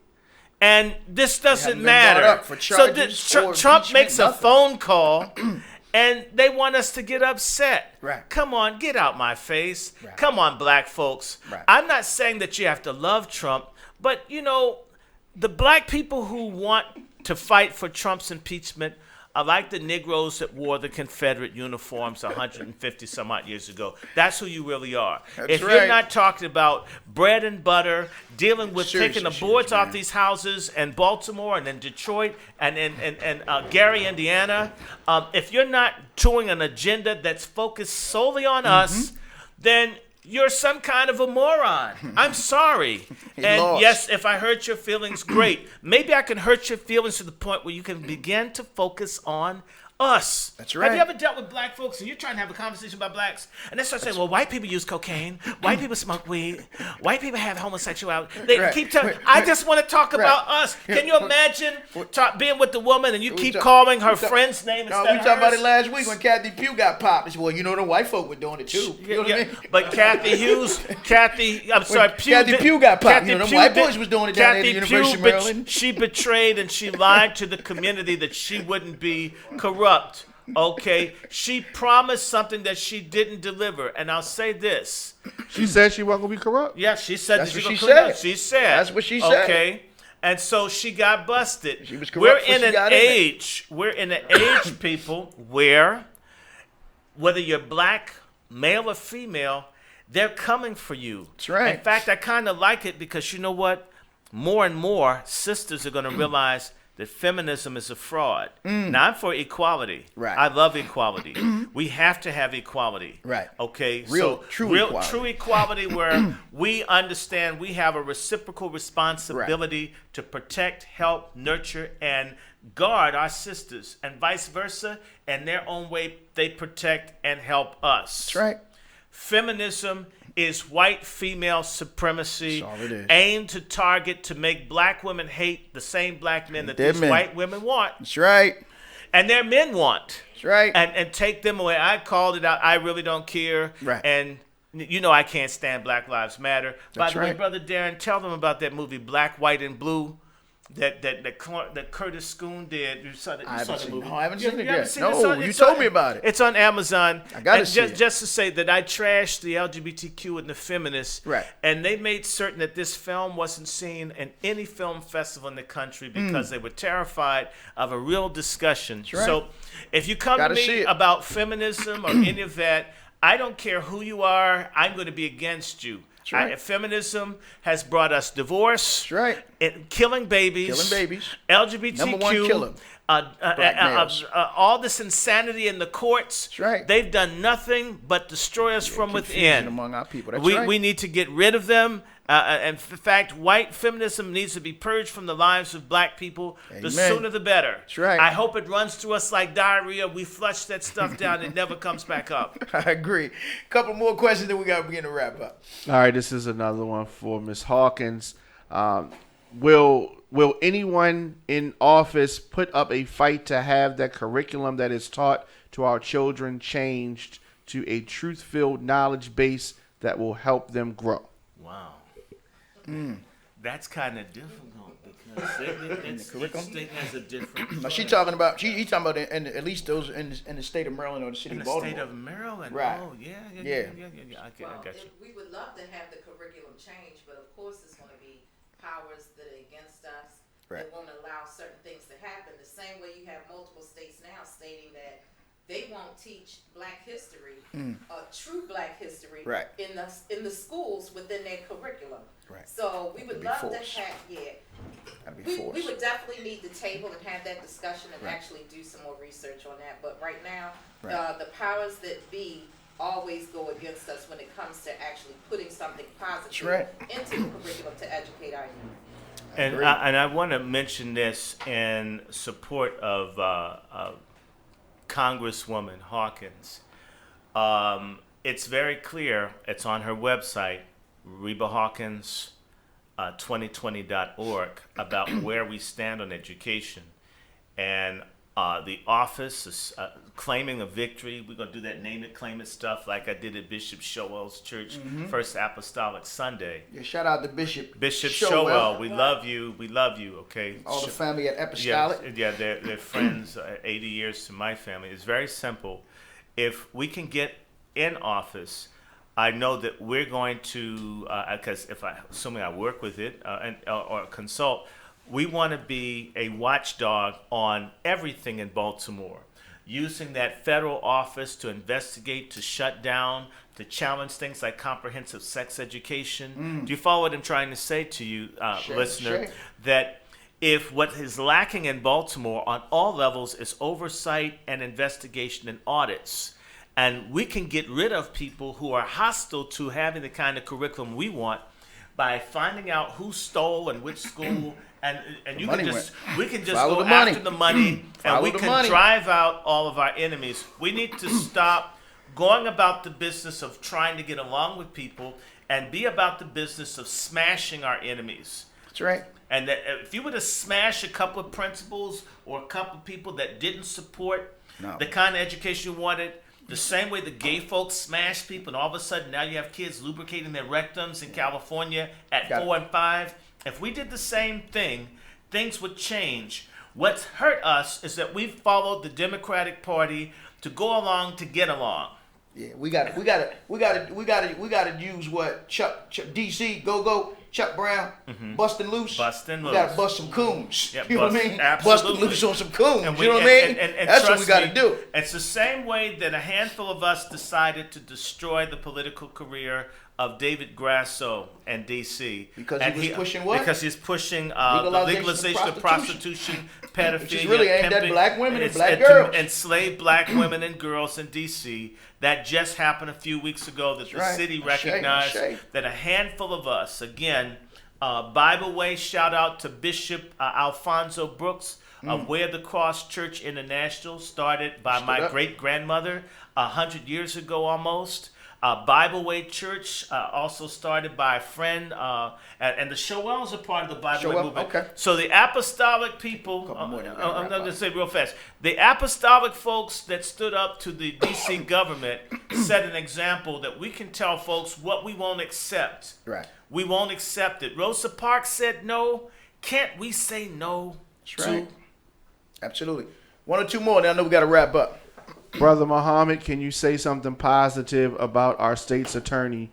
And this doesn't haven't been matter. brought up for So charges or Trump impeachment, makes a nothing. phone call, and they want us to get upset. Right. Come on, get out my face. Right. Come on, black folks. Right. I'm not saying that you have to love Trump, but, you know, the black people who want to fight for Trump's impeachment are like the Negroes that wore the Confederate uniforms 150 some odd years ago. That's who you really are. That's if right. you're not talking about bread and butter, dealing with Seriously, taking the boards off man. these houses in Baltimore and in Detroit and in Gary, Indiana, if you're not doing an agenda that's focused solely on us, then you're some kind of a moron. I'm sorry. And lost. yes, if I hurt your feelings, great. Maybe I can hurt your feelings to the point where you can begin to focus on us. That's right. Have you ever dealt with black folks and you're trying to have a conversation about blacks and they start saying, well, white people use cocaine, white people smoke weed, white people have homosexuality. They Right. keep telling, I just want to talk about us. Can you imagine being with the woman and you keep calling her friend's name No, instead we of talked about hers? it last week when Kathy Pugh got popped. They said, well, you know, the white folk were doing it too. You know what I mean? But Kathy Pugh got popped. Kathy You know, them Pugh white did- boys was doing it down there at the Kathy University of Pugh Maryland. She betrayed and she lied to the community that she wouldn't be corrupt. Okay, she promised something that she didn't deliver, and I'll say this. She said she wasn't going to be corrupt. Yeah, she said That's that what she she was corrupt. said. She said. That's what she said. Okay, and so she got busted. She was We're corrupt before in she an got in there. age. We're in an age, people, where whether you're black, male or female, they're coming for you. That's right. In fact, I kind of like it because you know what? More and more sisters are going to realize that feminism is a fraud. Now, I'm for equality. Right. I love equality. We have to have equality. Right. Okay. True equality. True equality where we understand we have a reciprocal responsibility to protect, help, nurture, and guard our sisters, and vice versa. In their own way, they protect and help us. That's right. Feminism is white female supremacy That's all it is. aimed to target to make black women hate the same black men that Dead these men. white women want That's right. and their men want. That's right. And take them away. I called it out. I really don't care. Right. And you know I can't stand Black Lives Matter. By That's the way, right. Brother Daren, tell them about that movie Black, White, and Blue that Curtis Schoon did. You saw, I haven't the seen movie. it. No, I haven't You- seen it you haven't yet. seen No, it? you told me about it. It's on Amazon. I gotta And see just, it. just to say that I trashed the LGBTQ and the feminists. Right. And they made certain that this film wasn't seen in any film festival in the country because they were terrified of a real discussion. right. So if you come Gotta to see me it. about feminism or any of that, I don't care who you are, I'm going to be against you. right. Feminism has brought us divorce, That's right. killing babies, Killing babies. LGBTQ, Number one killer. Black males. all this insanity in the courts. That's right. They've done nothing but destroy us from Confusion within. among our people. That's we right. we need to get rid of them. And in fact, white feminism needs to be purged from the lives of black people. The Amen. sooner the better. That's right. I hope it runs through us like diarrhea. We flush that stuff down. It never comes back up. I agree. Couple more questions, then we got to begin to wrap up. All right, this is another one for Ms. Hawkins. Will anyone in office put up a fight to have that curriculum that is taught to our children changed to a truth-filled knowledge base that will help them grow? Wow. That's kind of difficult because each state has a different. Now she talking about he talking about at least those in the state of Maryland or the city in of the Baltimore. state of Maryland. Right. Oh yeah. I got you. We would love to have the curriculum change, but of course it's going to be powers that are against us. Right. That won't allow certain things to happen. The same way you have multiple states now stating that they won't teach Black history, true Black history, Right. in the schools within their curriculum. Right. So we would That'd be love forced. to have, That'd be we forced. would definitely need the table and have that discussion and Right. actually do some more research on that. But right now, Right. the powers that be always go against us when it comes to actually putting something positive right. into the curriculum to educate our youth. And agree. I want to mention this in support of Congresswoman Hawkins. It's very clear. It's on her website, Reba Hawkins 2020.org, about where we stand on education. And the office is claiming a victory. We're going to do that name it, claim it stuff like I did at Bishop Showell's church, First Apostolic Sunday. Yeah, shout out to Bishop Showell, we love you, okay? all the family at Apostolic. Yeah, they're friends, 80 years to my family. It's very simple. If we can get in office, I know that we're going to, because assuming I work with it or consult, we want to be a watchdog on everything in Baltimore, using that federal office to investigate, to shut down, to challenge things like comprehensive sex education. Do you follow what I'm trying to say to you, listener? Sure. That if what is lacking in Baltimore on all levels is oversight and investigation and audits, and we can get rid of people who are hostile to having the kind of curriculum we want by finding out who stole and which school, and you can we can just Follow go the money. after the money, and Follow we the can money. drive out all of our enemies. We need to stop going about the business of trying to get along with people and be about the business of smashing our enemies. That's right. And that if you were to smash a couple of principals or a couple of people that didn't support the kind of education you wanted, the same way the gay folks smash people, and all of a sudden now you have kids lubricating their rectums in California at 4 and 5. If we did the same thing, things would change. What's hurt us is that we've followed the Democratic Party to go along to get along. Yeah, we got to use what Chuck DC go Chuck Brown busting loose. Busting We got to loose. bust some coons. Yeah, you know what I mean? absolutely. Busting loose on some coons. And you know what I mean? and That's what trust we got to me, do. It's the same way that a handful of us decided to destroy the political career of David Grasso in D.C. Because And he was pushing what? Because he's pushing the legalization of prostitution, pedophilia, Which is really aimed at pimping, black women and black to girls. enslave black women and girls in D.C. That just happened a few weeks ago that the right. city A shame, recognized a shame. that a handful of us, again, Bible Way, shout out to Bishop Alfonso Brooks of Where the Cross Church International, started by my great-grandmother 100 years ago almost. Bible Way Church, also started by a friend, and the Showells are part of the Bible Way movement. Okay. So the apostolic people, Couple more than that, I'm wrap going to up. say real fast, the apostolic folks that stood up to the D.C. government set an example that we can tell folks what we won't accept. Right. We won't accept it. Rosa Parks said no. Can't we say no That's right. Absolutely. One or two more, then I know we got to wrap up. Brother Muhammad, can you say something positive about our state's attorney?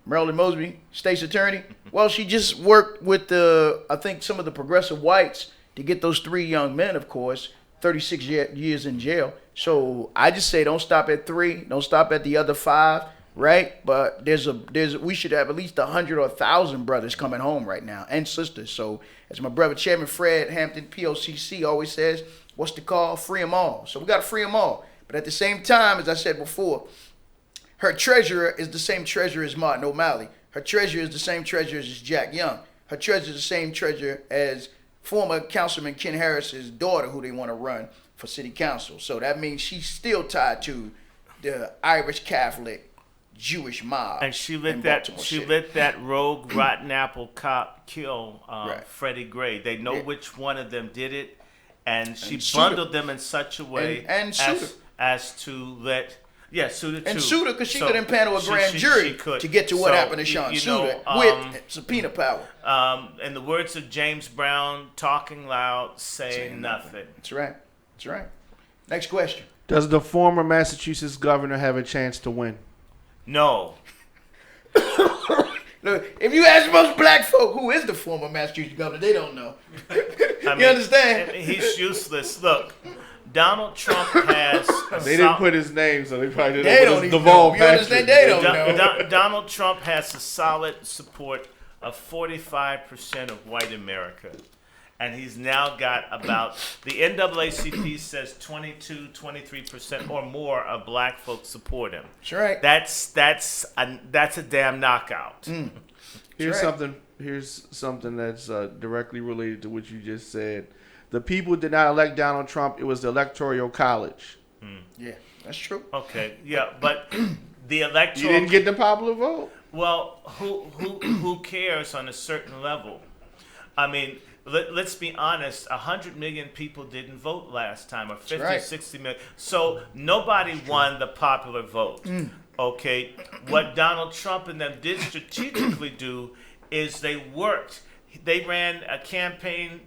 Marilyn Mosby, state's attorney. Well, she just worked with I think some of the progressive whites to get those 3 young men, of course, 36 years in jail. So I just say don't stop at 3, don't stop at the other 5, right? But we should have at least 100 or 1,000 brothers coming home right now and sisters. So as my brother Chairman Fred Hampton POCC always says, what's the call? Free them all. So we got to free them all. But at the same time, as I said before, her treasurer is the same treasurer as Martin O'Malley. Her treasurer is the same treasurer as Jack Young. Her treasurer is the same treasurer as former Councilman Ken Harris's daughter, who they want to run for city council. So that means she's still tied to the Irish Catholic Jewish mob. And she in let Baltimore City. that rogue rotten apple cop kill Right. Freddie Gray. They know Yeah. which one of them did it, and she sued bundled them in such a way and sued her. as to let Yeah, Suda too. And Suda, because she So could impanel a grand she jury could. to get to what So, happened to Sean Suda with subpoena power. In the words of James Brown, talking loud, saying nothing. That's right. That's right. Next question. Does the former Massachusetts governor have a chance to win? No. Look, if you ask most black folk who is the former Massachusetts governor, they don't know. I mean, You understand? He's useless. Look, Donald Trump has. They didn't put his name, so they probably They didn't don't put his even Deval know. You understand? They don't know. Donald Trump has a solid support of 45% of white America. And he's now got about, the NAACP says 22-23% or more of black folks support him. That's right. That's a damn knockout. Here's right. something that's directly related to what you just said. The people did not elect Donald Trump. It was the Electoral College. Yeah, that's true. Okay, yeah, but the electoral. You didn't get the popular vote. Well, who cares on a certain level? I mean, let's be honest, 100 million people didn't vote last time, or 50, right. 60 million. So nobody won the popular vote. Okay, what Donald Trump and them did strategically do is they worked. They ran a campaign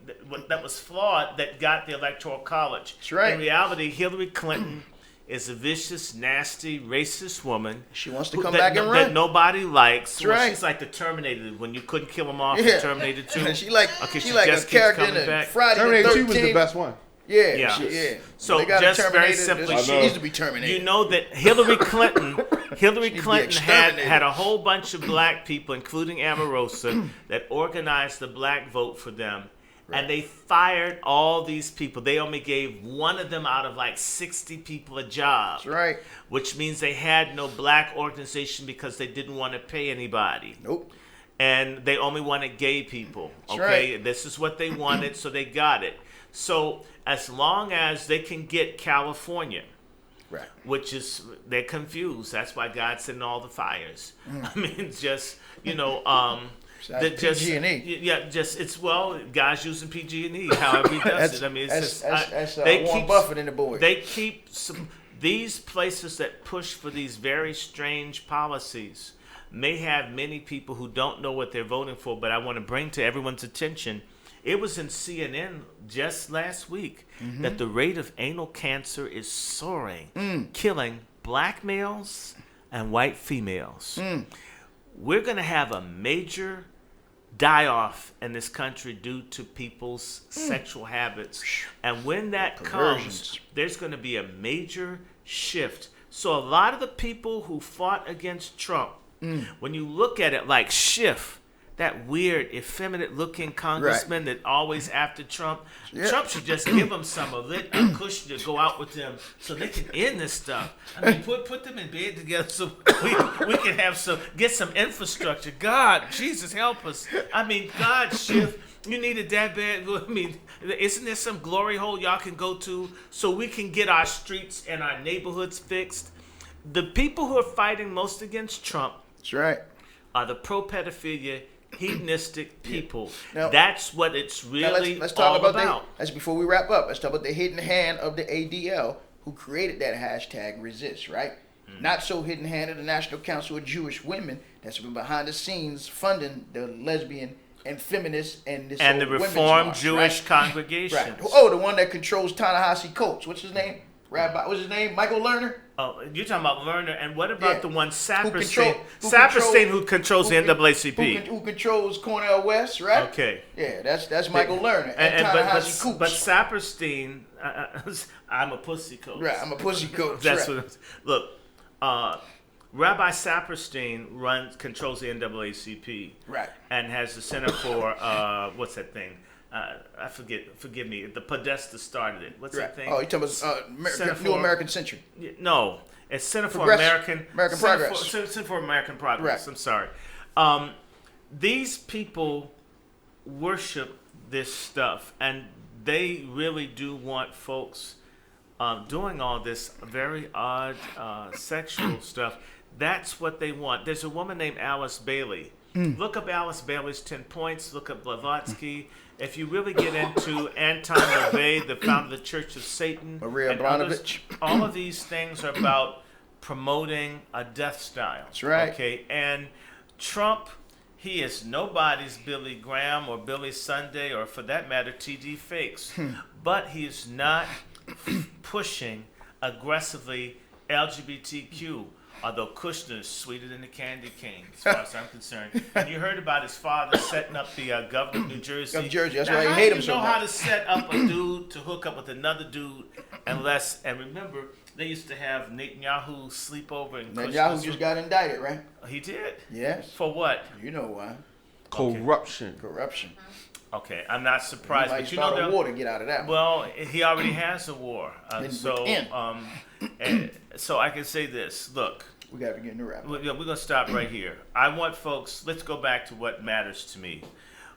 that was flawed that got the Electoral College. That's right. In reality, Hillary Clinton is a vicious, nasty, racist woman. She wants to come back and run. That nobody likes. That's right. She's like the Terminator when you couldn't kill him off Yeah. in Terminator 2. she like Okay, she she like a just keeps character in coming the back. Friday Terminator the 2 was the 13th. best one. Yeah, Yeah. yeah. So They got a just very Terminator, simply, she needs to be terminated. you know that Hillary Clinton exterminated. had a whole bunch of black people, including Omarosa, that organized the black vote for them. And they fired all these people. They only gave one of them out of like 60 people a job. That's right. Which means they had no black organization because they didn't want to pay anybody. Nope. And they only wanted gay people. That's Okay, right. This is what they wanted, so they got it. So as long as they can get California, Right. which is, they're confused. That's why God's sending all the fires. I mean, just, That's PG&E. Yeah, just it's God's using PG&E. However he does it. I mean, it's that's they Warren keep Buffett in the board. They keep these places that push for these very strange policies may have many people who don't know what they're voting for. But I want to bring to everyone's attention. It was in CNN just last week that the rate of anal cancer is soaring, killing black males and white females. We're going to have a major die-off in this country due to people's sexual habits. And when that comes, Perversions. there's going to be a major shift. So a lot of the people who fought against Trump, when you look at it like Schiff, that weird, effeminate-looking congressman that always after Trump, Trump should just give them some of it, a cushion to go out with them so they can end this stuff. I mean, put them in bed together so we can get some infrastructure. God, Jesus, help us. I mean, God, Schiff, you need it that bad. I mean, isn't there some glory hole y'all can go to so we can get our streets and our neighborhoods fixed? The people who are fighting most against Trump That's right. are the pro-pedophilia, hedonistic people. Now- That's what it's Now really let's talk all about that's before we wrap up. Let's talk about the hidden hand of the ADL who created that hashtag resist, right? Not so hidden hand of the National Council of Jewish Women that's been behind the scenes funding the lesbian and feminist and this and the whole women's Reformed march, Jewish right? congregation. Right. Oh, the one that controls Ta-Nehisi Coates. What's his name? Rabbi. What's his name? Michael Lerner. Oh, you're talking about Lerner, and what about Yeah. the one control- Saperstein, who controls the who NAACP? Who controls Cornell West, right? Okay. Yeah, that's Michael Lerner and but Ta-Nehisi but Coates. Saperstein, I'm a pussy coach. Right, I'm a pussy coach. That's right. what. Look, Rabbi Saperstein controls the NAACP, Right. and has the Center for what's that thing? I forget. Forgive me. The Podesta started it. What's that thing? Oh, you're talking about Center New for- American Century. No, it's Center for Progress- American American Center Progress. Center for American Progress. Right. I'm sorry. These people worship this stuff, and they really do want folks doing all this very odd sexual stuff. That's what they want. There's a woman named Alice Bailey. Look up Alice Bailey's 10 Points. Look up Blavatsky. If you really get into Anton LaVey, the founder of the Church of Satan, Maria and others, Abramovich. all of these things are about promoting a death style. That's right. Okay, and Trump, he is nobody's Billy Graham or Billy Sunday or, for that matter, T.D. Fakes. But he is not pushing aggressively LGBTQ, although Kushner is sweeter than the candy cane, as far as I'm concerned. And you heard about his father setting up the governor of New Jersey. Of Jersey, that's Now, why he how hate do him you so know how much. to set up a dude to hook up with another dude unless, and remember, they used to have Netanyahu sleep over in Netanyahu just got indicted, right? He did? Yes. For what? You know why? Corruption. Corruption. Okay, I'm not surprised, He might but you know start a that. war to get out of that one. Well, he already has a war, within. so I can say this. Look, We got to get in the wrap. we're gonna stop right here. I want folks. Let's go back to what matters to me.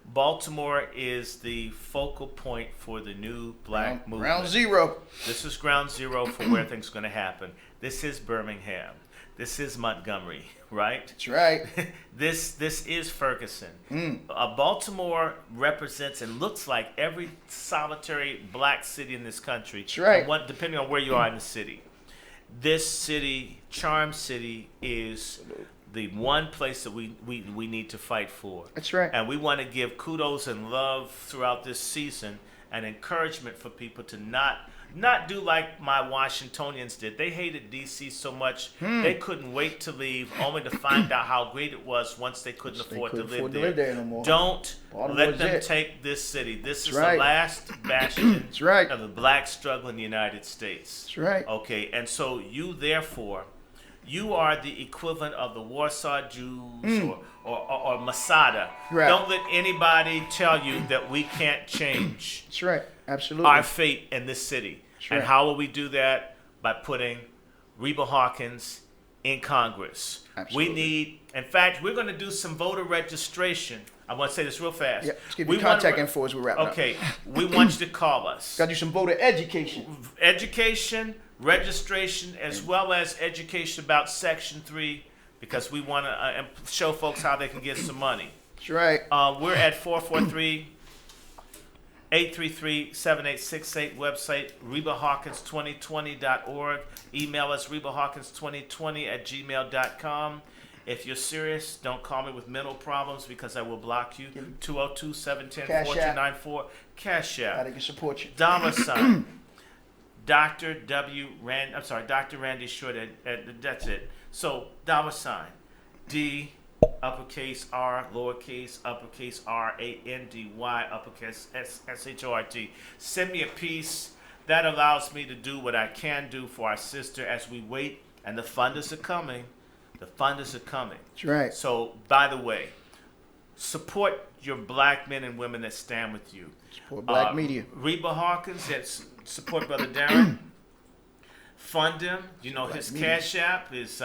Baltimore is the focal point for the new black movement. Round zero. This is ground zero for where things are going to happen. This is Birmingham. This is Montgomery, right? That's right. This is Ferguson. Baltimore represents and looks like every solitary black city in this country. That's right. And depending on where you are in the city. This city, Charm City, is the one place that we need to fight for. That's right. And we want to give kudos and love throughout this season and encouragement for people to not do like my Washingtonians did. They hated D.C. so much they couldn't wait to leave, only to find out how great it was once they couldn't afford to live there. No more. Don't Baltimore's let them it. take this city. This is right. the last bastion That's right. of the black struggle in the United States. That's right. Okay, and so you are the equivalent of the Warsaw Jews or Masada. Right. Don't let anybody tell you that we can't change That's right. Absolutely. our fate in this city. And right. how will we do that? By putting Reba Hawkins in Congress. Absolutely. We need, in fact, we're going to do some voter registration. I want to say this real fast. Yeah, let's give We you wanna contact info as we wrap up. Okay, we want you to call us. Got to do some voter education. Education, registration, as well as education about Section 3, because we want to show folks how they can get some money. That's right. We're at 443-833-7868, website RebaHawkins2020.org. Email us RebaHawkins2020@gmail.com. If you're serious, don't call me with mental problems because I will block you. 202-710-4294. Cash How App. they can support you. $ Dr. Dr. Randy Short. That's it. So $ D uppercase R lowercase uppercase RANDY uppercase SHORT. Send me a piece that allows me to do what I can do for our sister as we wait, and the funders are coming. The funders are coming. That's right. So, by the way, support your black men and women that stand with you. Support black media. Reba Hawkins, that's support Brother Daren. Fund him. You know, his media. Cash App is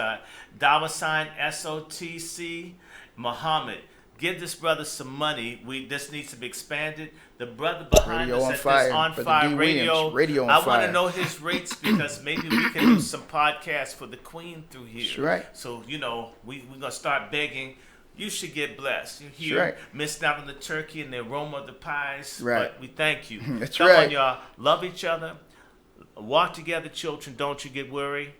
$SOTC Muhammad. Give this brother some money. This needs to be expanded. The brother behind Radio us on at Fire, this On Brother Fire D. Radio. Williams, Radio on I want Fire. to know his rates because maybe we can do some podcasts for the Queen through here. That's right. So, you know, we're going to start begging. You should get blessed. You That's hear right. missed out on the turkey and the aroma of the pies. Right. But we thank you. That's Come right. on, y'all. Love each other. Walk together, children. Don't you get worried.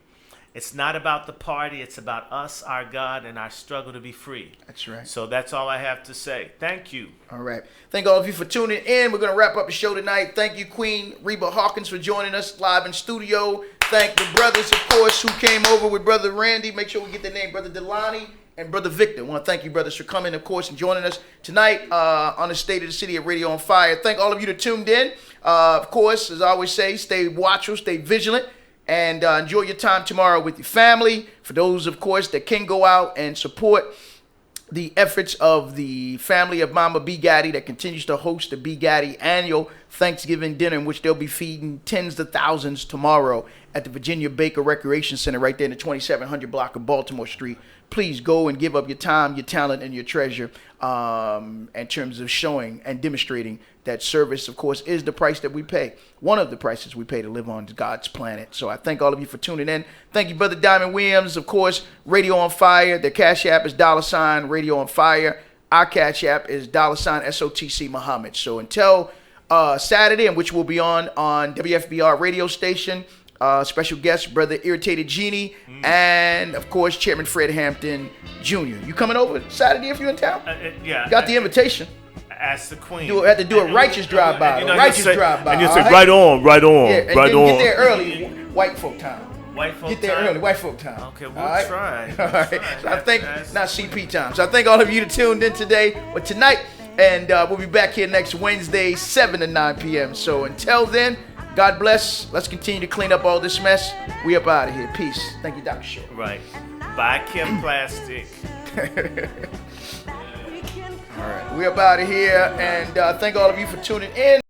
It's not about the party. It's about us, our God, and our struggle to be free. That's right. So that's all I have to say. Thank you. All right. Thank all of you for tuning in. We're going to wrap up the show tonight. Thank you, Queen Reba Hawkins, for joining us live in studio. Thank the brothers, of course, who came over with Brother Randy. Make sure we get the name, Brother Delani and Brother Victor. I want to thank you, brothers, for coming, of course, and joining us tonight on the State of the City of Radio on Fire. Thank all of you that tuned in. Of course, as I always say, stay watchful, stay vigilant, and enjoy your time tomorrow with your family. For those, of course, that can go out and support the efforts of the family of Mama B. Gaddy that continues to host the B. Gaddy annual Thanksgiving dinner, in which they'll be feeding tens of thousands tomorrow at the Virginia Baker Recreation Center right there in the 2700 block of Baltimore Street. Please go and give up your time, your talent, and your treasure in terms of showing and demonstrating that service, of course, is the price that we pay. One of the prices we pay to live on God's planet. So I thank all of you for tuning in. Thank you, Brother Diamond Williams, of course, Radio on Fire. The Cash App is $ Radio on Fire. Our Cash App is $ SOTC Muhammad. So until Saturday, in which we'll be on WFBR radio station, special guest, Brother Irritated Genie, and of course Chairman Fred Hampton Jr. You coming over Saturday if you're in town? Yeah. Got the invitation. Ask the Queen. Have to do a righteous drive-by. Drive-by. And you all say, right? right on, Yeah, and right then on. get there early, white folk time. White folk Get there time? early, white folk time. Okay, we'll All right? try. All right. So I think, not CP time. So I thank all of you that tuned in today or tonight. And we'll be back here next Wednesday, 7 to 9 p.m. So until then, God bless. Let's continue to clean up all this mess. We up out of here. Peace. Thank you, Dr. Shaw. Right. Buy Kim Plastic. All right. We up out of here. And thank all of you for tuning in.